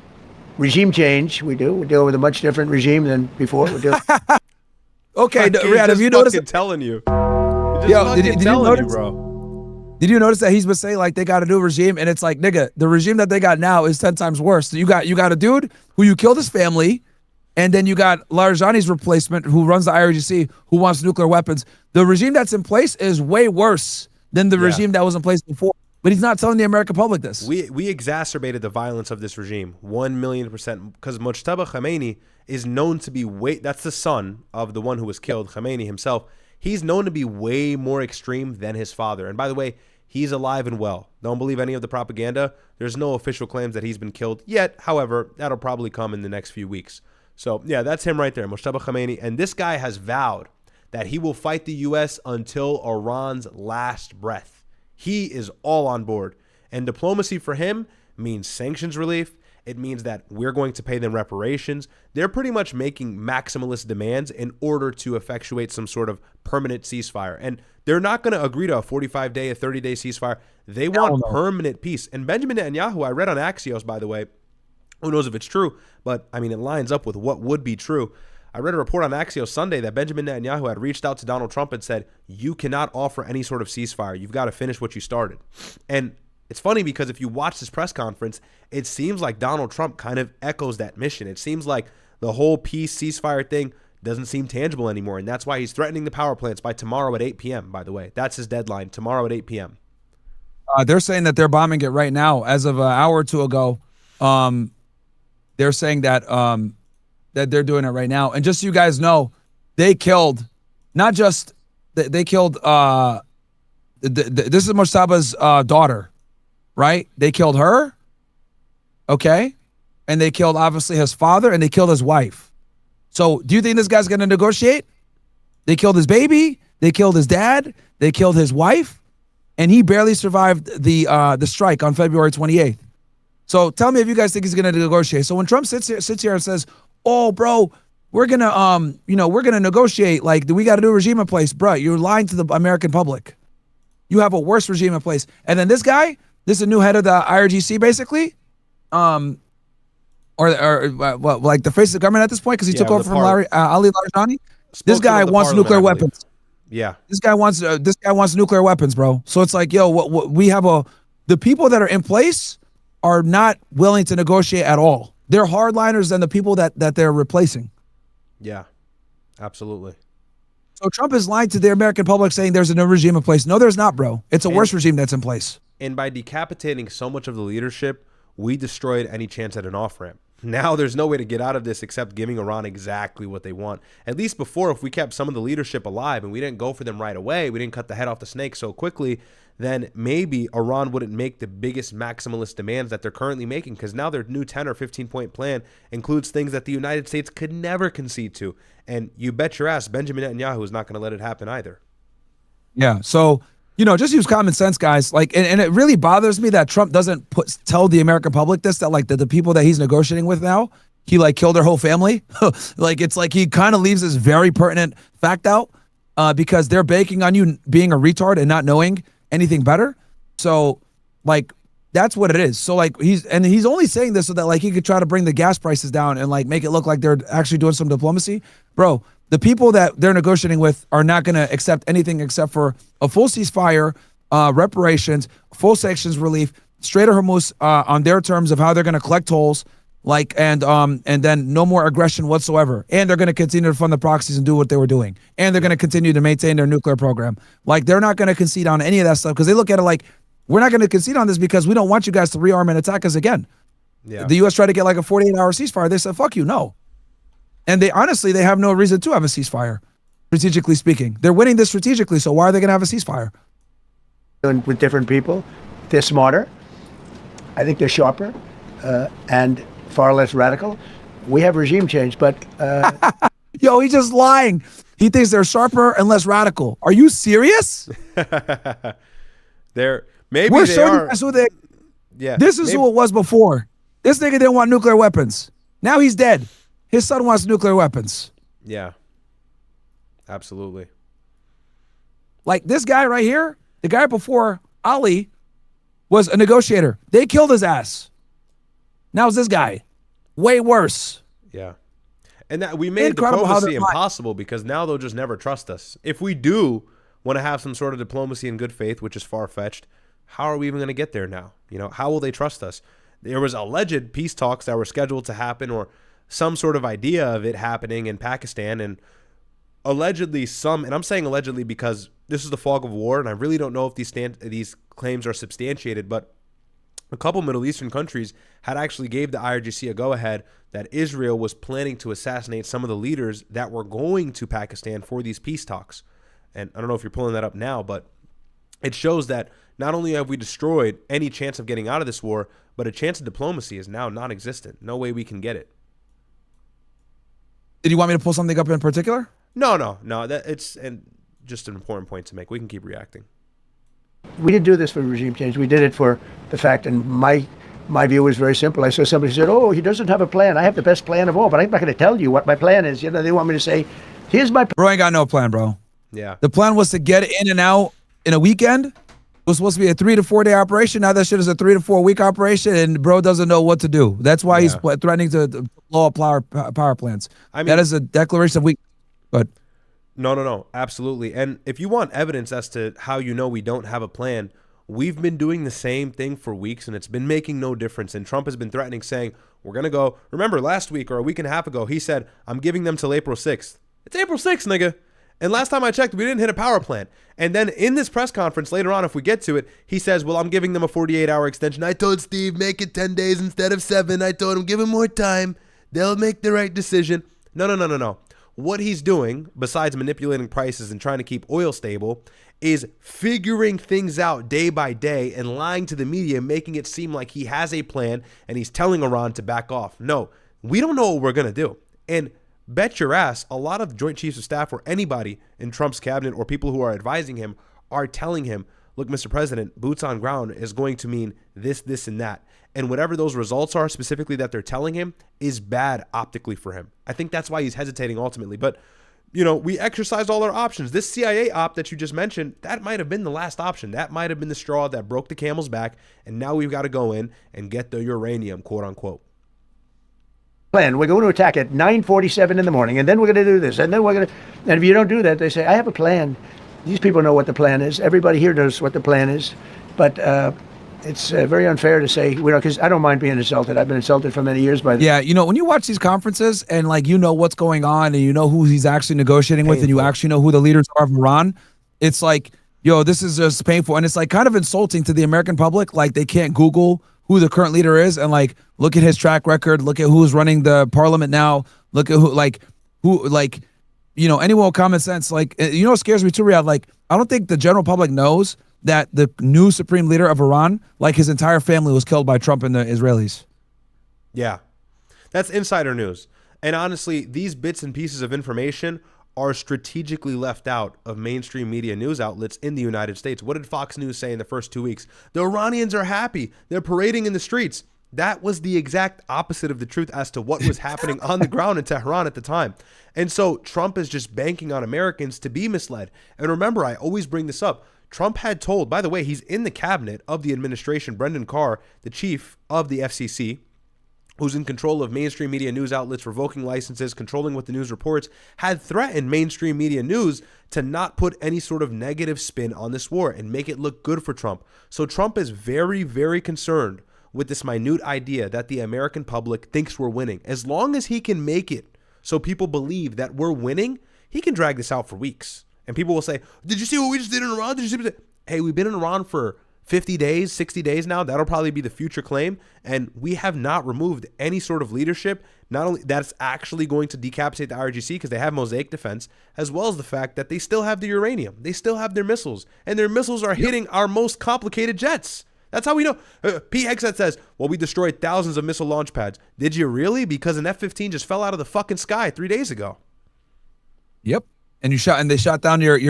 regime change. We do. We're dealing with a much different regime than before. We're dealing. Okay, Ryad, have you noticed? Telling you. Yo, did you notice, bro? Did you notice that he's been saying like they got a new regime, and it's like, nigga, the regime that they got now is 10 times worse. So you got a dude who you killed his family, And then you got Larijani's replacement, who runs the IRGC, who wants nuclear weapons. The regime that's in place is way worse than the regime that was in place before. But he's not telling the American public this. We exacerbated the violence of this regime 1,000,000%, because Mujtaba Khamenei is known to be that's the son of the one who was killed, Khamenei himself. He's known to be way more extreme than his father. And by the way, he's alive and well. Don't believe any of the propaganda. There's no official claims that he's been killed yet. However, that'll probably come in the next few weeks. So, yeah, that's him right there, Mujtaba Khamenei. And this guy has vowed that he will fight the U.S. until Iran's last breath. He is all on board. And diplomacy for him means sanctions relief. It means that we're going to pay them reparations. They're pretty much making maximalist demands in order to effectuate some sort of permanent ceasefire. And they're not going to agree to a 45-day, a 30-day ceasefire. They want permanent peace. And Benjamin Netanyahu, I read on Axios, by the way, who knows if it's true, but I mean, it lines up with what would be true. I read a report on Axios Sunday that Benjamin Netanyahu had reached out to Donald Trump and said, you cannot offer any sort of ceasefire. You've got to finish what you started. And it's funny because if you watch this press conference, it seems like Donald Trump kind of echoes that mission. It seems like the whole peace ceasefire thing doesn't seem tangible anymore. And that's why he's threatening the power plants by tomorrow at 8 p.m., by the way. That's his deadline, tomorrow at 8 p.m. They're saying that they're bombing it right now. As of an hour or two ago, they're saying that that they're doing it right now. And just so you guys know, they killed, not just, they killed, this is Mujtaba's daughter, right? They killed her, okay? And they killed, obviously, his father, and they killed his wife. So do you think this guy's going to negotiate? They killed his baby, they killed his dad, they killed his wife, and he barely survived the strike on February 28th. So tell me if you guys think he's going to negotiate. So when Trump sits here and says, "Oh, bro, we're gonna we're gonna negotiate. Like, we got a new regime in place, bro," you're lying to the American public. You have a worse regime in place. And then this guy, this is a new head of the IRGC, basically, or like the face of the government at this point, because he took over from Ali Larijani. This guy wants nuclear weapons. Yeah, this guy wants nuclear weapons, bro. So it's like, yo, we have the people that are in place are not willing to negotiate at all. They're hardliners than the people that they're replacing. Yeah, absolutely. So Trump is lying to the American public saying there's a new regime in place. No, there's not, bro. It's a worse regime that's in place. And by decapitating so much of the leadership, we destroyed any chance at an off-ramp. Now there's no way to get out of this except giving Iran exactly what they want. At least before, if we kept some of the leadership alive and we didn't go for them right away, we didn't cut the head off the snake so quickly, then maybe Iran wouldn't make the biggest maximalist demands that they're currently making, because now their new 10 or 15-point plan includes things that the United States could never concede to. And you bet your ass Benjamin Netanyahu is not going to let it happen either. Yeah, so, just use common sense, guys. Like, and it really bothers me that Trump doesn't tell the American public this, that like the people that he's negotiating with now, he like killed their whole family. Like, it's like he kind of leaves this very pertinent fact out because they're banking on you being a retard and not knowing anything better. So like, that's what it is. So like, he's only saying this so that like he could try to bring the gas prices down and like make it look like they're actually doing some diplomacy. Bro, the people that they're negotiating with are not going to accept anything except for a full ceasefire, reparations, full sanctions relief, Strait of Hormuz on their terms of how they're going to collect tolls, like, and then no more aggression whatsoever. And they're going to continue to fund the proxies and do what they were doing. And they're going to continue to maintain their nuclear program. Like, they're not going to concede on any of that stuff because they look at it like, we're not going to concede on this because we don't want you guys to rearm and attack us again. Yeah. The U.S. tried to get like a 48-hour ceasefire. They said, fuck you, no. And they have no reason to have a ceasefire, strategically speaking. They're winning this strategically, so why are they going to have a ceasefire? With different people, they're smarter. I think they're sharper and far less radical. We have regime change, but... Yo, he's just lying. He thinks they're sharper and less radical. Are you serious? We're showing you guys who they... Yeah, this is who it was before. This nigga didn't want nuclear weapons. Now he's dead. His son wants nuclear weapons. Yeah, absolutely. Like this guy right here, the guy before Ali was a negotiator. They killed his ass. Now it's this guy. Way worse. Yeah. And that we made diplomacy impossible because now they'll just never trust us. If we do want to have some sort of diplomacy in good faith, which is far-fetched, how are we even going to get there now? How will they trust us? There was alleged peace talks that were scheduled to happen, or some sort of idea of it happening in Pakistan, and allegedly and I'm saying allegedly because this is the fog of war, and I really don't know if these claims are substantiated, but a couple Middle Eastern countries had actually gave the IRGC a go-ahead that Israel was planning to assassinate some of the leaders that were going to Pakistan for these peace talks. And I don't know if you're pulling that up now, but it shows that not only have we destroyed any chance of getting out of this war, but a chance of diplomacy is now non-existent. No way we can get it. Did you want me to pull something up in particular? No. It's just an important point to make. We can keep reacting. We didn't do this for regime change. We did it for the fact, and my view was very simple. I saw somebody said, "Oh, he doesn't have a plan. I have the best plan of all, but I'm not going to tell you what my plan is." They want me to say, "Here's my Bro ain't got no plan, bro. Yeah. The plan was to get in and out in a weekend. It was supposed to be a 3 to 4 day operation. Now that shit is a 3 to 4 week operation, and bro doesn't know what to do. That's why he's threatening to blow up power plants. I mean, that is a declaration of weakness. But No, absolutely. And if you want evidence as to how we don't have a plan, we've been doing the same thing for weeks, and it's been making no difference. And Trump has been threatening, saying, we're going to go. Remember, last week or a week and a half ago, he said, I'm giving them till April 6th. It's April 6th, nigga. And last time I checked, we didn't hit a power plant. And then in this press conference later on, if we get to it, he says, well, I'm giving them a 48-hour extension. I told Steve, make it 10 days instead of 7. I told him, give him more time. They'll make the right decision. No. What he's doing, besides manipulating prices and trying to keep oil stable, is figuring things out day by day and lying to the media, making it seem like he has a plan and he's telling Iran to back off. No, we don't know what we're going to do. And bet your ass, a lot of Joint Chiefs of Staff or anybody in Trump's cabinet or people who are advising him are telling him, look, Mr. President, boots on ground is going to mean this, this, and that. And whatever those results are specifically that they're telling him is bad optically for him. I think that's why he's hesitating ultimately. But, we exercised all our options. This CIA op that you just mentioned, that might have been the last option. That might have been the straw that broke the camel's back. And now we've got to go in and get the uranium, quote unquote. Plan. We're going to attack at 9:47 in the morning, and then we're going to do this, and then we're going to. And if you don't do that, they say, I have a plan. These people know what the plan is. Everybody here knows what the plan is. But it's very unfair to say, because I don't mind being insulted. I've been insulted for many years by Yeah, when you watch these conferences and what's going on and you know who he's actually negotiating with and you actually know who the leaders are of Iran, it's like, this is just painful. And it's kind of insulting to the American public. They can't Google who the current leader is and look at his track record, look at who's running the parliament now, look at anyone with common sense, what scares me too, Ryad, I don't think the general public knows that the new supreme leader of Iran, his entire family was killed by Trump and the Israelis. Yeah, that's insider news. And honestly, these bits and pieces of information are strategically left out of mainstream media news outlets in the United States. What did Fox News say in the first 2 weeks? The Iranians are happy. They're parading in the streets. That was the exact opposite of the truth as to what was happening on the ground in Tehran at the time. And so Trump is just banking on Americans to be misled. And remember, I always bring this up. Trump had told, by the way, he's in the cabinet of the administration, Brendan Carr, the chief of the FCC, who's in control of mainstream media news outlets, revoking licenses, controlling what the news reports, had threatened mainstream media news to not put any sort of negative spin on this war and make it look good for Trump. So Trump is very, very concerned with this minute idea that the American public thinks we're winning. As long as he can make it so people believe that we're winning, he can drag this out for weeks. And people will say, did you see what we just did in Iran? Did you see what we did? Hey, we've been in Iran for 50 days, 60 days now. That'll probably be the future claim. And we have not removed any sort of leadership. Not only that's actually going to decapitate the IRGC because they have mosaic defense, as well as the fact that they still have the uranium. They still have their missiles. And their missiles are hitting our most complicated jets. That's how we know. Pete Hegseth says, well, we destroyed thousands of missile launch pads. Did you really? Because an F-15 just fell out of the fucking sky 3 days ago. Yep. And they shot down your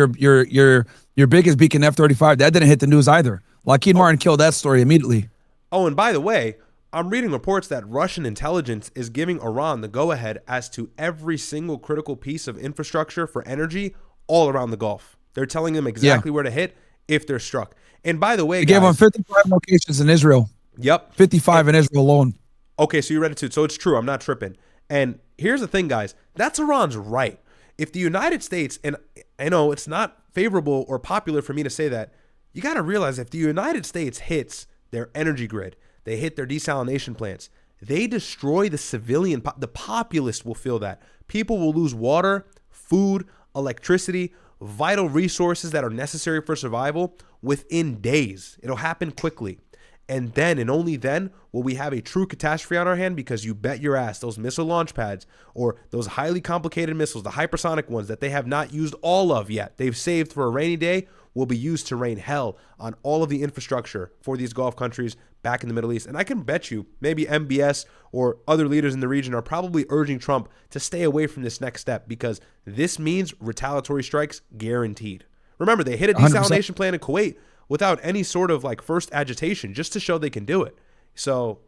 biggest beacon F-35. That didn't hit the news either. Lockheed Martin killed that story immediately. Oh, and by the way, I'm reading reports that Russian intelligence is giving Iran the go-ahead as to every single critical piece of infrastructure for energy all around the Gulf. They're telling them exactly where to hit if they're struck. And by the way, they gave them 55 locations in Israel. Yep. 55 in Israel alone. Okay, so you read it too. So it's true. I'm not tripping. And here's the thing, guys. That's Iran's right. If the United States, and I know it's not favorable or popular for me to say that, you got to realize if the United States hits their energy grid, they hit their desalination plants, they destroy the civilian, the populace will feel that. People will lose water, food, electricity, vital resources that are necessary for survival within days. It'll happen quickly. And then and only then will we have a true catastrophe on our hand, because you bet your ass those missile launch pads or those highly complicated missiles, the hypersonic ones that they have not used all of yet, they've saved for a rainy day, will be used to rain hell on all of the infrastructure for these Gulf countries back in the Middle East. And I can bet you maybe MBS or other leaders in the region are probably urging Trump to stay away from this next step, because this means retaliatory strikes guaranteed. Remember, they hit a 100%. desalination plant in Kuwait without any sort of like first agitation, just to show they can do it. So,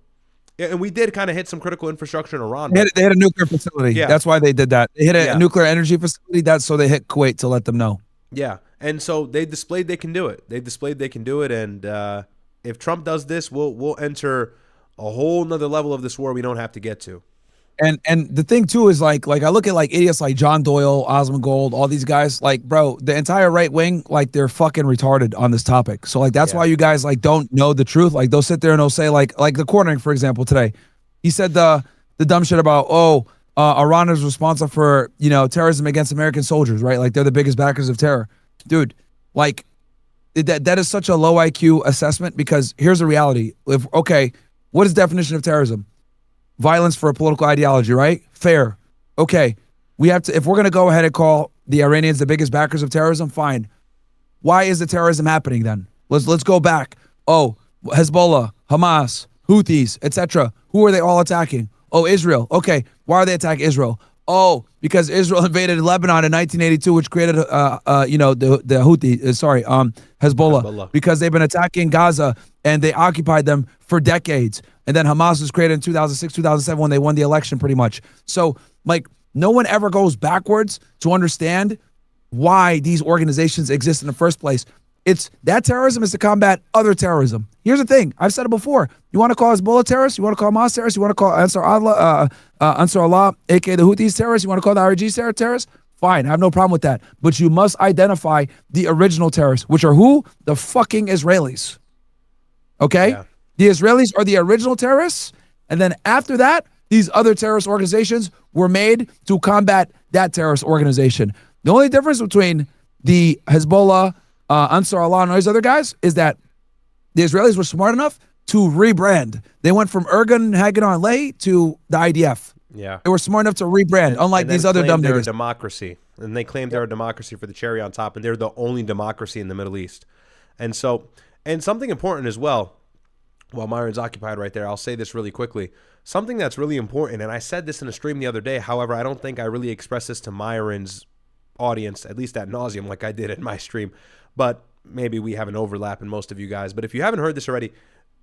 and we did kind of hit some critical infrastructure in Iran. They had a nuclear facility. Yeah. That's why they did that. They hit a Yeah. nuclear energy facility. That's so they hit Kuwait to let them know. Yeah, and so they displayed they can do it. They displayed they can do it, and if Trump does this, we'll enter a whole nother level of this war we don't have to get to. And the thing too is like I look at like idiots like John Doyle, Osmond Gold, all these guys, like, bro, the entire right wing, like, they're fucking retarded on this topic. So like that's why you guys like don't know the truth. Like they'll sit there and they'll say like the Cornering, for example, today, he said the dumb shit about Iran is responsible for, you know, terrorism against American soldiers, right? Like they're the biggest backers of terror. Dude, like that is such a low IQ assessment, because here's the reality. What is the definition of terrorism? Violence for a political ideology, right? Fair. Okay. We have to, if we're going to go ahead and call the Iranians the biggest backers of terrorism, fine. Why is the terrorism happening then? Let's go back. Oh, Hezbollah, Hamas, Houthis, etc. Who are they all attacking? Oh, Israel. Okay. Why are they attacking Israel? Oh, because Israel invaded Lebanon in 1982, which created, the Hezbollah, because they've been attacking Gaza and they occupied them for decades. And then Hamas was created in 2006, 2007 when they won the election, pretty much. So, like, no one ever goes backwards to understand why these organizations exist in the first place. It's that terrorism is to combat other terrorism. Here's the thing. I've said it before. You want to call Hezbollah terrorists? You want to call Hamas terrorists? You want to call Ansar Allah, aka the Houthis terrorists? You want to call the IRGC terrorists? Fine. I have no problem with that. But you must identify the original terrorists, which are who? The fucking Israelis. Okay? Yeah. The Israelis are the original terrorists. And then after that, these other terrorist organizations were made to combat that terrorist organization. The only difference between the Hezbollah, Ansar Allah, and all these other guys is that the Israelis were smart enough to rebrand. They went from Ergun Haganah Lay to the IDF. Yeah. They were smart enough to rebrand, unlike these other dumb they're niggas. A democracy. And they claimed they're a democracy for the cherry on top, and they're the only democracy in the Middle East. And so, and something important as well, while Myron's occupied right there, I'll say this really quickly. Something that's really important, and I said this in a stream the other day, however, I don't think I really expressed this to Myron's audience, at least ad nauseum, like I did at my stream, but maybe we have an overlap in most of you guys. But if you haven't heard this already,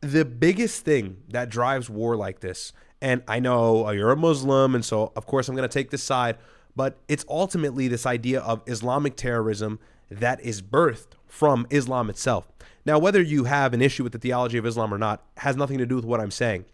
the biggest thing that drives war like this, and I know you're a Muslim, and so of course I'm going to take this side, but it's ultimately this idea of Islamic terrorism that is birthed from Islam itself. Now, whether you have an issue with the theology of Islam or not has nothing to do with what I'm saying.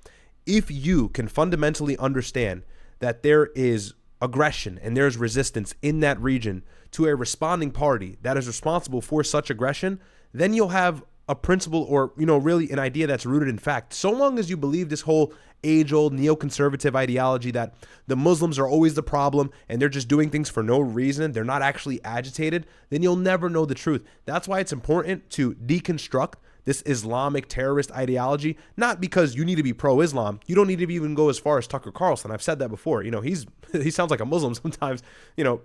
If you can fundamentally understand that there is aggression and there's resistance in that region to a responding party that is responsible for such aggression, then you'll have a principle or, really an idea that's rooted in fact. So long as you believe this whole age-old neoconservative ideology that the Muslims are always the problem and they're just doing things for no reason, they're not actually agitated, then you'll never know the truth. That's why it's important to deconstruct this Islamic terrorist ideology, not because you need to be pro-Islam. You don't need to even go as far as Tucker Carlson. I've said that before. He sounds like a Muslim sometimes,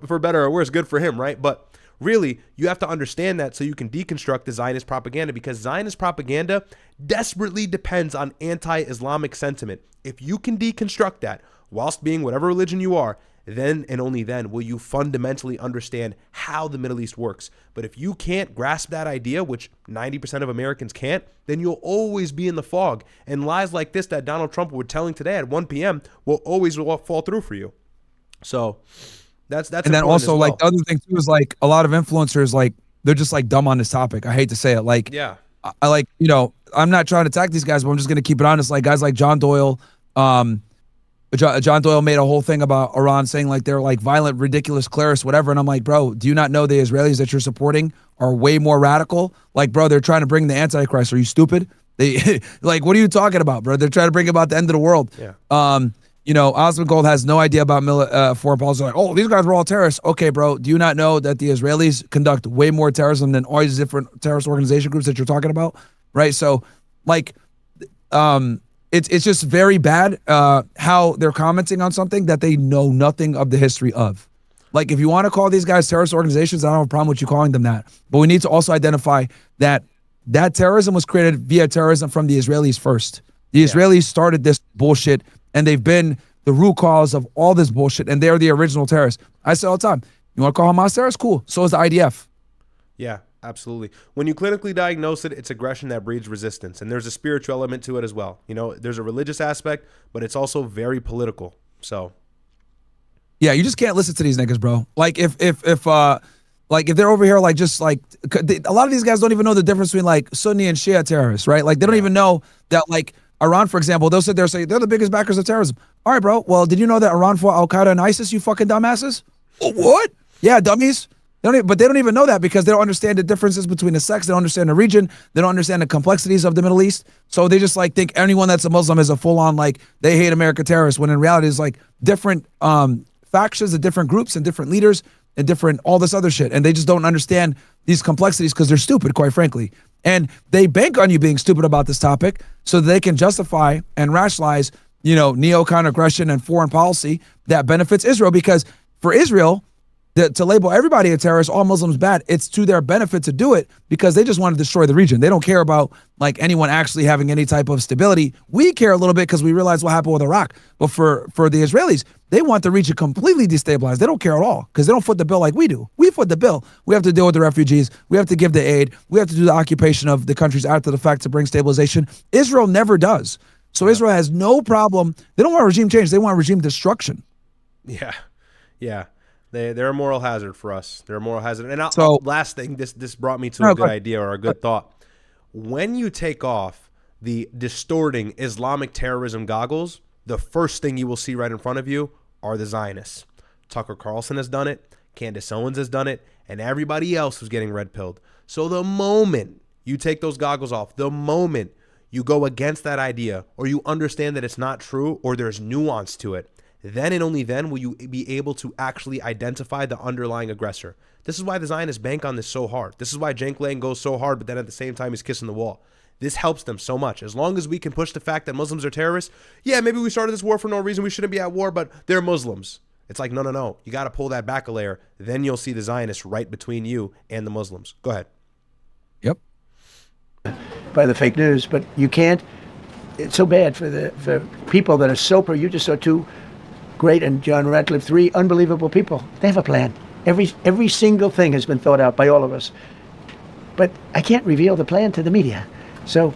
for better or worse, good for him, right? But really, you have to understand that so you can deconstruct the Zionist propaganda, because Zionist propaganda desperately depends on anti-Islamic sentiment. If you can deconstruct that whilst being whatever religion you are, then and only then will you fundamentally understand how the Middle East works. But if you can't grasp that idea, which 90% of Americans can't, then you'll always be in the fog. And lies like this that Donald Trump was telling today at 1 p.m. will always fall through for you. So that's and then also like the other thing too is like a lot of influencers, like they're just like dumb on this topic. I hate to say it. Like, yeah, I like, I'm not trying to attack these guys, but I'm just going to keep it honest. Like guys like John Doyle, John Doyle made a whole thing about Iran saying like they're like violent, ridiculous, clerics, whatever. And I'm like, bro, do you not know the Israelis that you're supporting are way more radical? Like, bro, they're trying to bring the Antichrist. Are you stupid? They like, what are you talking about, bro? They're trying to bring about the end of the world. Yeah. Osman Gold has no idea about foreign policy. Like, oh, these guys were all terrorists. Okay, bro. Do you not know that the Israelis conduct way more terrorism than all these different terrorist organization groups that you're talking about? Right. So, like, it's just very bad how they're commenting on something that they know nothing of the history of. Like, if you want to call these guys terrorist organizations, I don't have a problem with you calling them that. But we need to also identify that terrorism was created via terrorism from the Israelis first. The Israelis started this bullshit, and they've been the root cause of all this bullshit, and they're the original terrorists. I say all the time, you want to call Hamas terrorists? Cool. So is the IDF. Yeah, absolutely. When you clinically diagnose it, it's aggression that breeds resistance, and there's a spiritual element to it as well. There's a religious aspect, but it's also very political. So, yeah, you just can't listen to these niggas, bro. Like if they're over here like just like a lot of these guys don't even know the difference between like Sunni and Shia terrorists, right? Like they don't even know that like Iran, for example, they'll sit there and say they're the biggest backers of terrorism. All right, bro. Well, did you know that Iran fought Al Qaeda and ISIS? You fucking dumbasses. What? Yeah, dummies. But they don't even know that because they don't understand the differences between the sects. They don't understand the region. They don't understand the complexities of the Middle East. So they just like think anyone that's a Muslim is a full on like they hate America terrorist. When in reality, it's like different factions and different groups and different leaders and different all this other shit. And they just don't understand these complexities because they're stupid, quite frankly. And they bank on you being stupid about this topic so that they can justify and rationalize, neocon aggression and foreign policy that benefits Israel. Because for Israel, to label everybody a terrorist, all Muslims bad, it's to their benefit to do it because they just want to destroy the region. They don't care about like anyone actually having any type of stability. We care a little bit because we realize what happened with Iraq. But for the Israelis, they want the region completely destabilized. They don't care at all because they don't foot the bill like we do. We foot the bill. We have to deal with the refugees. We have to give the aid. We have to do the occupation of the countries after the fact to bring stabilization. Israel never does. So Israel has no problem. They don't want regime change. They want regime destruction. Yeah. Yeah. They're a moral hazard for us. They're a moral hazard. And last thing, this brought me to a good idea or a good thought. When you take off the distorting Islamic terrorism goggles, the first thing you will see right in front of you are the Zionists. Tucker Carlson has done it. Candace Owens has done it. And everybody else who's getting red-pilled. So the moment you take those goggles off, the moment you go against that idea or you understand that it's not true or there's nuance to it, then and only then will you be able to actually identify the underlying aggressor. This is why the Zionists bank on this so hard. This is why Cenk Lang goes so hard, but then at the same time he's kissing the wall. This helps them so much. As long as we can push the fact that Muslims are terrorists, yeah, maybe we started this war for no reason. We shouldn't be at war, but they're Muslims. It's like, no. You got to pull that back a layer. Then you'll see the Zionists right between you and the Muslims. Go ahead. Yep. By the fake news, but you can't. It's so bad for people that are so you just saw two great and John Ratcliffe, three unbelievable people. They have a plan. Every single thing has been thought out by all of us. But I can't reveal the plan to the media. So,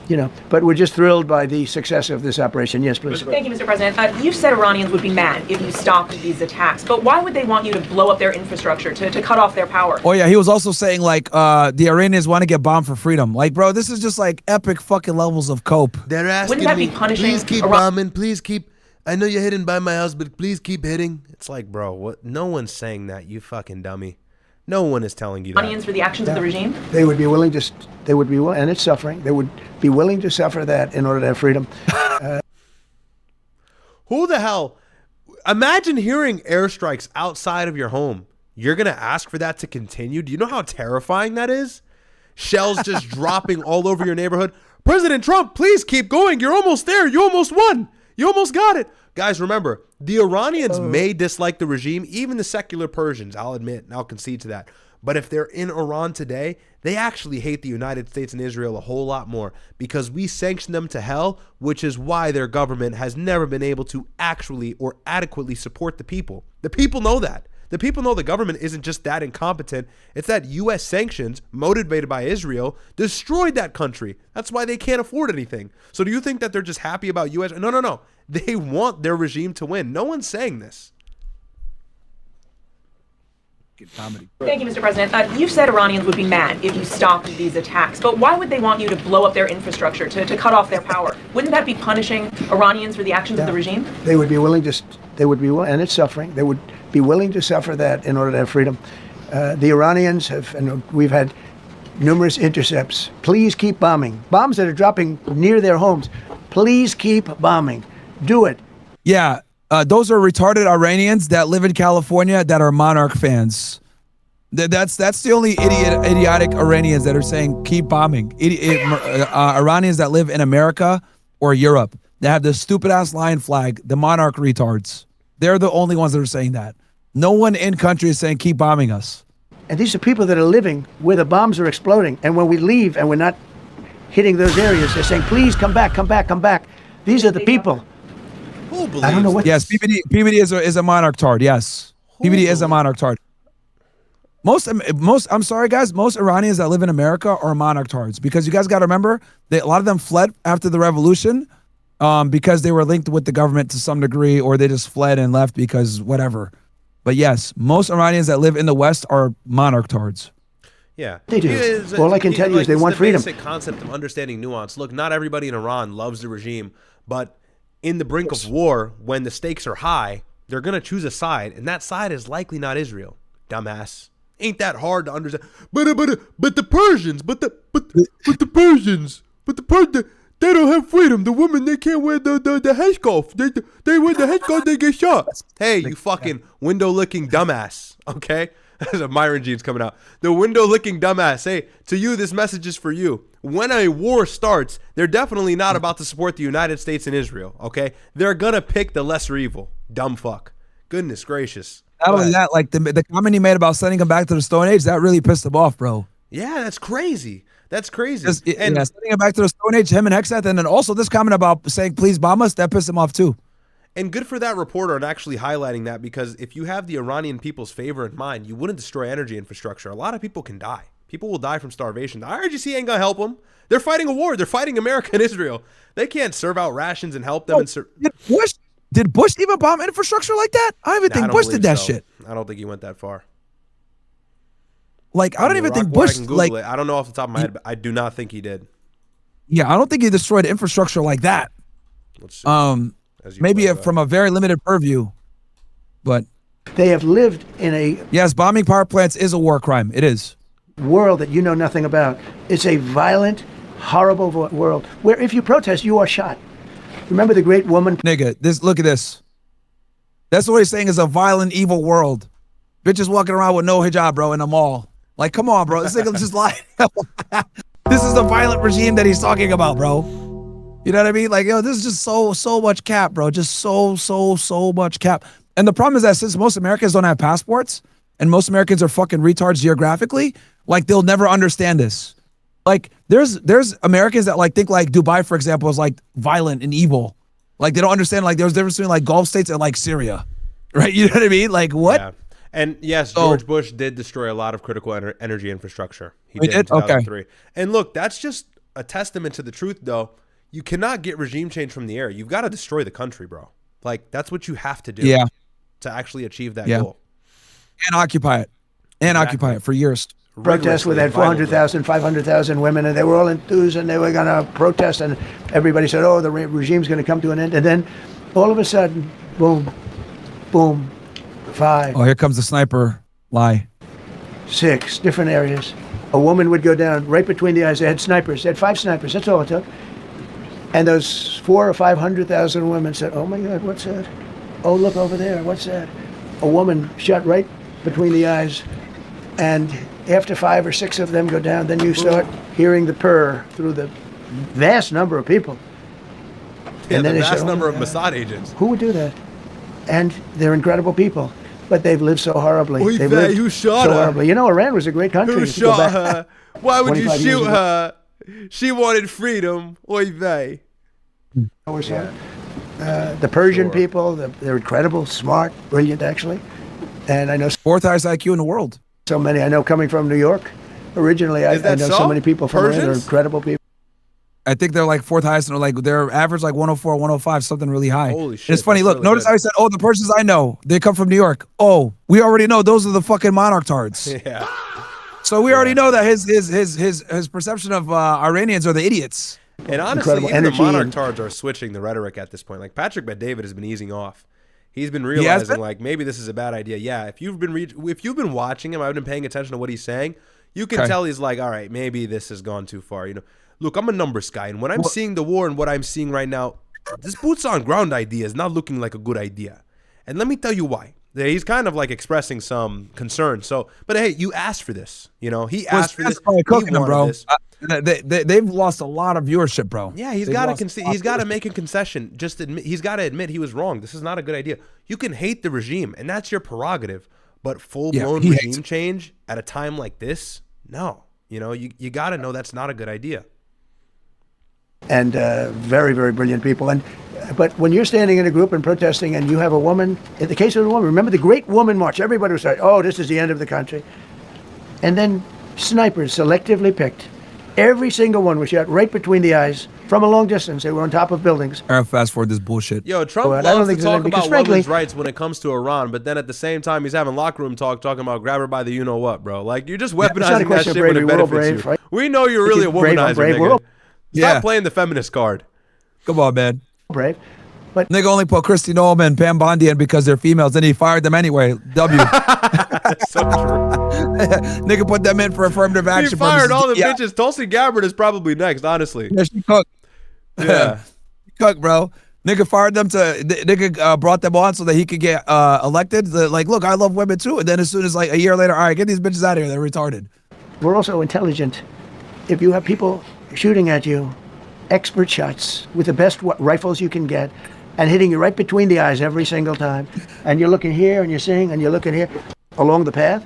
but we're just thrilled by the success of this operation. Yes, please. Thank you, Mr. President. You said Iranians would be mad if you stopped these attacks, but why would they want you to blow up their infrastructure, to cut off their power? Oh, yeah, he was also saying, like, the Iranians want to get bombed for freedom. Like, bro, this is just, like, epic fucking levels of cope. They're asking Wouldn't that be punishing please keep bombing, please keep... I know you're hitting by my house, but please keep hitting. It's like, bro, what? No one's saying that, you fucking dummy. No one is telling you that. Iranians for the actions of the regime? They would be willing to, and it's suffering. They would be willing to suffer that in order to have freedom. Who the hell? Imagine hearing airstrikes outside of your home. You're going to ask for that to continue? Do you know how terrifying that is? Shells just dropping all over your neighborhood. President Trump, please keep going. You're almost there. You almost won. You almost got it. Guys, remember, the Iranians may dislike the regime, even the secular Persians, I'll admit, and I'll concede to that. But if they're in Iran today, they actually hate the United States and Israel a whole lot more because we sanction them to hell, which is why their government has never been able to actually or adequately support the people. The people know that. The people know the government isn't just that incompetent. It's that U.S. sanctions, motivated by Israel, destroyed that country. That's why they can't afford anything. So do you think that they're just happy about U.S.? No. They want their regime to win. No one's saying this. Thank you, Mr. President. You said Iranians would be mad if you stopped these attacks, but why would they want you to blow up their infrastructure, to cut off their power? Wouldn't that be punishing Iranians for the actions of the regime? They would be willing to, and it's suffering. They would be willing to suffer that in order to have freedom. The Iranians have, and we've had numerous intercepts. Please keep bombing. Bombs that are dropping near their homes. Please keep bombing. Do it. Yeah, those are retarded Iranians that live in California that are monarch fans. That's the only idiotic Iranians that are saying keep bombing. Iranians that live in America or Europe that have the stupid ass lion flag, the monarch retards. They're the only ones that are saying that. No one in country is saying keep bombing us. And these are people that are living where the bombs are exploding. And when we leave and we're not hitting those areas, they're saying, please come back, come back, come back. These are the people. Who believes? I don't know what. Yes, PBD is a monarch tard. Yes, PBD is a monarch tard. Most, I'm sorry, guys. Most Iranians that live in America are monarch tards because you guys got to remember that a lot of them fled after the revolution because they were linked with the government to some degree, or they just fled and left because whatever. But yes, most Iranians that live in the West are monarch tards. Yeah, they do. All I can tell you is they want freedom. Basic concept of understanding nuance. Look, not everybody in Iran loves the regime, but in the brink of war, when the stakes are high, they're gonna choose a side, and that side is likely not Israel. Dumbass. Ain't that hard to understand? But the Persians, but the Persians, they don't have freedom. The women, they can't wear the headscarf. They wear the headscarf, they get shot. Hey, you fucking window licking dumbass. Okay, there's a Myron Gene's coming out. The window licking dumbass. Hey, to you, this message is for you. When a war starts, they're definitely not about to support the United States and Israel. Okay, they're gonna pick the lesser evil. Dumb fuck. Goodness gracious. Not only that, like the comment he made about sending him back to the Stone Age, that really pissed him off, bro. Yeah, that's crazy. That's crazy. And sending him back to the Stone Age, him and Hegseth, and then also this comment about saying please bomb us, that pissed him off too. And good for that reporter on actually highlighting that, because if you have the Iranian people's favor in mind, you wouldn't destroy energy infrastructure. A lot of people can die. People will die from starvation. The IRGC ain't gonna help them. They're fighting a war. They're fighting America and Israel. They can't serve out rations and help them. Did Bush even bomb infrastructure like that? I don't even think Bush did that shit. I don't think he went that far. Like, I don't even think Bush, like, I don't know off the top of my head, but I do not think he did. Yeah, I don't think he destroyed infrastructure like that. Maybe from a very limited purview, but they have lived in a bombing power plants is a war crime. It is world that you know nothing about. It's a violent, horrible world where if you protest, you are shot. Remember the great woman? Nigga, look at this. That's what he's saying is a violent, evil world. Bitches walking around with no hijab, bro, in a mall. Like, come on, bro. This nigga just lying. This is the violent regime that he's talking about, bro. You know what I mean? Like, yo, this is just so much cap, bro. Just so much cap. And the problem is that since most Americans don't have passports and most Americans are fucking retards geographically, like, they'll never understand this. Like, there's Americans that like think like Dubai, for example, is like violent and evil. Like, they don't understand like there's a difference between like Gulf states and like Syria, right? You know what I mean? Like, what? Yeah. And yes, George Bush did destroy a lot of critical energy infrastructure. He did in 2003. Okay. And look, that's just a testament to the truth, though. You cannot get regime change from the air. You've got to destroy the country, bro. Like, that's what you have to do to actually achieve that goal. And occupy it. And occupy it for years. Protests where they had 400,000, 500,000 women, and they were all enthused, and they were going to protest, and everybody said, oh, the regime's going to come to an end. And then all of a sudden, boom, boom, 5. Oh, here comes the sniper lie. 6 different areas. A woman would go down right between the eyes. They had snipers. They had 5 snipers. That's all it took. And those 400,000 or 500,000 women said, oh, my God, what's that? Oh, look over there. What's that? A woman shot right between the eyes. And after 5 or 6 of them go down, then you start hearing the purr through the vast number of people. Yeah, and then the they vast said, number of Mossad agents. Who would do that? And they're incredible people, but they've lived so horribly. They've lived who shot so her? horribly. You know, Iran was a great country. Who shot her? Why would you shoot her? She wanted freedom. Oy vey. The Persian people, they're incredible, smart, brilliant, actually. And I know 4th highest IQ in the world. So many. I know coming from New York. Originally, I know so many people from Iran. They're incredible people. I think they're like 4th highest, and like their average like 104, 105, something really high. Holy shit! And it's funny. Look, really notice how I said, "Oh, the Persians I know, they come from New York." Oh, we already know those are the fucking monarch tards. Yeah. So we already know that his perception of Iranians are the idiots. And honestly, even the monarch tards are switching the rhetoric at this point. Like Patrick Bet-David has been easing off. He's been realizing like maybe this is a bad idea. Yeah, if you've been watching him, I've been paying attention to what he's saying. You can tell he's like, all right, maybe this has gone too far. You know, look, I'm a numbers guy, and when I'm seeing the war and what I'm seeing right now, this boots on ground idea is not looking like a good idea. And let me tell you why. He's kind of like expressing some concern. So, but hey, you asked for this. You know, he asked for this. He cooking them, bro. This. They've lost a lot of viewership, bro. Yeah, he's got to make a concession. Just admit, he's got to admit he was wrong. This is not a good idea. You can hate the regime, and that's your prerogative. But full-blown regime change at a time like this, no. You know, you got to know that's not a good idea. And very, very brilliant people. But when you're standing in a group and protesting and you have a woman, in the case of the woman, remember the Great Woman March, everybody was like, oh, this is the end of the country. And then snipers selectively picked. Every single one was shot right between the eyes from a long distance. They were on top of buildings. Fast forward this bullshit. Yo, Trump loves to talk about women's rights when it comes to Iran, but then at the same time, he's having locker room talk, talking about grab her by the you-know-what, bro. Like, you're just weaponizing that shit when it benefits you. Right? We know you're really a womanizer, nigga. Stop playing the feminist card. Come on, man. Brave. But nigga only put Kristi Noem and Pam Bondi in because they're females, and he fired them anyway. W. That's so true. Nigga put them in for affirmative action. He fired all the bitches. Tulsi Gabbard is probably next, honestly. Yeah, she cooked. Yeah. She cooked, bro. Nigga fired them nigga brought them on so that he could get elected. Like, look, I love women too. And then as soon as like a year later, all right, get these bitches out of here. They're retarded. We're also intelligent. If you have people shooting at you, expert shots with the best rifles you can get, and hitting you right between the eyes every single time, and you're looking here and you're seeing and you're looking here along the path.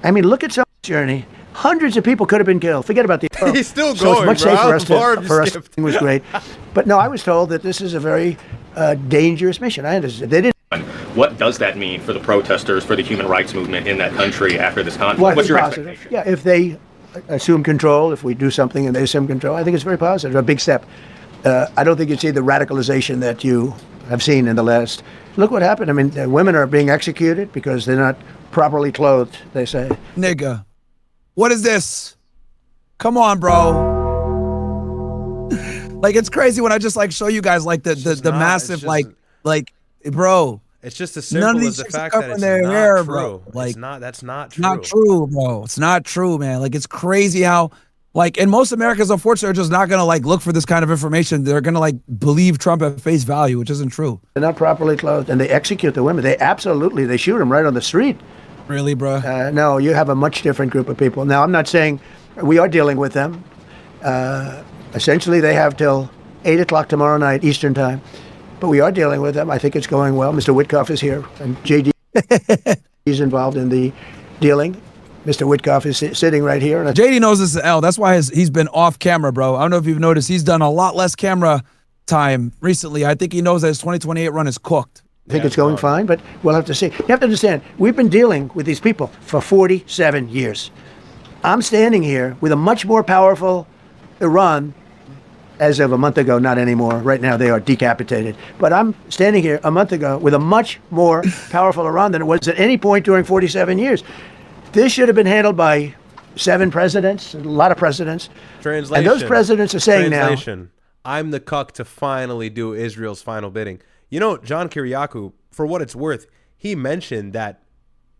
I mean, look at some journey. Hundreds of people could have been killed. Forget about the. He's still so going, it's much bro. safer for us. It was great, but no, I was told that this is a very dangerous mission. I understood. They didn't. What does that mean for the protesters, for the human rights movement in that country after this conflict? Well, what's your positive. expectation? Yeah, if they assume control, if we do something and they assume control, I think it's very positive, a big step. I don't think you'd see the radicalization that you have seen in the last. Look what happened. I mean, women are being executed because they're not properly clothed, they say. Nigga, what is this? Come on, bro. Like, it's crazy when I just like show you guys like the massive like bro. It's just as simple as the fact that it's not true. Bro. Like, that's not true. Not true, bro. It's not true, man. Like, it's crazy how, like, and most Americans, unfortunately, are just not gonna like look for this kind of information. They're gonna like believe Trump at face value, which isn't true. They're not properly clothed, and they execute the women. They shoot them right on the street. Really, bro? No, you have a much different group of people. Now, I'm not saying we are dealing with them. Essentially, they have till 8 o'clock tomorrow night Eastern time. But we are dealing with them. I think it's going well. Mr. Witkoff is here, and JD is involved in the dealing. Mr. Witkoff is sitting right here. And JD knows this is L. That's why he's been off camera, bro. I don't know if you've noticed. He's done a lot less camera time recently. I think he knows that his 2028 run is cooked. I think it's going fine, but we'll have to see. You have to understand, we've been dealing with these people for 47 years. I'm standing here with a much more powerful Iran as of a month ago, not anymore. Right now, they are decapitated. But I'm standing here a month ago with a much more powerful Iran than it was at any point during 47 years. This should have been handled by 7 presidents, a lot of presidents. Translation. And those presidents are saying now, I'm the cuck to finally do Israel's final bidding. You know, John Kiriakou, for what it's worth, he mentioned that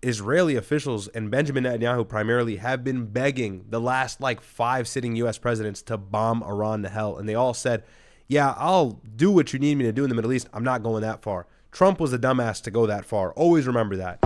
Israeli officials and Benjamin Netanyahu primarily have been begging the last like 5 sitting U.S. presidents to bomb Iran to hell. And they all said, yeah, I'll do what you need me to do in the Middle East. I'm not going that far. Trump was a dumbass to go that far. Always remember that.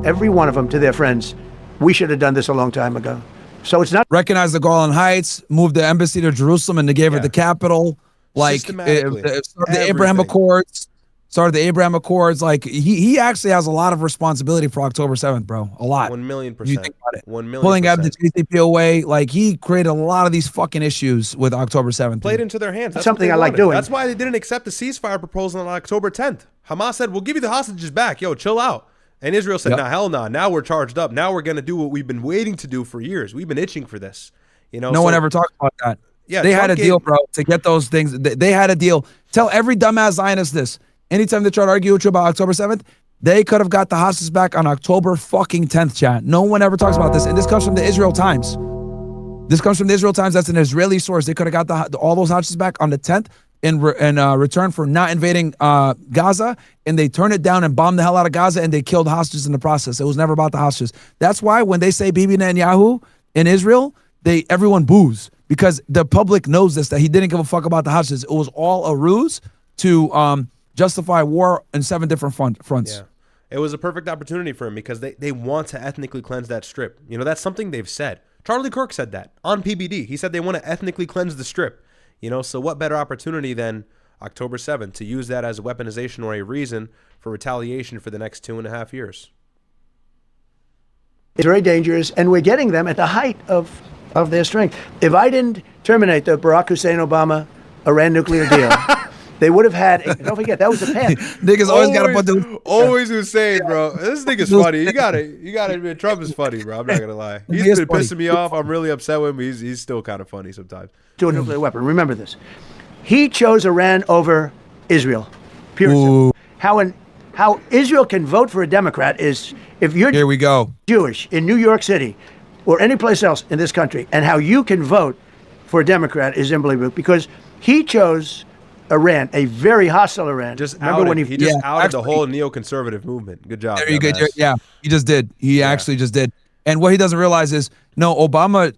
every one of them to their friends, we should have done this a long time ago. So it's not recognize the Golan Heights, moved the embassy to Jerusalem, and they gave her the capital. Like the Abraham Accords. Started the Abraham Accords. Like he actually has a lot of responsibility for October 7th, bro. A lot. 1,000,000%. You think about it. 1,000,000%. Pulling out the JCP away, like he created a lot of these fucking issues with October 7th. Played into their hands. That's something I like doing. That's why they didn't accept the ceasefire proposal on October 10th. Hamas said, "We'll give you the hostages back. Yo, chill out." And Israel said, "Nah, hell nah. Now we're charged up. Now we're gonna do what we've been waiting to do for years. We've been itching for this." You know, no one ever talked about that. Yeah, they had a deal, bro, to get those things. They had a deal. Tell every dumbass Zionist this. Anytime they try to argue with you about October 7th, they could have got the hostages back on October fucking 10th, chat. No one ever talks about this. And this comes from the Israel Times. This comes from the Israel Times. That's an Israeli source. They could have got all those hostages back on the 10th. in return for not invading Gaza, and they turned it down and bombed the hell out of Gaza, and they killed hostages in the process. It was never about the hostages. That's why when they say Bibi Netanyahu in Israel, everyone boos, because the public knows this, that he didn't give a fuck about the hostages. It was all a ruse to justify war in 7 different fronts. Yeah. It was a perfect opportunity for him because they want to ethnically cleanse that strip. You know, that's something they've said. Charlie Kirk said that on PBD. He said they want to ethnically cleanse the strip. You know, so what better opportunity than October 7th to use that as a weaponization or a reason for retaliation for the next 2.5 years? It's very dangerous, and we're getting them at the height of their strength. If I didn't terminate the Barack Hussein Obama Iran nuclear deal, they would have had. Don't forget, that was the path. Niggas always got to put the. Always Hussein, bro. This nigga's funny. You gotta admit, Trump is funny, bro. I'm not gonna lie. He's been pissing me off. I'm really upset with him. He's still kind of funny sometimes. To a nuclear weapon. Remember this. He chose Iran over Israel. Pure. How Israel can vote for a Democrat is if you're Here we go. Jewish in New York City or any place else in this country, and how you can vote for a Democrat is unbelievable, because he chose Iran, a very hostile Iran. He outed the whole neoconservative movement. Good job. There you go. Yeah, he just did. He actually just did. And what he doesn't realize is, no, Obama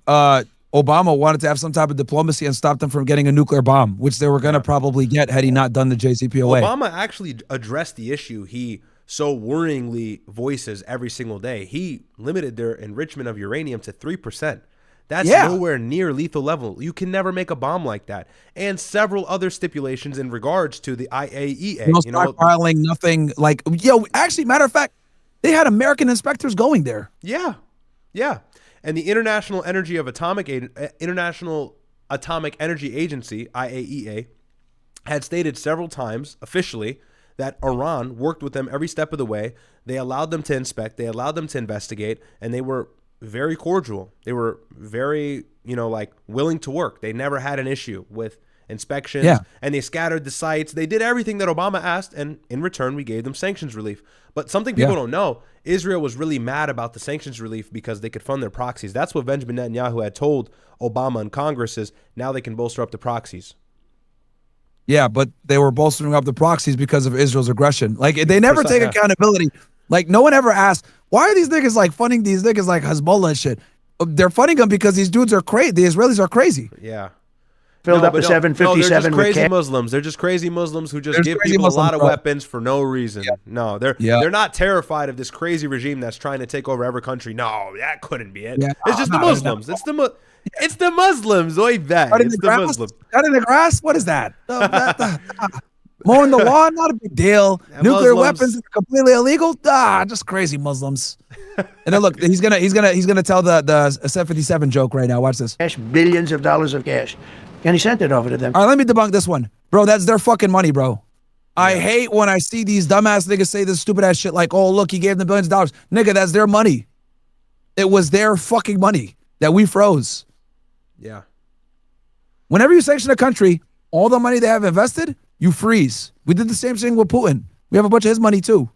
wanted to have some type of diplomacy and stop them from getting a nuclear bomb, which they were going to probably get had he not done the JCPOA. Obama actually addressed the issue he so worryingly voices every single day. He limited their enrichment of uranium to 3%. That's nowhere near lethal level. You can never make a bomb like that. And several other stipulations in regards to the IAEA. No stockpiling, nothing like, actually, matter of fact, they had American inspectors going there. Yeah. Yeah. And the International Atomic Energy Agency, IAEA, had stated several times officially that Iran worked with them every step of the way. They allowed them to inspect, they allowed them to investigate, and they were very cordial. They were very, willing to work. They never had an issue with inspections, and they scattered the sites. They did everything that Obama asked, and in return, we gave them sanctions relief. But something people don't know, Israel was really mad about the sanctions relief because they could fund their proxies. That's what Benjamin Netanyahu had told Obama and Congress, is now they can bolster up the proxies. Yeah, but they were bolstering up the proxies because of Israel's aggression. Like, they never take accountability. Like, no one ever asked, why are these niggas funding these niggas like Hezbollah and shit? They're funding them because these dudes are crazy. The Israelis are crazy. Yeah. Filled up a 757 they're just crazy with Muslims. They're just crazy Muslims who just give people a lot of weapons for no reason. Yeah. No, they're not terrified of this crazy regime that's trying to take over every country. No, that couldn't be it. Yeah. It's just the Muslims. It's the Muslims. Oi, that. It's the Muslims. Cut in the grass? What is that? Mowing the lawn? Not a big deal. Nuclear weapons are completely illegal? Just crazy Muslims. And then look, he's gonna tell the 757 joke right now. Watch this. Cash, billions of dollars of cash. And he sent it over to them. All right, let me debunk this one. Bro, that's their fucking money, bro. I hate when I see these dumbass niggas say this stupid ass shit like, oh, look, he gave them billions of dollars. Nigga, that's their money. It was their fucking money that we froze. Yeah. Whenever you sanction a country, all the money they have invested, you freeze. We did the same thing with Putin. We have a bunch of his money too.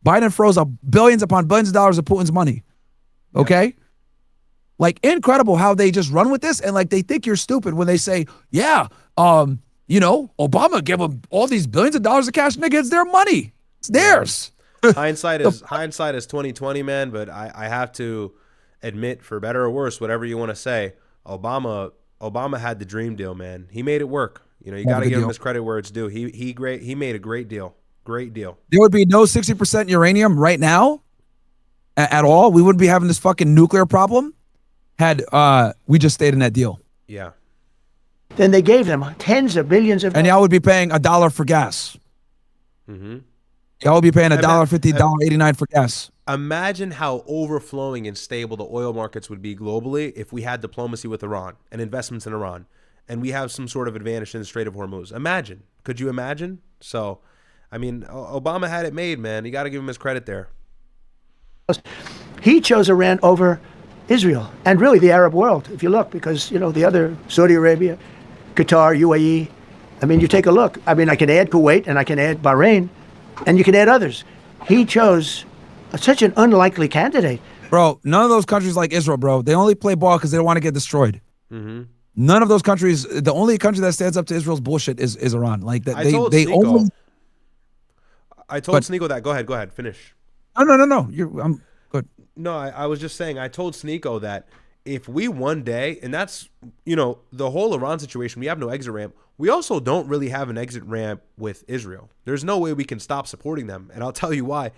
Biden froze up billions upon billions of dollars of Putin's money. Okay? Yeah. Like, incredible how they just run with this, and like they think you're stupid when they say, Obama gave them all these billions of dollars of cash. Nigga, it's their money. It's theirs. Hindsight is 20/20, man. But I have to admit, for better or worse, whatever you want to say, Obama had the dream deal, man. He made it work. You got to give him his credit where it's due. He made a great deal. Great deal. There would be no 60% uranium right now at all. We wouldn't be having this fucking nuclear problem had we just stayed in that deal. Yeah. Then they gave them tens of billions of dollars. And y'all would be paying $1 for gas. Mm-hmm. Y'all would be paying $1.50, $1.89 for gas. Imagine how overflowing and stable the oil markets would be globally if we had diplomacy with Iran and investments in Iran, and we have some sort of advantage in the Strait of Hormuz. Imagine. Could you imagine? So, I mean, Obama had it made, man. You got to give him his credit there. He chose Iran over Israel and really the Arab world, if you look, because, the other, Saudi Arabia, Qatar, UAE, I mean, you take a look. I mean, I can add Kuwait and I can add Bahrain and you can add others. He chose such an unlikely candidate. Bro, none of those countries like Israel, bro. They only play ball because they don't want to get destroyed. Mm-hmm. None of those countries. The only country that stands up to Israel's bullshit is Iran. Like that, I told Sneeko that. Go ahead, finish. No. I'm good. No, I was just saying. I told Sneeko that if we one day, and that's the whole Iran situation, we have no exit ramp. We also don't really have an exit ramp with Israel. There's no way we can stop supporting them, and I'll tell you why.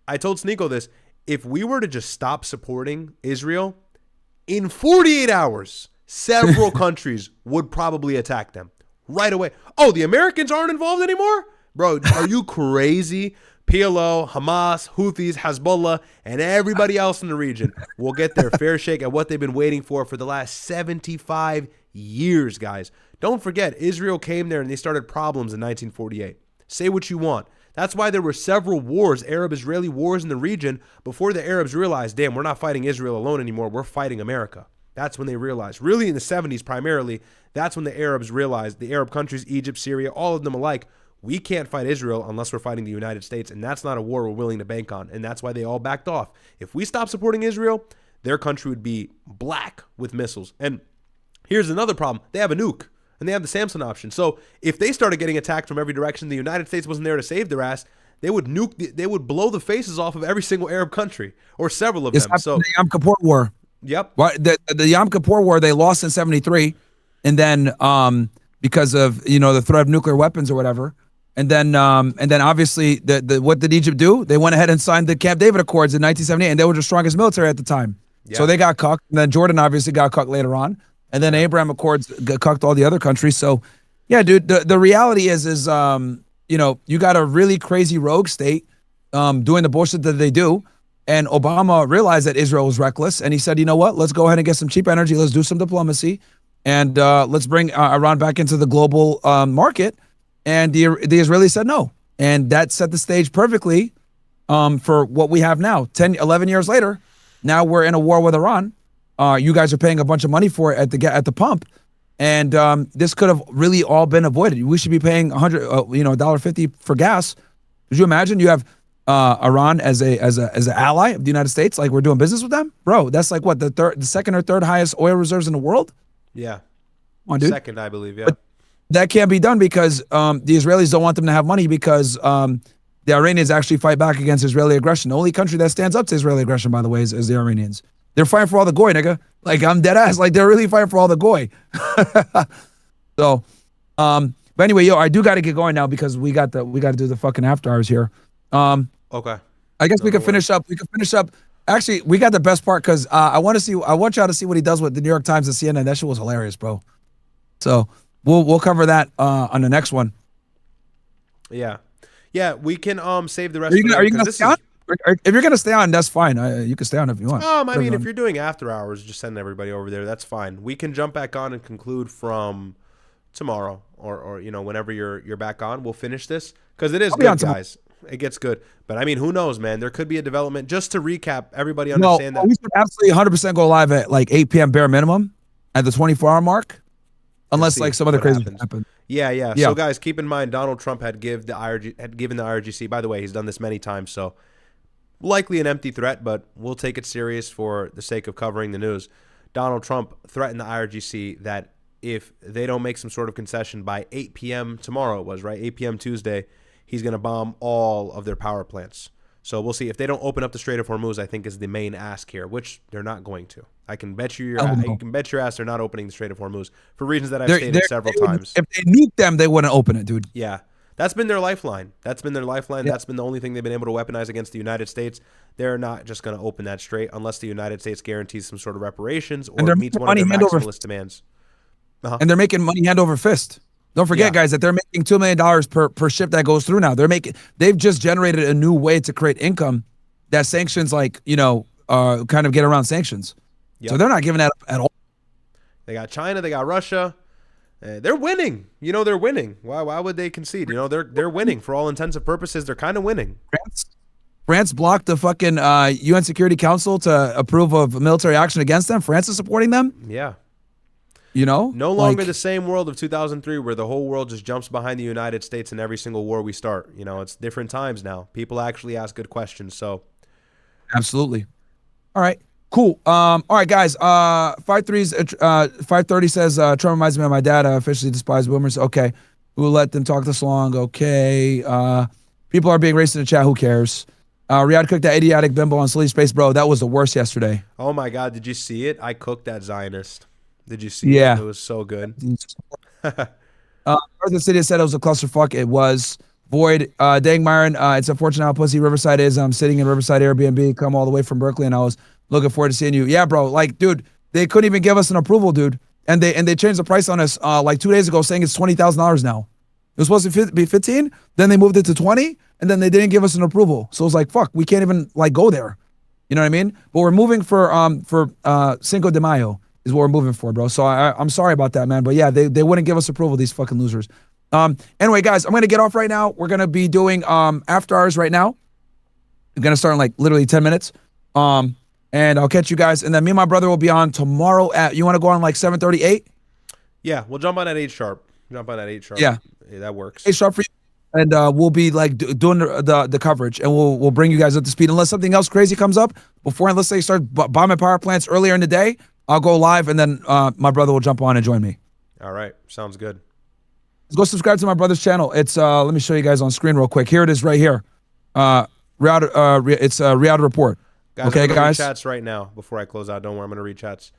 I told Sneeko this. If we were to just stop supporting Israel, in 48 hours, several countries would probably attack them right away. Oh, the Americans aren't involved anymore? Bro, are you crazy? PLO, Hamas, Houthis, Hezbollah, and everybody else in the region will get their fair shake at what they've been waiting for the last 75 years, guys. Don't forget, Israel came there and they started problems in 1948. Say what you want. That's why there were several wars, Arab-Israeli wars in the region, before the Arabs realized, damn, we're not fighting Israel alone anymore. We're fighting America. That's when they realized. Really in the 70s primarily, that's when the Arabs realized, the Arab countries, Egypt, Syria, all of them alike, we can't fight Israel unless we're fighting the United States, and that's not a war we're willing to bank on, and that's why they all backed off. If we stop supporting Israel, their country would be black with missiles. And here's another problem. They have a nuke, and they have the Samson option. So if they started getting attacked from every direction, the United States wasn't there to save their ass, they would they would blow the faces off of every single Arab country, or several of them. So the Yom Kippur War. Yep. The Yom Kippur War, they lost in 73, and then because of the threat of nuclear weapons or whatever. And then obviously, what did Egypt do? They went ahead and signed the Camp David Accords in 1978, and they were the strongest military at the time. Yeah. So they got cucked. And then Jordan obviously got cucked later on. And then Abraham Accords cucked all the other countries. So, yeah, dude, the reality is you got a really crazy rogue state doing the bullshit that they do. And Obama realized that Israel was reckless. And he said, you know what? Let's go ahead and get some cheap energy. Let's do some diplomacy. And let's bring Iran back into the global market. And the Israelis said no. And that set the stage perfectly for what we have now. 10, 11 years later, now we're in a war with Iran. You guys are paying a bunch of money for it at the pump. And this could have really all been avoided. We should be paying $1.50 for gas. Could you imagine you have Iran as an ally of the United States? Like we're doing business with them? Bro, that's like what, the second or third highest oil reserves in the world? Yeah. Come on, dude. Second, I believe, yeah. But that can't be done because the Israelis don't want them to have money because the Iranians actually fight back against Israeli aggression. The only country that stands up to Israeli aggression, by the way, is the Iranians. They're fighting for all the goy, nigga. Like, I'm dead ass. Like, they're really fighting for all the goy. So, but anyway, I do got to get going now because we got to do the fucking after hours here. Okay. I guess we can finish up. We can finish up. Actually, we got the best part because I want y'all to see what he does with the New York Times and CNN. That shit was hilarious, bro. So we'll cover that on the next one. Yeah. We can save the rest. Are you gonna stay on? If you're gonna stay on, that's fine. You can stay on if you want. I mean, if you're doing after hours, just send everybody over there. That's fine. We can jump back on and conclude from tomorrow, or whenever you're back on. We'll finish this because it is good, guys. It gets good, but I mean, who knows, man? There could be a development. Just to recap, everybody understand that we should absolutely 100% go live at like 8 p.m. bare minimum at the 24-hour mark, unless like some other crazy thing happens. Yeah. So guys, keep in mind, Donald Trump had given the IRGC. By the way, he's done this many times, so likely an empty threat, but we'll take it serious for the sake of covering the news. Donald Trump threatened the IRGC that if they don't make some sort of concession by 8 p.m. tomorrow, it was right, 8 p.m. Tuesday, he's going to bomb all of their power plants. So we'll see. If they don't open up the Strait of Hormuz, I think is the main ask here, which they're not going to. I can bet you can bet your ass they're not opening the Strait of Hormuz for reasons that I've stated several times. If they nuke them, they wouldn't open it, dude. Yeah. That's been their lifeline. Yeah. That's been the only thing they've been able to weaponize against the United States. They're not just going to open that strait unless the United States guarantees some sort of reparations or meets one of their maximalist demands. And they're making money hand over fist. Don't forget, guys, that they're making $2 million per ship that goes through now. They've just generated a new way to create income that sanctions, kind of get around sanctions. Yep. So they're not giving that up at all. They got China, they got Russia. They're winning. They're winning. Why would they concede? They're winning for all intents and purposes. They're kind of winning. France blocked the fucking UN Security Council to approve of military action against them. France is supporting them. Yeah. No longer the same world of 2003 where the whole world just jumps behind the United States in every single war we start. It's different times now. People actually ask good questions. So, absolutely. All right. Cool. All right, guys. 530 says Trump reminds me of my dad. I officially despise boomers. Okay. We'll let them talk this long. Okay. People are being racist in the chat. Who cares? Ryad cooked that idiotic bimbo on Sleep Space, bro. That was the worst yesterday. Oh my God, did you see it? I cooked that Zionist. Did you see Yeah. it? It was so good. Arthur City said it was a clusterfuck. It was. Void, dang Myron, it's unfortunate how pussy Riverside is. I'm sitting in Riverside Airbnb, come all the way from Berkeley, and I was looking forward to seeing you. Yeah, bro. Like, dude, they couldn't even give us an approval, dude. And they changed the price on us like 2 days ago, saying it's $20,000 now. It was supposed to be 15, then they moved it to 20, and then they didn't give us an approval. So it was like, fuck, we can't even like go there. You know what I mean? But we're moving for Cinco de Mayo is what we're moving for, bro. So I'm sorry about that, man. But yeah, they wouldn't give us approval, these fucking losers. Anyway, guys, I'm gonna get off right now. We're gonna be doing after hours right now. I'm gonna start in like literally 10 minutes. And I'll catch you guys. And then me and my brother will be on tomorrow at, you want to go on like 7:38? Yeah, we'll jump on at 8 sharp. Jump on at 8 sharp. Yeah, that works. 8 sharp for you. And we'll be like doing the coverage, and we'll bring you guys up to speed. Unless something else crazy comes up before, let's say you start bombing power plants earlier in the day, I'll go live, and then my brother will jump on and join me. All right, sounds good. Let's go subscribe to my brother's channel. It's let me show you guys on screen real quick. Here it is right here. Ryad, it's Ryad Report. Guys, okay, I'm gonna guys. read chats right now before I close out. Don't worry, I'm gonna read chats.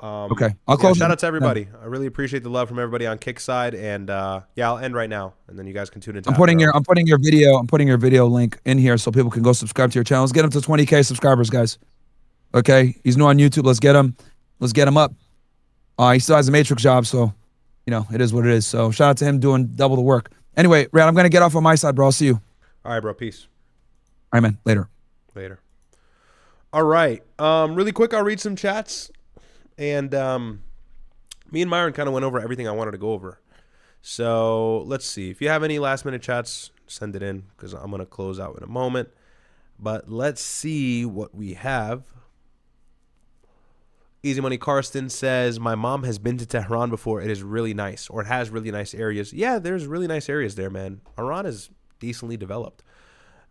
Okay, I'll close. Shout out to everybody. I really appreciate the love from everybody on Kick side, and yeah, I'll end right now, and then you guys can tune into. I'm putting your video link in here so people can go subscribe to your channel. Let's get him to 20K subscribers, guys. Okay, he's new on YouTube. Let's get him up. He still has a Matrix job, so you know it is what it is. So shout out to him doing double the work. Anyway, Rad, I'm gonna get off on my side, bro. I'll see you. All right, bro. Peace. All right, man. Later. All right. Really quick, I'll read some chats. And me and Myron kind of went over everything I wanted to go over. So let's see. If you have any last minute chats, send it in because I'm going to close out in a moment. But let's see what we have. Easy Money Karsten says, my mom has been to Tehran before. It is really nice, or it has really nice areas. Yeah, there's really nice areas there, man. Iran is decently developed.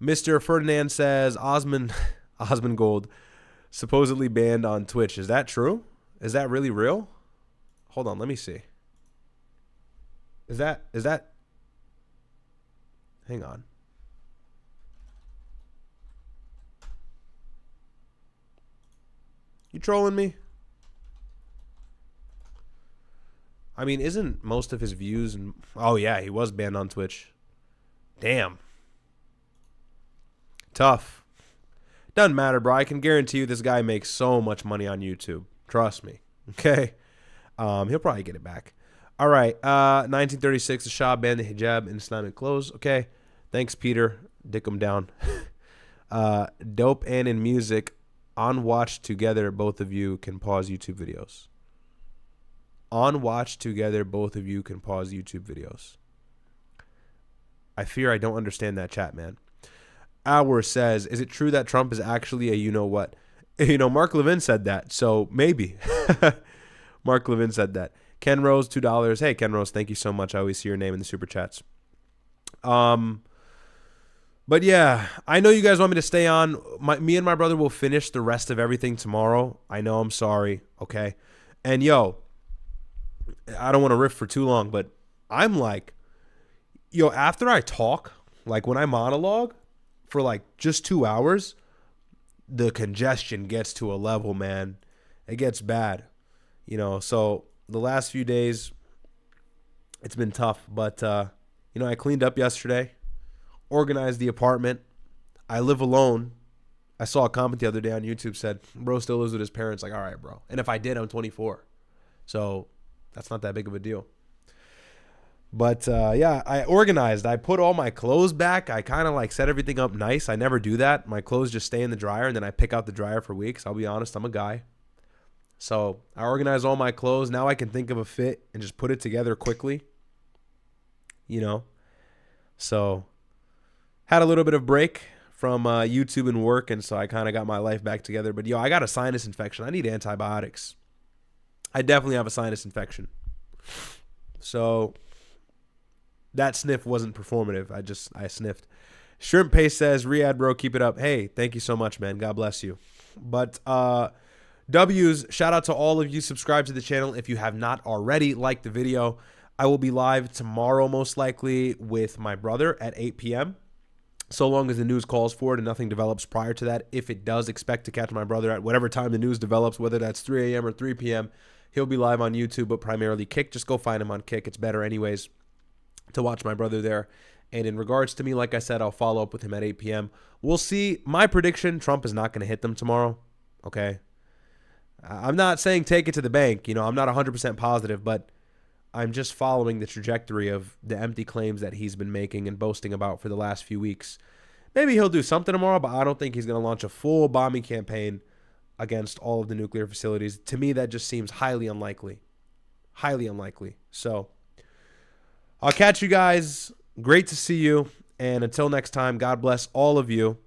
Mr. Ferdinand says, Osman Gold supposedly banned on Twitch. Is that true? Is that really real? Hold on, let me see. Is that hang on. You trolling me? I mean, isn't most of his views and oh yeah, he was banned on Twitch. Damn. Tough. Doesn't matter, bro. I can guarantee you this guy makes so much money on YouTube. Trust me. Okay. He'll probably get it back. All right. 1936, the Shah banned the hijab in Islamic clothes. Okay. Thanks, Peter. Dick him down. Dope and in music. On watch together, both of you can pause YouTube videos. On watch together, both of you can pause YouTube videos. I fear I don't understand that chat, man. Our says, is it true that Trump is actually a you-know-what? You know, Mark Levin said that, so maybe. Mark Levin said that. Ken Rose, $2. Hey, Ken Rose, thank you so much. I always see your name in the super chats. But yeah, I know you guys want me to stay on. Me and my brother will finish the rest of everything tomorrow. I know, I'm sorry, okay? And yo, I don't want to riff for too long, but I'm like, yo, after I talk, like when I monologue, for like just 2 hours, the congestion gets to a level, man. It gets bad, you know. So the last few days, it's been tough. But, you know, I cleaned up yesterday, organized the apartment. I live alone. I saw a comment the other day on YouTube said, bro still lives with his parents. Like, all right, bro. And if I did, I'm 24. So that's not that big of a deal. But, yeah, I organized. I put all my clothes back. I kind of, like, set everything up nice. I never do that. My clothes just stay in the dryer, and then I pick out the dryer for weeks. I'll be honest, I'm a guy. So I organized all my clothes. Now I can think of a fit and just put it together quickly, you know. So had a little bit of break from YouTube and work, and so I kind of got my life back together. But, yo, I got a sinus infection. I need antibiotics. I definitely have a sinus infection. So that sniff wasn't performative. I sniffed. Shrimp Paste says, Ryad, bro, keep it up. Hey, thank you so much, man. God bless you. But W's, shout out to all of you. Subscribe to the channel if you have not already. Like the video. I will be live tomorrow, most likely, with my brother at 8 p.m. So long as the news calls for it and nothing develops prior to that. If it does, expect to catch my brother at whatever time the news develops, whether that's 3 a.m. or 3 p.m. He'll be live on YouTube, but primarily Kick. Just go find him on Kick. It's better anyways to watch my brother there. And in regards to me, like I said, I'll follow up with him at 8 p.m. We'll see. My prediction, Trump is not going to hit them tomorrow. Okay? I'm not saying take it to the bank. You know, I'm not 100% positive, but I'm just following the trajectory of the empty claims that he's been making and boasting about for the last few weeks. Maybe he'll do something tomorrow, but I don't think he's going to launch a full bombing campaign against all of the nuclear facilities. To me, that just seems highly unlikely. Highly unlikely. So I'll catch you guys. Great to see you. And until next time, God bless all of you.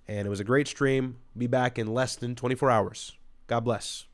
And it was a great stream. Be back in less than 24 hours. God bless.